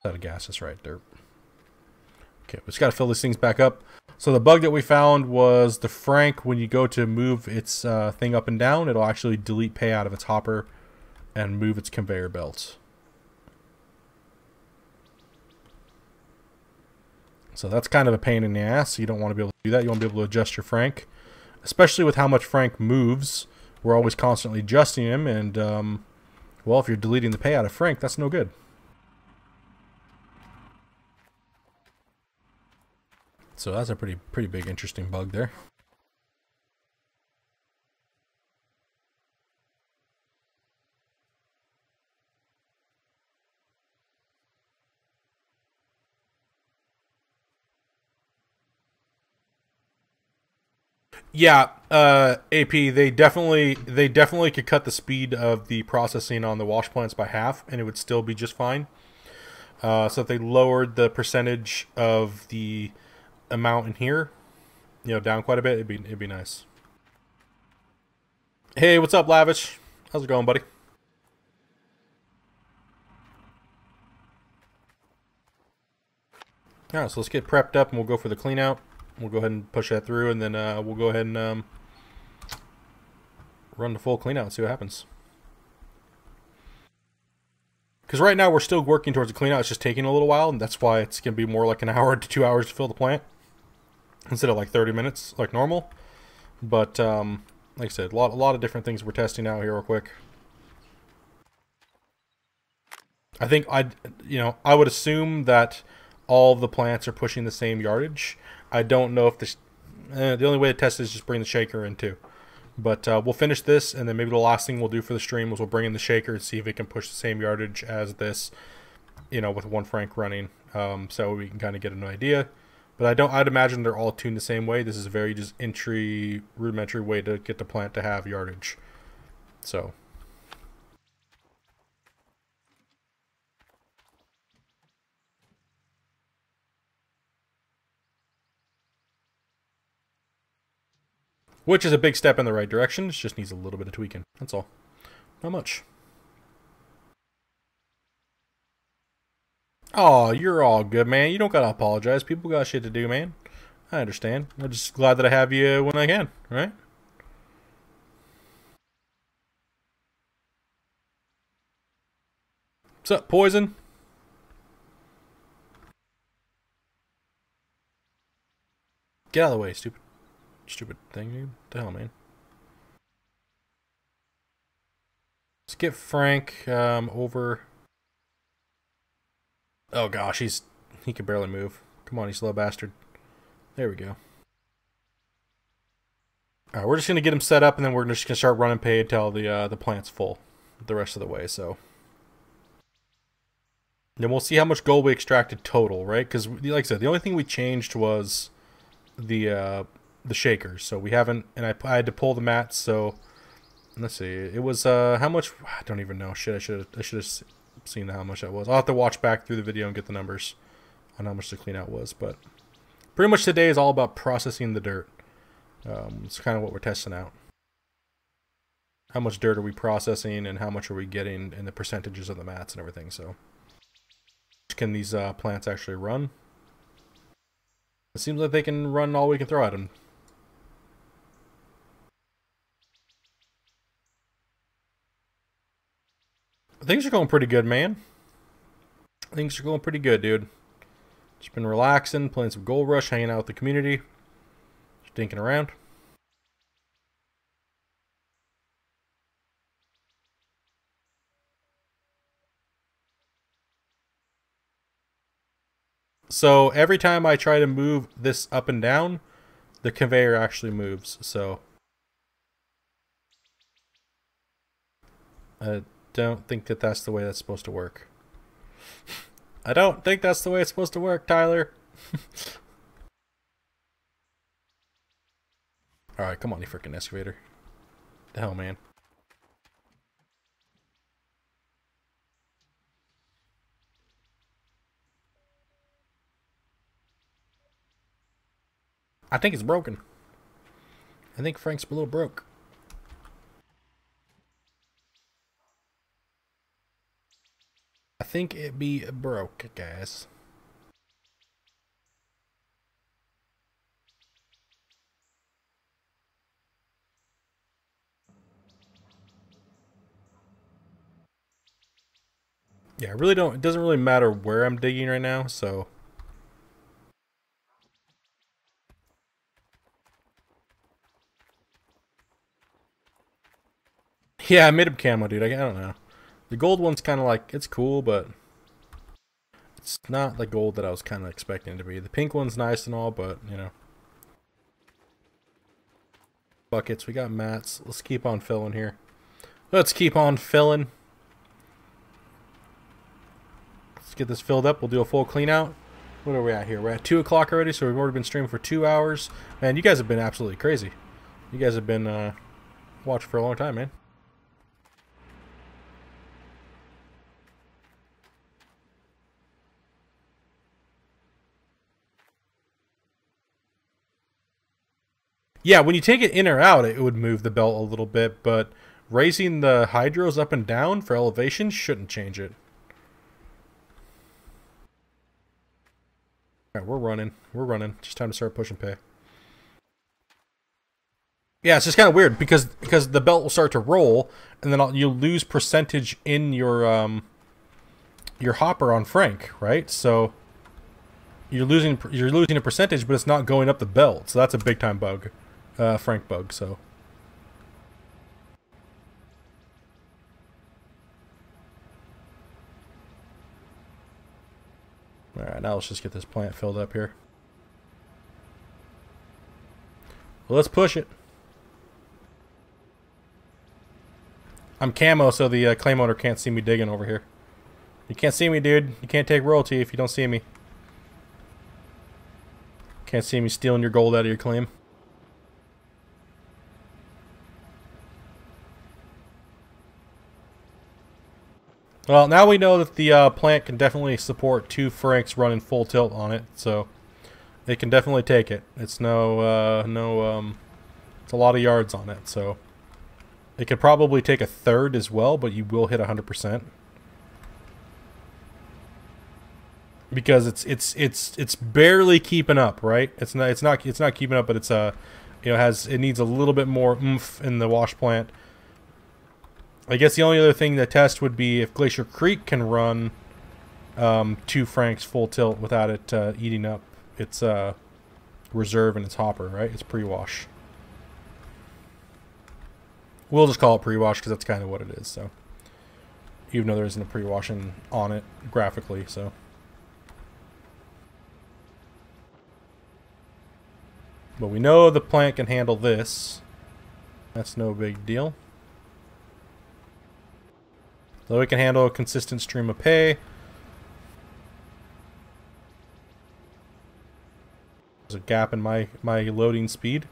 Out of gas, that's right there. Okay, we just got to fill these things back up. So the bug that we found was the Frank, when you go to move its thing up and down, it'll actually delete pay out of its hopper and move its conveyor belt. So that's kind of a pain in the ass. You don't want to be able to do that. You want to be able to adjust your Frank, especially with how much Frank moves. We're always constantly adjusting him, and well, if you're deleting the pay out of Frank, that's no good. So that's a pretty big interesting bug there. Yeah, AP, they definitely could cut the speed of the processing on the wash plants by half, and it would still be just fine. So if they lowered the percentage of the amount in here, you know, down quite a bit, it'd be nice. Hey, what's up, Lavish? How's it going, buddy? Alright, so let's get prepped up and we'll go for the clean out. We'll go ahead and push that through, and then we'll go ahead and run the full clean out and see what happens. Because right now we're still working towards the clean out. It's just taking a little while, and that's why it's going to be more like an hour to 2 hours to fill the plant instead of like 30 minutes like normal. But like I said, a lot of different things we're testing out here real quick. I think I would assume that all of the plants are pushing the same yardage. I don't know if the only way to test it is just bring the shaker in too. But we'll finish this, and then maybe the last thing we'll do for the stream is we'll bring in the shaker and see if it can push the same yardage as this, you know, with one Frank running, so we can kind of get an idea. But I'd imagine they're all tuned the same way. This is a very just rudimentary way to get the plant to have yardage. So Which is a big step in the right direction. It just needs a little bit of tweaking. That's all. Not much. Oh, you're all good, man. You don't gotta apologize. People got shit to do, man. I understand. I'm just glad that I have you when I can, right? What's up, Poison? Get out of the way, stupid thing, dude. What the hell, man? Let's get Frank over. Oh gosh, he can barely move. Come on, you slow bastard. There we go. Alright, we're just gonna get him set up, and then we're just gonna start running pay until the plant's full the rest of the way. So then we'll see how much gold we extracted total, right? Because like I said, the only thing we changed was the shakers. So we haven't, and I had to pull the mats. So let's see, it was how much? I don't even know. Shit, I should have seen how much that was. I'll have to watch back through the video and get the numbers on how much the cleanout was. But pretty much today is all about processing the dirt. It's kind of what we're testing out. How much dirt are we processing, and how much are we getting, and the percentages of the mats and everything. So can these plants actually run? It seems like they can run all we can throw at them. Things are going pretty good, man. Things are going pretty good, dude. Just been relaxing, playing some Gold Rush, hanging out with the community. Just dinking around. So every time I try to move this up and down, the conveyor actually moves. So I don't think that that's the way that's supposed to work. I don't think that's the way it's supposed to work, Tyler. Alright, come on, you freaking excavator. The hell, man. I think it's broken. I think Frank's a little broke. I think it be broke, guys. Yeah, I really don't. It doesn't really matter where I'm digging right now, so. Yeah, I made him camo, dude. I don't know. The gold one's kind of like, it's cool, but it's not the gold that I was kind of expecting it to be. The pink one's nice and all, but, you know. Buckets, we got mats. Let's keep on filling here. Let's keep on filling. Let's get this filled up. We'll do a full clean out. What are we at here? We're at 2 o'clock already, so we've already been streaming for 2 hours. Man, you guys have been absolutely crazy. You guys have been watching for a long time, man. Yeah, when you take it in or out, it would move the belt a little bit, but raising the hydros up and down for elevation shouldn't change it. Alright, we're running. We're running. Just time to start pushing pay. Yeah, it's just kind of weird because the belt will start to roll, and then you'll lose percentage in your hopper on Frank, right? So you're losing a percentage, but it's not going up the belt. So that's a big time bug. Frank bug, so. Alright, now let's just get this plant filled up here. Well, let's push it. I'm camo, so the claim owner can't see me digging over here. You can't see me, dude. You can't take royalty if you don't see me. Can't see me stealing your gold out of your claim. Well, now we know that the plant can definitely support 2 Franks running full tilt on it, so it can definitely take it. It's it's It's a lot of yards on it, so it could probably take a third as well, but you will hit 100%. Because it's barely keeping up, right? It's not keeping up, but it's it needs a little bit more oomph in the Washplant. I guess the only other thing to test would be if Glacier Creek can run 2 Franks full tilt without it eating up its reserve and its hopper, right? It's pre-wash. We'll just call it pre-wash because that's kind of what it is. So, even though there isn't a pre-washing on it graphically, so. But we know the plant can handle this. That's no big deal. So it can handle a consistent stream of pay. There's a gap in my loading speed.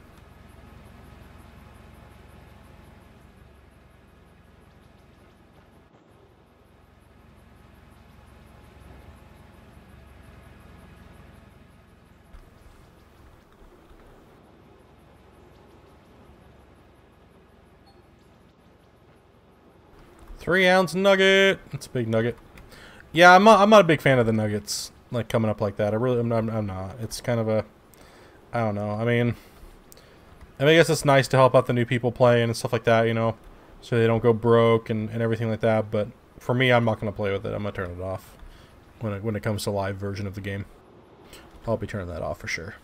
$3-ounce nugget. It's a big nugget. Yeah, I'm not a big fan of the nuggets like coming up like that. I'm not. It's kind of a, I don't know. I mean, I guess it's nice to help out the new people playing and stuff like that, you know, so they don't go broke and everything like that. But for me, I'm not gonna play with it. I'm gonna turn it off when it comes to live version of the game. I'll be turning that off for sure.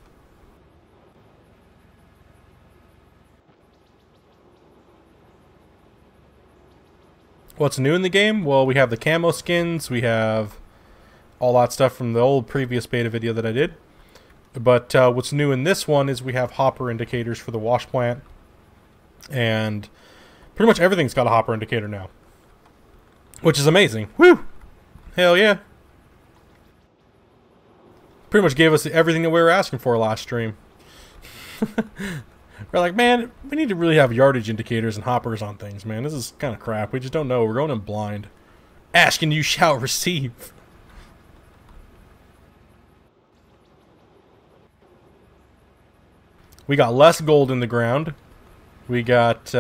What's new in the game? Well, we have the camo skins, we have all that stuff from the old previous beta video that I did. But what's new in this one is we have hopper indicators for the Washplant. And pretty much everything's got a hopper indicator now. Which is amazing. Woo! Hell yeah. Pretty much gave us everything that we were asking for last stream. We're like, man, we need to really have yardage indicators and hoppers on things, man. This is kind of crap. We just don't know. We're going in blind. Ask and you shall receive. We got less gold in the ground. We got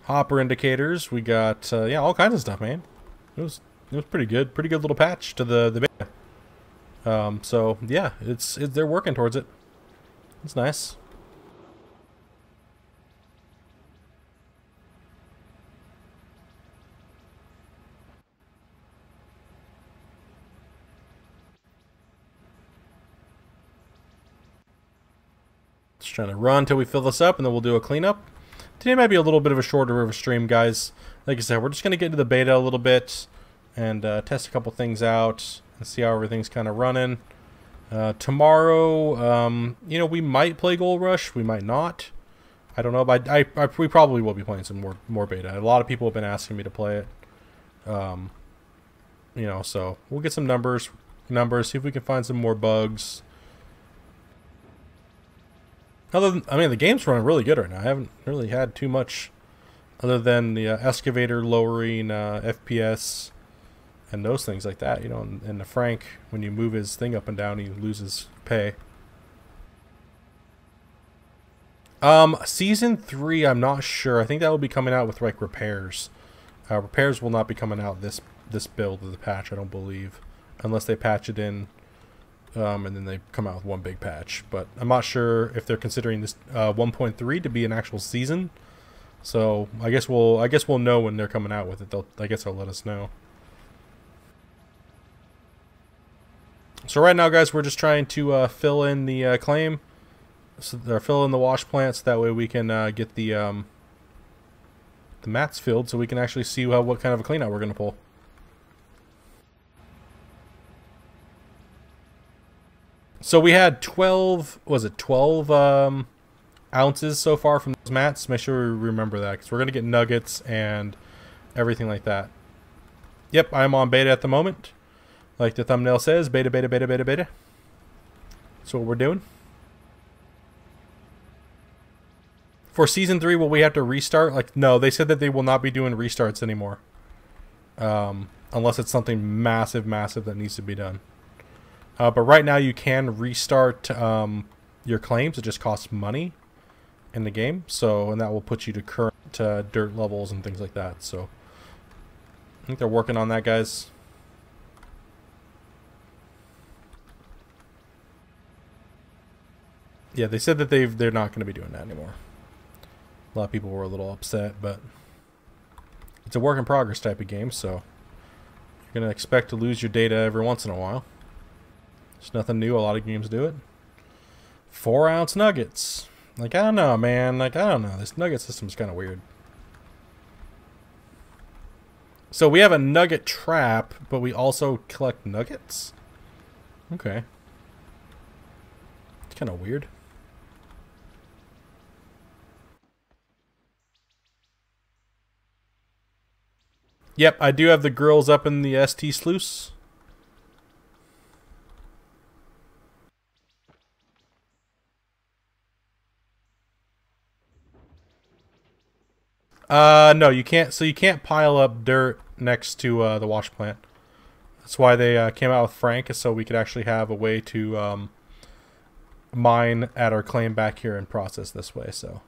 hopper indicators. We got yeah, all kinds of stuff, man. It was pretty good. Pretty good little patch to the beta. So yeah, they're working towards it. It's nice. Just trying to run until we fill this up, and then we'll do a cleanup. Today might be a little bit of a shorter of a stream, guys. Like I said, we're just going to get into the beta a little bit and test a couple things out and see how everything's kind of running. Tomorrow, you know, we might play Gold Rush. We might not. I don't know, but we probably will be playing some more beta. A lot of people have been asking me to play it. You know, so we'll get some numbers, see if we can find some more bugs. I mean, the game's running really good right now. I haven't really had too much other than the excavator lowering FPS and those things like that, you know, and the Frank, when you move his thing up and down, he loses pay. Season 3, I'm not sure. I think that will be coming out with like repairs. Repairs will not be coming out this build of the patch, I don't believe, unless they patch it in. And then they come out with one big patch, but I'm not sure if they're considering this 1.3 to be an actual season. So I guess we'll know when they're coming out with it. I guess they'll let us know. So right now, guys, we're just trying to fill in the claim, or fill in the wash plant, so that way we can get the mats filled, so we can actually see what kind of a cleanout we're going to pull. So we had 12 ounces so far from those mats. Make sure we remember that, because we're going to get nuggets and everything like that. Yep, I'm on beta at the moment. Like the thumbnail says, beta. That's what we're doing. For Season 3, will we have to restart? Like, no, they said that they will not be doing restarts anymore. Unless it's something massive that needs to be done. But right now you can restart your claims. It just costs money. in the game. So, and that will put you to current dirt levels and things like that. So, I think they're working on that, guys. Yeah, they said that they're not going to be doing that anymore. A lot of people were a little upset, but it's a work in progress type of game, so you're going to expect to lose your data every once in a while. It's nothing new. A lot of games do it. 4-ounce nuggets. Like, I don't know, man. Like, I don't know. This nugget system is kind of weird. So we have a nugget trap, but we also collect nuggets? Okay. It's kind of weird. Yep, I do have the girls up in the ST sluice. No, you can't. So you can't pile up dirt next to the wash plant. That's why they came out with Frank, so we could actually have a way to mine at our claim back here and process this way. So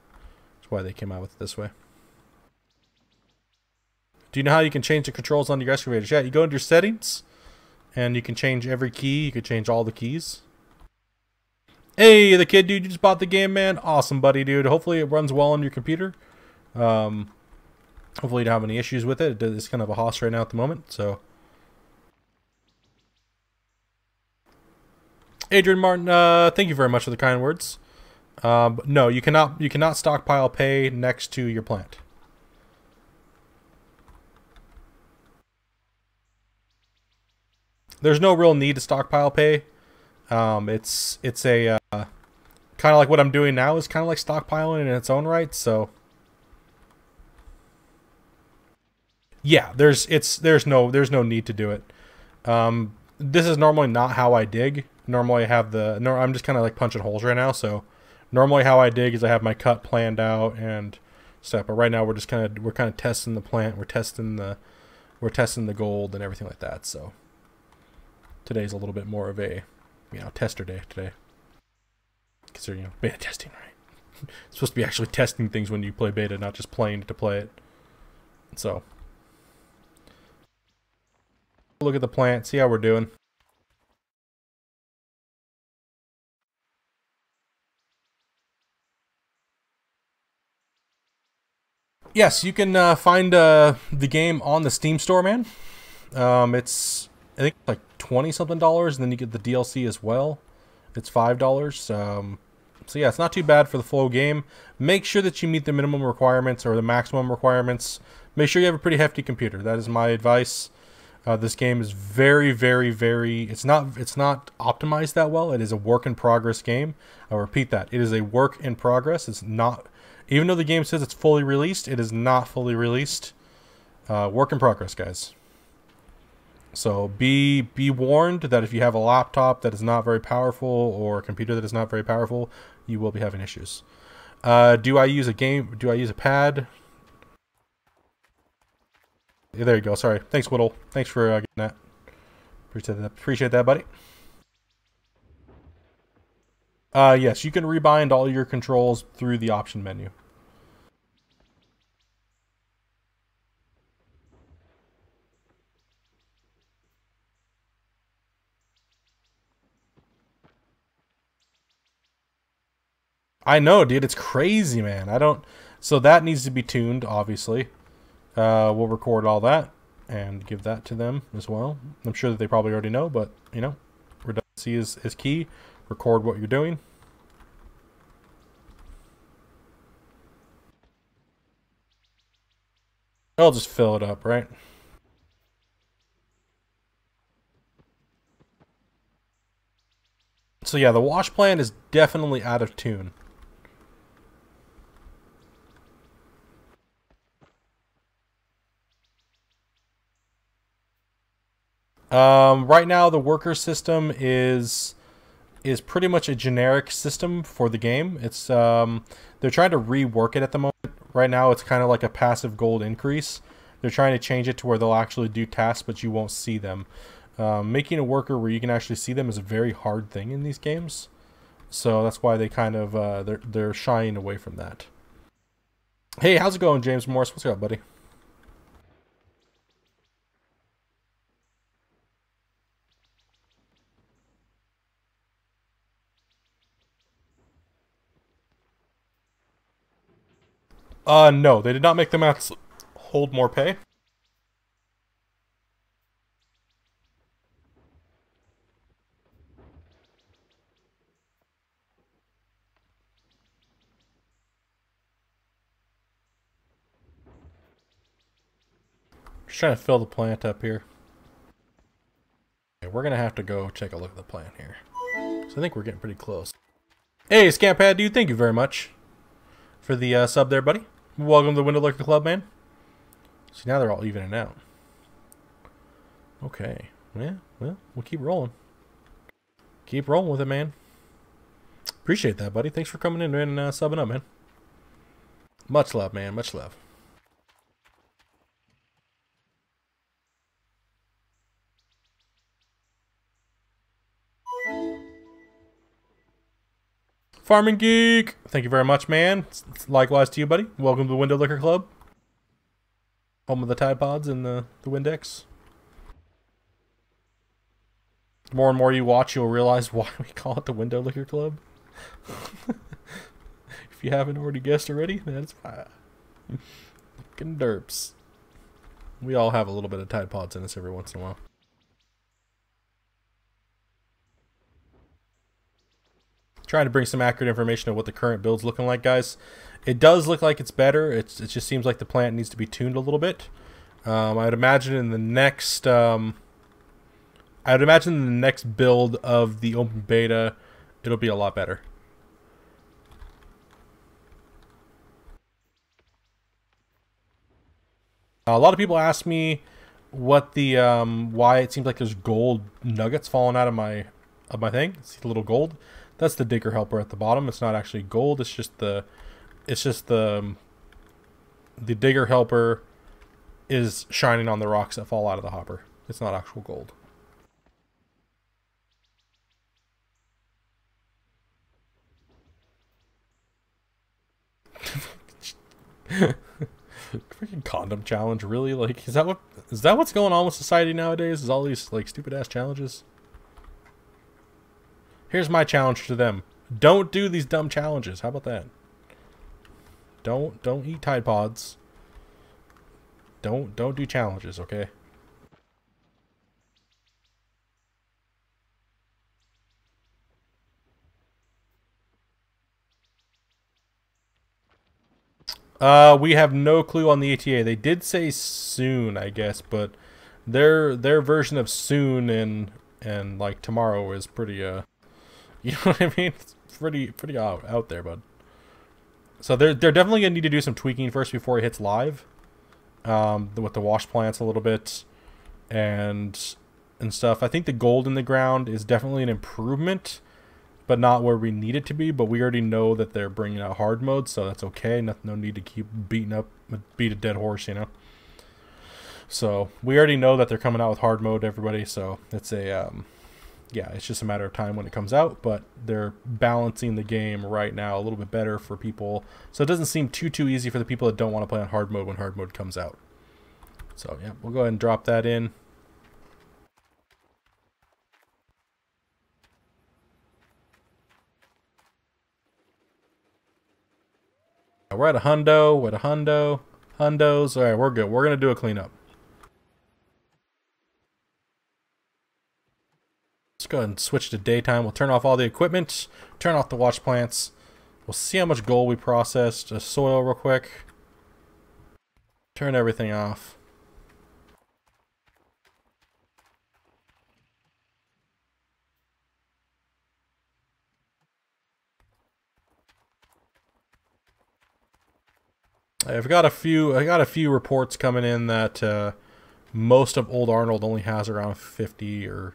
that's why they came out with it this way. Do you know how you can change the controls on your excavators? Yeah, you go into your settings, and you can change every key. You can change all the keys. Hey, the kid dude, you just bought the game, man. Awesome, buddy, dude. Hopefully it runs well on your computer. Hopefully you don't have any issues with it. It's kind of a hoss right now at the moment. So, Adrian Martin, thank you very much for the kind words. No, you cannot stockpile pay next to your plant. There's no real need to stockpile pay. It's a kind of like what I'm doing now is kind of like stockpiling in its own right. So yeah, there's no need to do it. This is normally not how I dig. Normally I have I'm just kind of like punching holes right now. So normally how I dig is I have my cut planned out and stuff. But right now we're kind of testing the plant. We're testing the gold and everything like that. So today's a little bit more of a, tester day today. Considering, beta testing, right? It's supposed to be actually testing things when you play beta, not just playing to play it. So, look at the plant, see how we're doing. Yes, you can find the game on the Steam store, man. It's, I think, like $20-something, and then you get the DLC as well. It's $5. So yeah, it's not too bad for the full game. Make sure that you meet the minimum requirements or the maximum requirements. Make sure you have a pretty hefty computer. That is my advice. This game is very, very, very. It's not optimized that well. It is a work in progress game. I'll repeat that. It is a work in progress. It's not. Even though the game says it's fully released, it is not fully released. Work in progress, guys. So be warned that if you have a laptop that is not very powerful or a computer that is not very powerful, you will be having issues. Do I use a pad? Yeah, there you go. Sorry. Thanks, Whittle. Thanks for getting that. Appreciate that, buddy. Yes, you can rebind all your controls through the option menu. I know, dude. It's crazy, man. So that needs to be tuned, obviously. We'll record all that and give that to them as well. I'm sure that they probably already know, but, redundancy is key. Record what you're doing. I'll just fill it up, right? So yeah, the wash plant is definitely out of tune. Right now, the worker system is pretty much a generic system for the game. It's they're trying to rework it at the moment. Right now, it's kind of like a passive gold increase. They're trying to change it to where they'll actually do tasks, but you won't see them. Making a worker where you can actually see them is a very hard thing in these games. So that's why they kind of they're shying away from that. Hey, how's it going, James Morris? What's up, buddy? No, they did not make the mats hold more pay. Just trying to fill the plant up here. Okay, we're gonna have to go take a look at the plant here. So I think we're getting pretty close. Hey, Scampad, dude, thank you very much for the sub there, buddy. Welcome to the Window Lurker Club, man. See, now they're all evening out. Okay. Yeah, well, we'll keep rolling. Keep rolling with it, man. Appreciate that, buddy. Thanks for coming in and subbing up, man. Much love, man. Much love. Farming Geek! Thank you very much, man. Likewise to you, buddy. Welcome to the Window Liquor Club. Home of the Tide Pods and the Windex. The more and more you watch, you'll realize why we call it the Window Liquor Club. If you haven't already guessed already, that's fine. Fucking derps. We all have a little bit of Tide Pods in us every once in a while. Trying to bring some accurate information of what the current build's looking like, guys. It does look like it's better. It just seems like the plant needs to be tuned a little bit. I'd imagine in the next build of the open beta, it'll be a lot better. A lot of people ask me what the why it seems like there's gold nuggets falling out of my thing. See the little gold? That's the digger helper at the bottom. It's not actually gold. It's just the digger helper is shining on the rocks that fall out of the hopper. It's not actual gold. Freaking condom challenge, really? Like, is that what's going on with society nowadays? Is all these like stupid ass challenges? Here's my challenge to them. Don't do these dumb challenges. How about that? Don't eat Tide Pods. Don't do challenges, okay? We have no clue on the ATA. They did say soon, I guess, but their version of soon and like tomorrow is pretty you know what I mean? It's pretty out there, bud. So they're definitely gonna need to do some tweaking first before it hits live. With the wash plants a little bit and stuff. I think the gold in the ground is definitely an improvement, but not where we need it to be. But we already know that they're bringing out hard mode, so that's okay. No need to keep beat a dead horse, you know. So we already know that they're coming out with hard mode, everybody. So it's a yeah, it's just a matter of time when it comes out, but they're balancing the game right now a little bit better for people, so it doesn't seem too easy for the people that don't want to play on hard mode when hard mode comes out. So yeah, we'll go ahead and drop that in. We're at a hundo. We're at a hundo. Hundos. All right, we're good. We're gonna do a cleanup. Let's go ahead and switch to daytime. We'll turn off all the equipment, turn off the wash plants. We'll see how much gold we processed. Just soil real quick. Turn everything off. I got a few reports coming in that most of Old Arnold only has around 50 or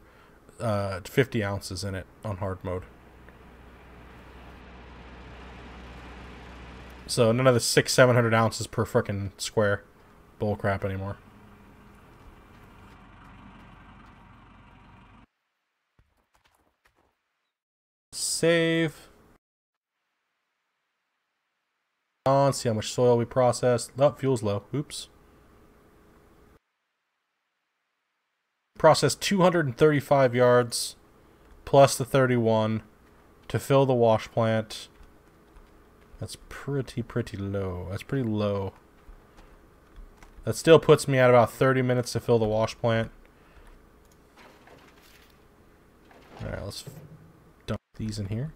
50 ounces in it on hard mode. So none of the 600-700 ounces per frickin' square bullcrap anymore. Save. on, see how much soil we processed. Oh, fuel's low. Oops. Processed 235 yards plus the 31 to fill the wash plant. That's pretty low. That's pretty low. That still puts me at about 30 minutes to fill the wash plant. Alright, let's dump these in here.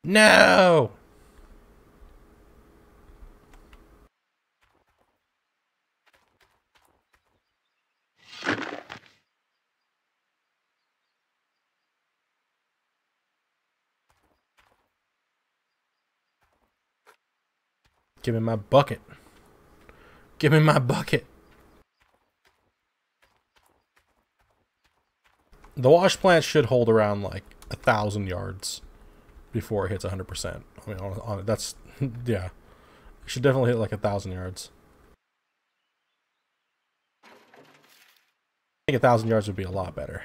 No! Give me my bucket. Give me my bucket. The wash plant should hold around like 1,000 yards before it hits 100%. I mean, on that's yeah. It should definitely hit like 1,000 yards. I think 1,000 yards would be a lot better.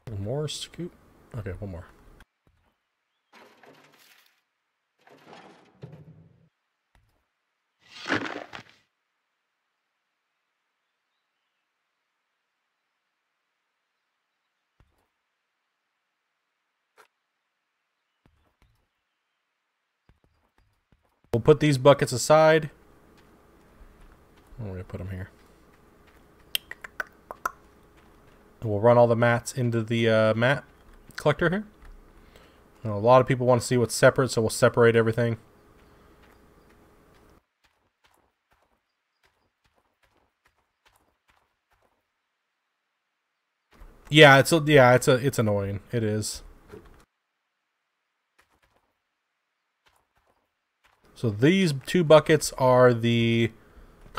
One more scoop. Okay, one more. We'll put these buckets aside. We're gonna put them here. And we'll run all the mats into the mat collector here. You know, a lot of people want to see what's separate, so we'll separate everything. Yeah, it's annoying. It is. So these two buckets are the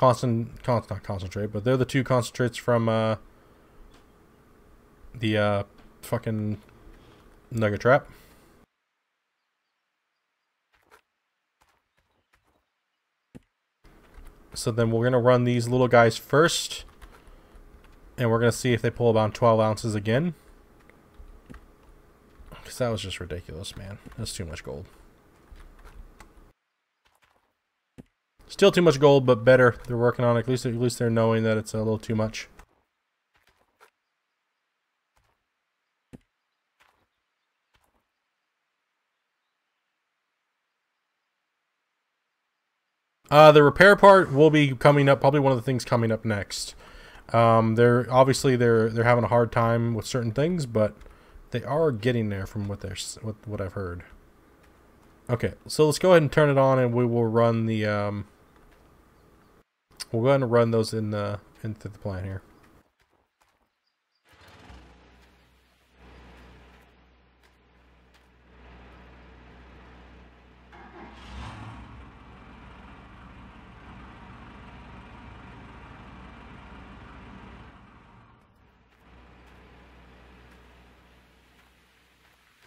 not concentrate, but they're the two concentrates from the fucking nugget trap. So then we're gonna run these little guys first, and we're gonna see if they pull about 12 ounces again. Because that was just ridiculous, man. That's too much gold. Still too much gold, but better. They're working on it. At least they're knowing that it's a little too much. The repair part will be coming up. Probably one of the things coming up next. They're having a hard time with certain things, but they are getting there from what I've heard. Okay, so let's go ahead and turn it on, and we will run the we'll go ahead and run those into the plant here.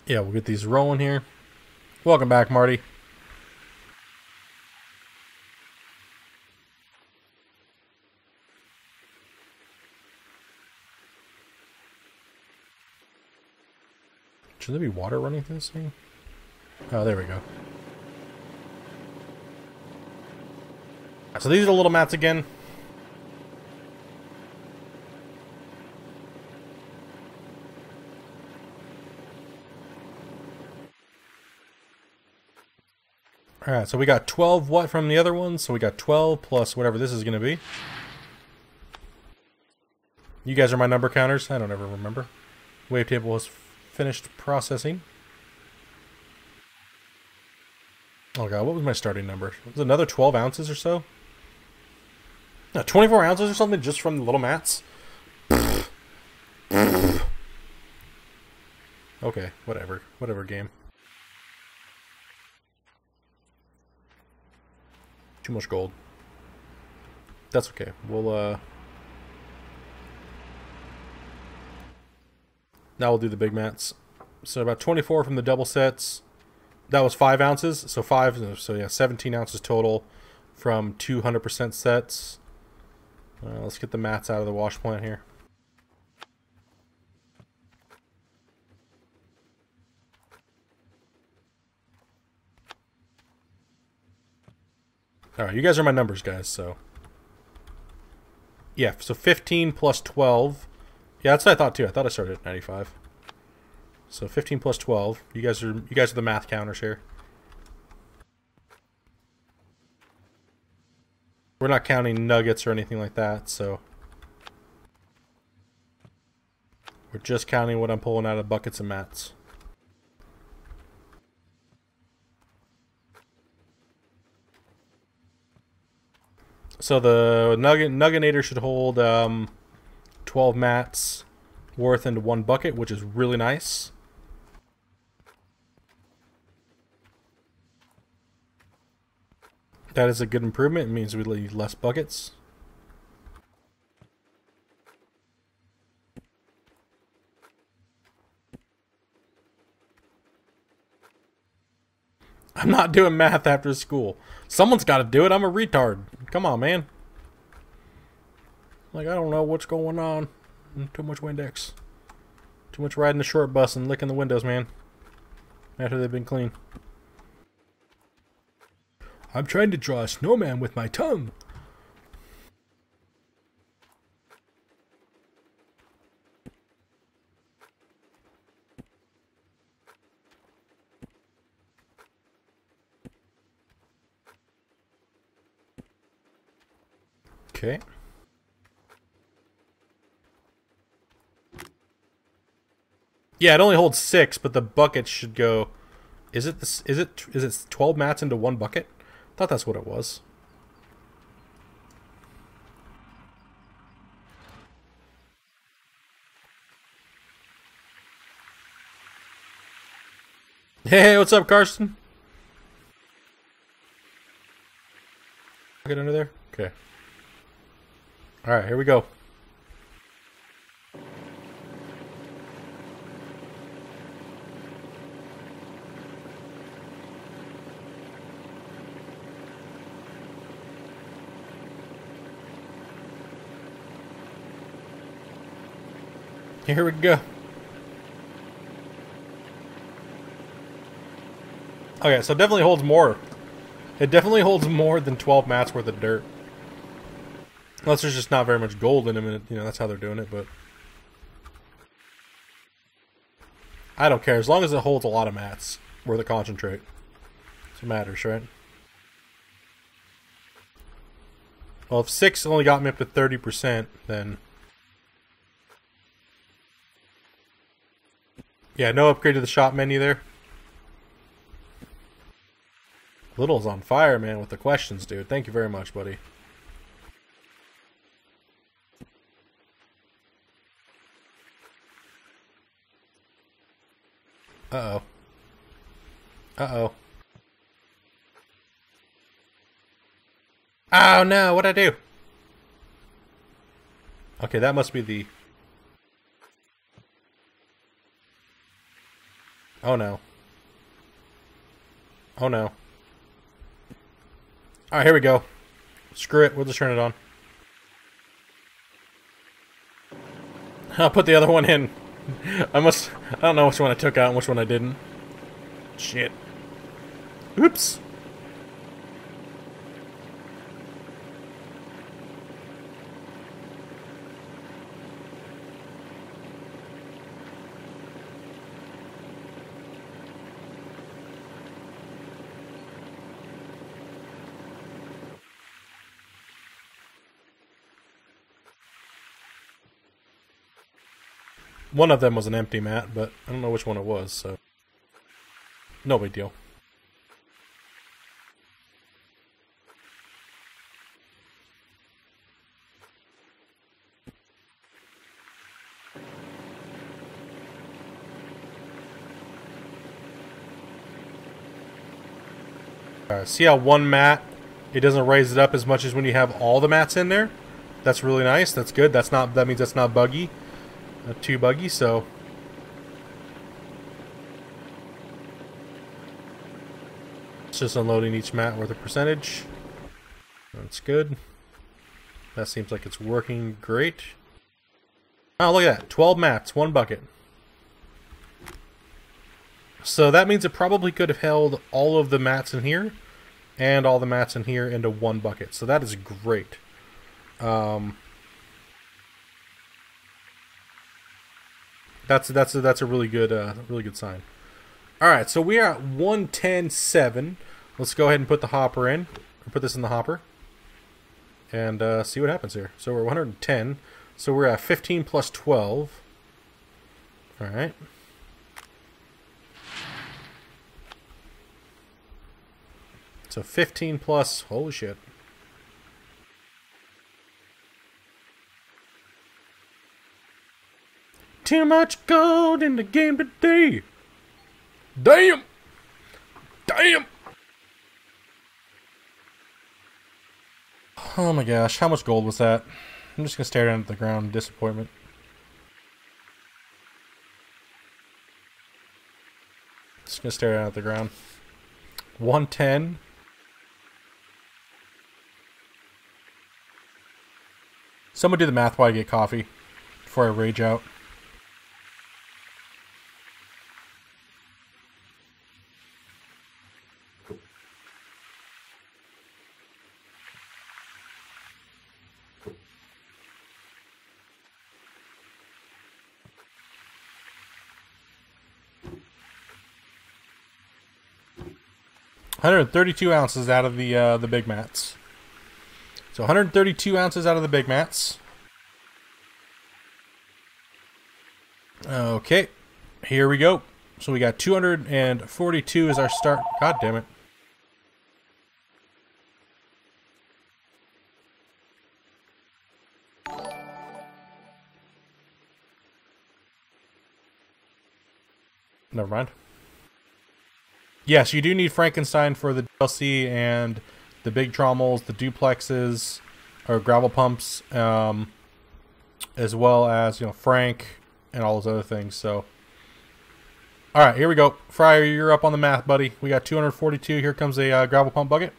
Yeah, we'll get these rolling here. Welcome back, Marty. Should there be water running through this thing? Oh, there we go. So these are the little mats again. Alright, so we got 12 what from the other ones? So we got 12 plus whatever this is going to be. You guys are my number counters. I don't ever remember. Wavetable was finished processing. Oh god, what was my starting number? Was it another 12 ounces or so? No, 24 ounces or something just from the little mats? Okay, whatever. Whatever, game. Too much gold. That's okay. We'll now we'll do the big mats. So about 24 from the double sets. That was 5 ounces. So 5. So yeah, 17 ounces total from 200% sets. Let's get the mats out of the wash plant here. Alright, you guys are my numbers, guys, so. Yeah, so 15 plus 12. Yeah, that's what I thought too. I thought I started at 95. So 15 plus 12. You guys are the math counters here. We're not counting nuggets or anything like that, so we're just counting what I'm pulling out of buckets and mats. So the Nugginator should hold 12 mats worth into 1 bucket, which is really nice. That is a good improvement. It means we need less buckets. I'm not doing math after school. Someone's got to do it. I'm a retard. Come on, man. Like, I don't know what's going on. Too much Windex. Too much riding the short bus and licking the windows, man. After they've been clean. I'm trying to draw a snowman with my tongue. Okay. Yeah, it only holds 6, but the bucket should go. Is it 12 mats into 1 bucket? I thought that's what it was. Hey, what's up, Carson? Get under there? Okay. Alright, here we go. Here we go. Okay, so it definitely holds more. It definitely holds more than 12 mats worth of dirt. Unless there's just not very much gold in them, and you know, that's how they're doing it, but I don't care. As long as it holds a lot of mats worth of concentrate. That's what matters, right? Well, if 6 only got me up to 30%, then yeah, no upgrade to the shop menu there. Little's on fire, man, with the questions, dude. Thank you very much, buddy. Uh-oh. Uh-oh. Oh, no, what'd I do? Okay, that must be the... Oh, no. Oh, no. Alright, here we go. Screw it, we'll just turn it on. I'll put the other one in. I don't know which one I took out and which one I didn't. Shit. Oops. One of them was an empty mat, but I don't know which one it was, so no big deal. Alright, see how one mat, it doesn't raise it up as much as when you have all the mats in there? That's really nice, that's good, that means that's not buggy. Too buggy, so It's just unloading each mat with a percentage. That's good. That seems like it's working great. Oh, look at that. 12 mats, 1 bucket. So that means it probably could have held all of the mats in here and all the mats in here into 1 bucket. So that is great. That's a really good sign. All right, so we are at 110.7. Let's go ahead and put the hopper in. Put this in the hopper and see what happens here. So we're 110. So we're at 15 plus 12. All right. So 15 plus, holy shit. Too much gold in the game today. Damn! Damn! Oh my gosh, how much gold was that? I'm just gonna stare down at the ground in disappointment. Just gonna stare down at the ground. 110. Someone do the math while I get coffee before I rage out. $132 ounces out of the big mats. So 132 ounces out of the big mats. Okay, here we go. So we got 242 as our start. God damn it. Never mind. Yes, you do need Frankenstein for the DLC and the big trommels, the duplexes, or gravel pumps, as well as, you know, Frank and all those other things. So, all right, here we go. Fryer, you're up on the math, buddy. We got 242. Here comes a gravel pump bucket.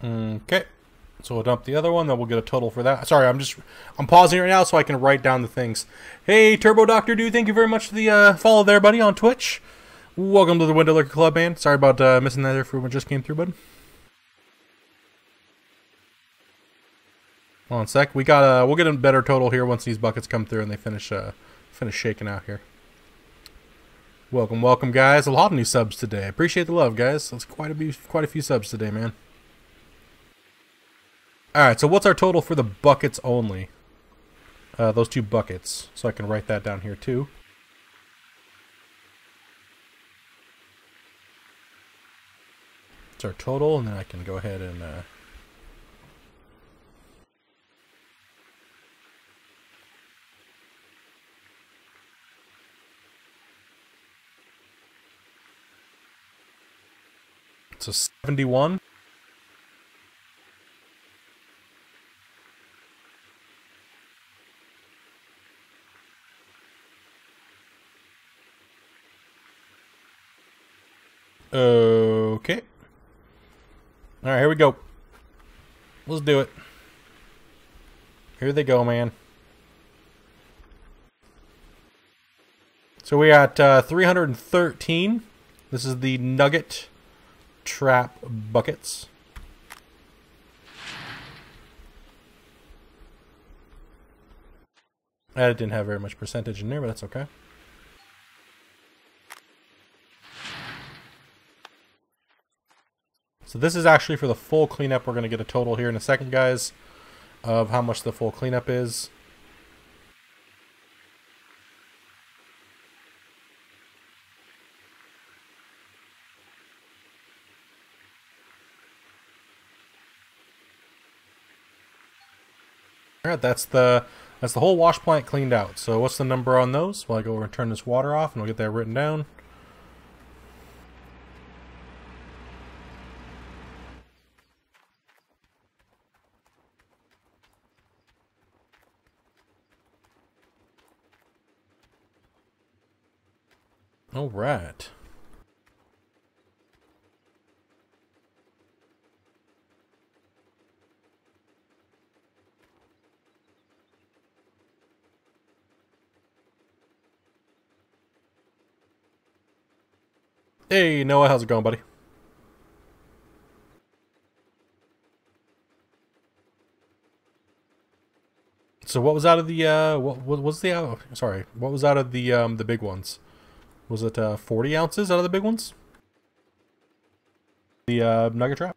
Okay, so we'll dump the other one, then we'll get a total for that. Sorry, I'm pausing right now so I can write down the things. Hey, Turbo Doctor Dude, thank you very much for the follow there, buddy, on Twitch. Welcome to the Window Liquor Club, man. Sorry about missing that there for when just came through, bud. Hold on a sec. We'll get a better total here once these buckets come through and they finish shaking out here. Welcome, welcome, guys. A lot of new subs today. Appreciate the love, guys. That's quite a few subs today, man. Alright, so what's our total for the buckets only? Those 2 buckets. So I can write that down here too. It's our total, and then I can go ahead and... So 71. Okay. Alright, here we go. Let's do it. Here they go, man. So we got 313. This is the Nugget Trap Buckets. It didn't have very much percentage in there, but that's okay. So this is actually for the full cleanup. We're going to get a total here in a second, guys, of how much the full cleanup is. Alright, that's the whole wash plant cleaned out. So what's the number on those? Well, I go over and turn this water off, and we'll get that written down. All right. Hey, Noah, how's it going, buddy? So what was out of the what was the sorry, what was out of the big ones? Was it 40 ounces out of the big ones? The nugget trap?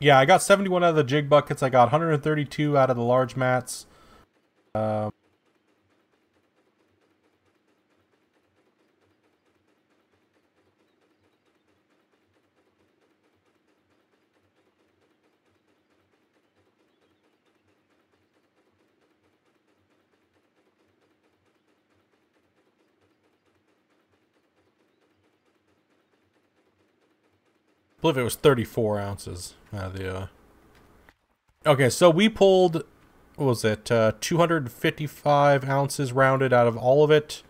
Yeah, I got 71 out of the jig buckets. I got 132 out of the large mats. I believe it was 34 ounces out of the... Okay, so we pulled, what was it, 255 ounces rounded out of all of it.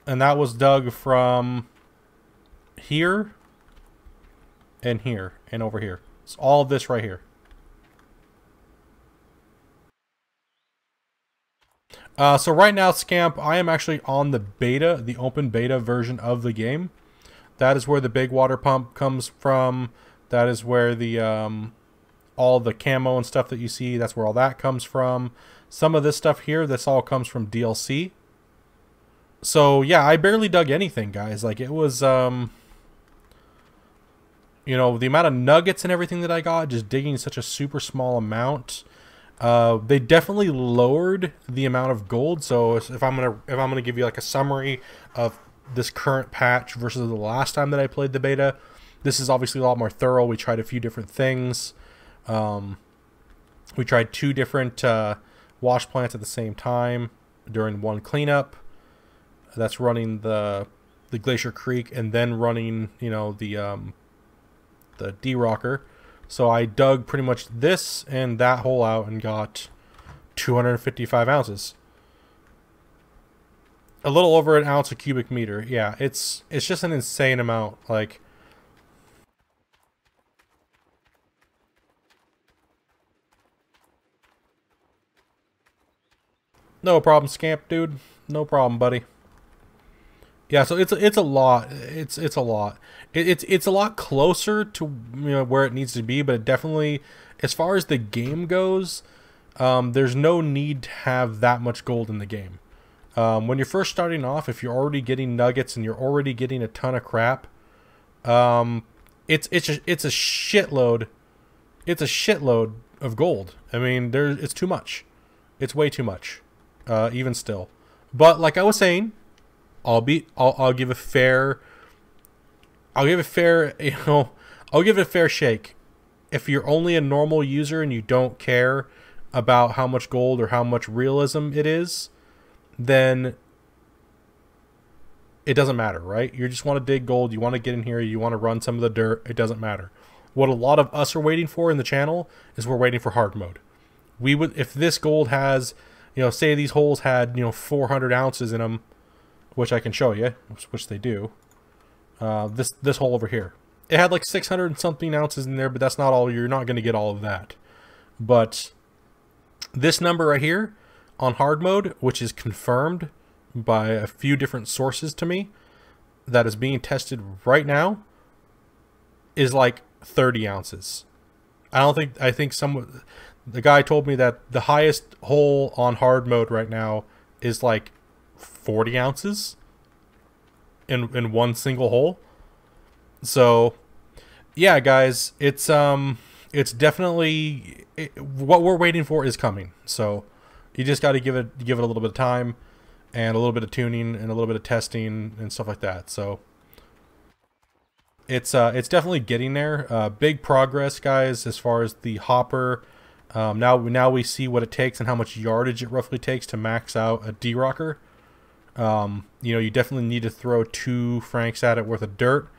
And that was dug from here and here and over here. It's all of this right here. So right now, Scamp, I am actually on the beta, the open beta version of the game. That is where the big water pump comes from. That is where the all the camo and stuff that you see, that's where all that comes from. Some of this stuff here, this all comes from DLC. So yeah, I barely dug anything, guys. Like, it was you know, the amount of nuggets and everything that I got, just digging such a super small amount. They definitely lowered the amount of gold. So if I'm gonna give you like a summary of this current patch versus the last time that I played the beta, this is obviously a lot more thorough. We tried a few different things. We tried 2 different wash plants at the same time during one cleanup. That's running the Glacier Creek and then running, you know, the D-Rocker. So I dug pretty much this and that hole out and got 255 ounces. A little over an ounce a cubic meter. Yeah, it's just an insane amount. Like, no problem, Scamp, dude. No problem, buddy. Yeah, so it's a lot. It's a lot. It's a lot closer to, you know, where it needs to be, but it definitely, as far as the game goes, there's no need to have that much gold in the game. When you're first starting off, if you're already getting nuggets and you're already getting a ton of crap, it's a shitload. It's a shitload of gold. I mean, it's too much. It's way too much, even still. But like I was saying, I'll give a fair. I'll give it a fair shake. If you're only a normal user and you don't care about how much gold or how much realism it is, then it doesn't matter, right? You just want to dig gold, you want to get in here, you want to run some of the dirt, it doesn't matter. What a lot of us are waiting for in the channel is we're waiting for hard mode. We would, if this gold has, you know, say these holes had, you know, 400 ounces in them, which I can show you, which they do. This hole over here. It had like 600 and something ounces in there, but that's not all. You're not going to get all of that. But this number right here on hard mode, which is confirmed by a few different sources to me, that is being tested right now, is like 30 ounces. I think the guy told me that the highest hole on hard mode right now is like 40 ounces in one single hole. So yeah, guys, it's definitely what we're waiting for is coming. So you just got to give it a little bit of time and a little bit of tuning and a little bit of testing and stuff like that. So it's definitely getting there. Big progress, guys, as far as the hopper. Now we see what it takes and how much yardage it roughly takes to max out a D-rocker. You know, you definitely need to throw 2 franks at it worth of dirt.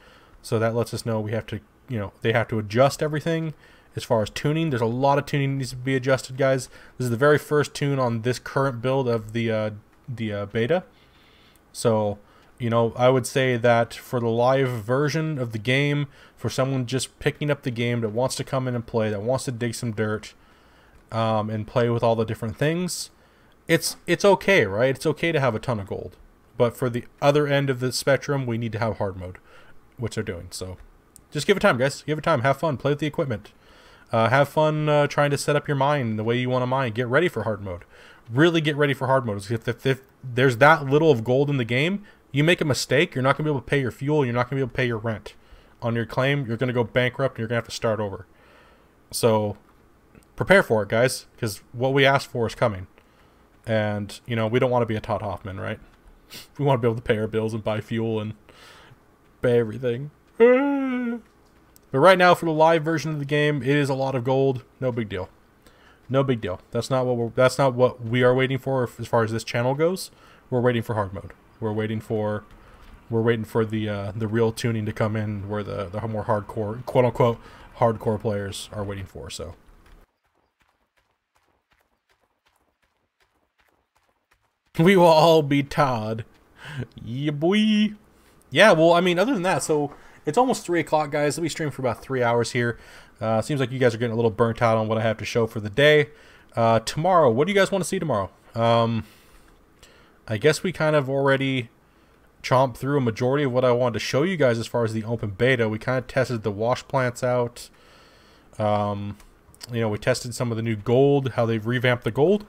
So that lets us know we have to, you know, they have to adjust everything. As far as tuning, there's a lot of tuning that needs to be adjusted, guys. This is the very first tune on this current build of the beta. So, you know, I would say that for the live version of the game, for someone just picking up the game that wants to come in and play, that wants to dig some dirt, and play with all the different things, it's okay, right? It's okay to have a ton of gold. But for the other end of the spectrum, we need to have hard mode, which they're doing. So just give it time, guys. Give it time. Have fun. Play with the equipment. Have fun trying to set up your mine the way you want to mine. Get ready for hard mode. Really get ready for hard mode. If there's that little of gold in the game, you make a mistake, you're not going to be able to pay your fuel, you're not going to be able to pay your rent. On your claim, you're going to go bankrupt and you're going to have to start over. So prepare for it, guys, because what we asked for is coming. And, you know, we don't want to be a Todd Hoffman, right? We want to be able to pay our bills and buy fuel and pay everything. But right now, for the live version of the game, it is a lot of gold. No big deal. No big deal. That's not what we are waiting for as far as this channel goes. We're waiting for hard mode. We're waiting for the real tuning to come in, where the more hardcore, quote unquote, hardcore players are waiting for. So we will all be Todd. Yeah, boy. Yeah, well, I mean, other than that, so it's almost 3 o'clock, guys. We'll be streaming for about 3 hours here. Seems like you guys are getting a little burnt out on what I have to show for the day. Tomorrow, what do you guys want to see tomorrow? I guess we kind of already chomped through a majority of what I wanted to show you guys as far as the open beta. We kind of tested the Washplants out. You know, we tested some of the new gold, how they've revamped the gold.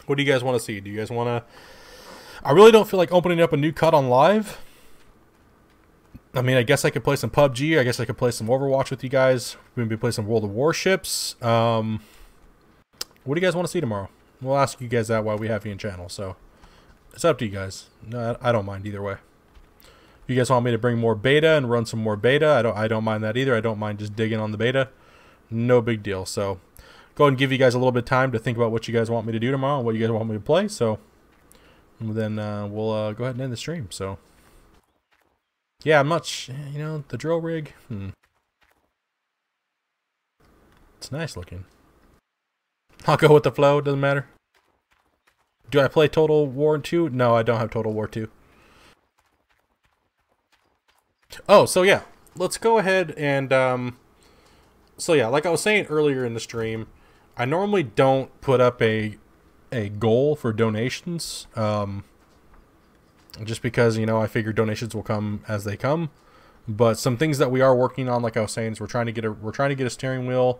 What do you guys want to see? Do you guys want to... I really don't feel like opening up a new cut on live. I mean, I guess I could play some PUBG. I guess I could play some Overwatch with you guys. Maybe play some World of Warships. What do you guys want to see tomorrow? We'll ask you guys that while we have you in channel. So it's up to you guys. No, I don't mind either way. If you guys want me to bring more beta and run some more beta, I don't mind that either. I don't mind just digging on the beta. No big deal. So go ahead and give you guys a little bit of time to think about what you guys want me to do tomorrow and what you guys want me to play. So then we'll go ahead and end the stream. So yeah, I'm not, you know, the drill rig. It's nice looking. I'll go with the flow. Doesn't matter. Do I play Total War 2? No, I don't have Total War 2. Oh, so yeah. Let's go ahead and... So yeah, like I was saying earlier in the stream, I normally don't put up a goal for donations. Just because, you know, I figure donations will come as they come. But some things that we are working on, like I was saying, is we're trying to get a steering wheel.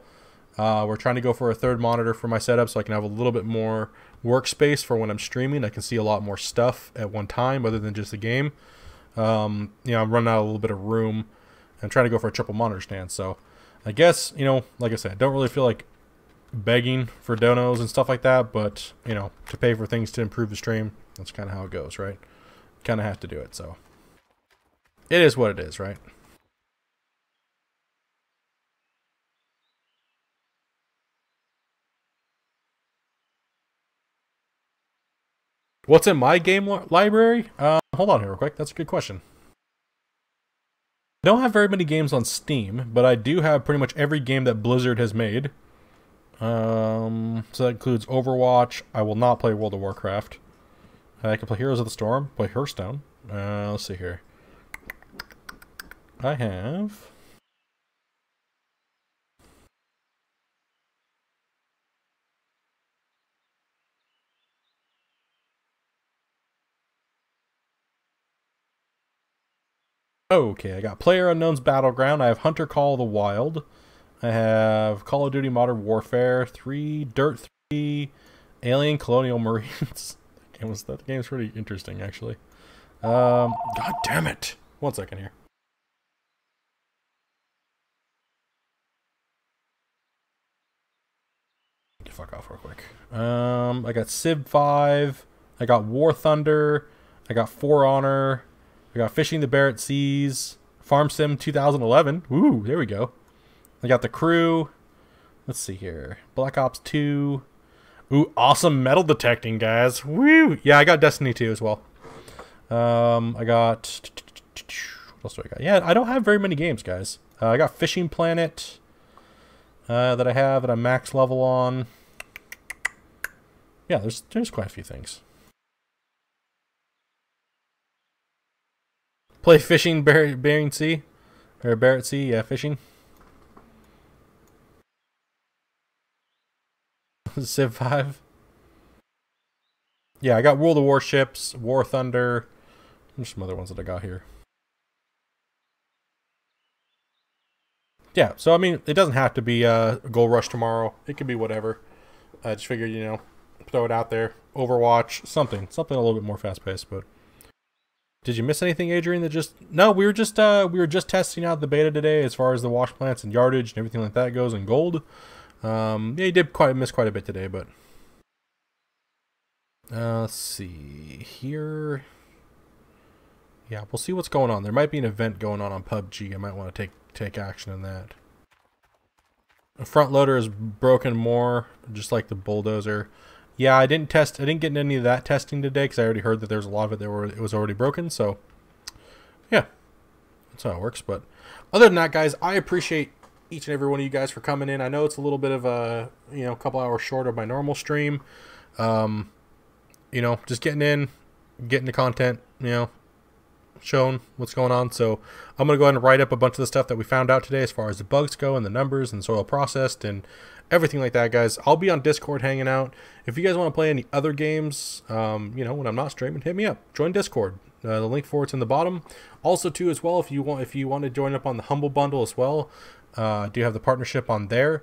We're trying to go for a 3rd monitor for my setup so I can have a little bit more workspace for when I'm streaming. I can see a lot more stuff at one time other than just the game. You know, I'm running out of a little bit of room. I'm trying to go for a triple monitor stand. So I guess, you know, like I said, I don't really feel like begging for donos and stuff like that. But, you know, to pay for things to improve the stream, that's kind of how it goes, right? Kind of have to do it. So it is what it is, right? What's in my game library? Hold on here real quick. That's a good question. I don't have very many games on Steam, but I do have pretty much every game that Blizzard has made. So that includes Overwatch. I will not play World of Warcraft. I can play Heroes of the Storm, play Hearthstone. Let's see here. I have... Okay, I got PlayerUnknown's Battleground. I have Hunter Call of the Wild. I have Call of Duty Modern Warfare 3, Dirt 3, Alien Colonial Marines. That game's pretty interesting, actually. God damn it! 1 second here. Fuck off real quick. I got Civ 5. I got War Thunder. I got For Honor. I got Fishing the Barrett Seas. Farm Sim 2011. Ooh, there we go. I got The Crew. Let's see here. Black Ops 2. Ooh, awesome metal detecting, guys. Woo! Yeah, I got Destiny 2 as well. I got... What else do I got? Yeah, I don't have very many games, guys. I got Fishing Planet that I have that I'm max level on. Yeah, there's quite a few things. Play Fishing Bering Sea? Or Barrett Sea, yeah, fishing. Civ 5. Yeah, I got World of Warships, War Thunder. There's some other ones that I got here. Yeah, so I mean, it doesn't have to be Gold Rush tomorrow. It could be whatever. I just figured, you know, throw it out there. Overwatch, something a little bit more fast-paced. But did you miss anything, Adrian? No, we were just testing out the beta today as far as the wash plants and yardage and everything like that goes in gold. Yeah, you did miss quite a bit today, but let's see here. Yeah, we'll see what's going on. There might be an event going on PUBG. I might want to take action in that. The front loader is broken more, just like the bulldozer. Yeah, I didn't get any of that testing today because I already heard that there's a lot of it it was already broken. So, yeah, that's how it works. But other than that, guys, I appreciate each and every one of you guys for coming in. I know it's a little bit of a, you know, a couple hours short of my normal stream. You know, just getting the content, you know, shown what's going on. So I'm going to go ahead and write up a bunch of the stuff that we found out today as far as the bugs go and the numbers and soil processed and everything like that, guys. I'll be on Discord hanging out. If you guys want to play any other games, you know, when I'm not streaming, hit me up. Join Discord. The link for it's in the bottom. Also, too, as well, if you want to join up on the Humble Bundle as well, I do have the partnership on there.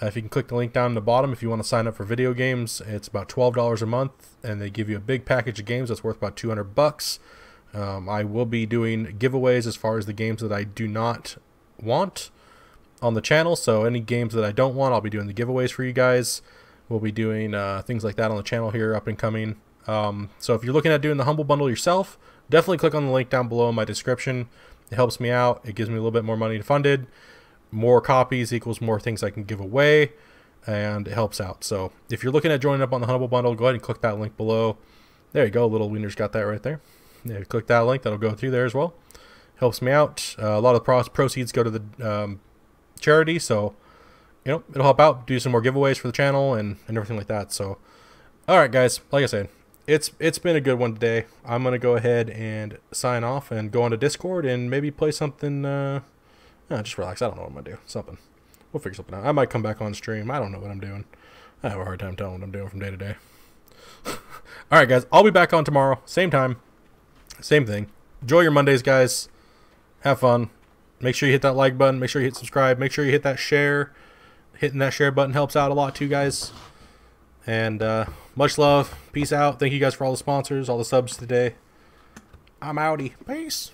If you can click the link down in the bottom, if you want to sign up for video games, it's about $12 a month, and they give you a big package of games that's worth about $200. I will be doing giveaways as far as the games that I do not want on the channel. So any games that I don't want, I'll be doing the giveaways for you guys. We'll be doing things like that on the channel here up and coming. So if you're looking at doing the Humble Bundle yourself, definitely click on the link down below in my description. It helps me out. It gives me a little bit more money to fund it. More copies equals more things I can give away, and it helps out. So if you're looking at joining up on the Humble Bundle, go ahead and click that link below. There you go. Little Wiener's got that right there. Yeah, click that link. That'll go through there as well. Helps me out. A lot of the proceeds go to the charity, so you know it'll help out. Do some more giveaways for the channel and everything like that. So, all right, guys. Like I said, it's been a good one today. I'm gonna go ahead and sign off and go onto Discord and maybe play something. Just relax. I don't know what I'm gonna do. Something. We'll figure something out. I might come back on stream. I don't know what I'm doing. I have a hard time telling what I'm doing from day to day. All right, guys. I'll be back on tomorrow. Same time. Same thing. Enjoy your Mondays, guys. Have fun. Make sure you hit that like button. Make sure you hit subscribe. Make sure you hit that share. Hitting that share button helps out a lot too, guys. And much love. Peace out. Thank you guys for all the sponsors, all the subs today. I'm outie. Peace.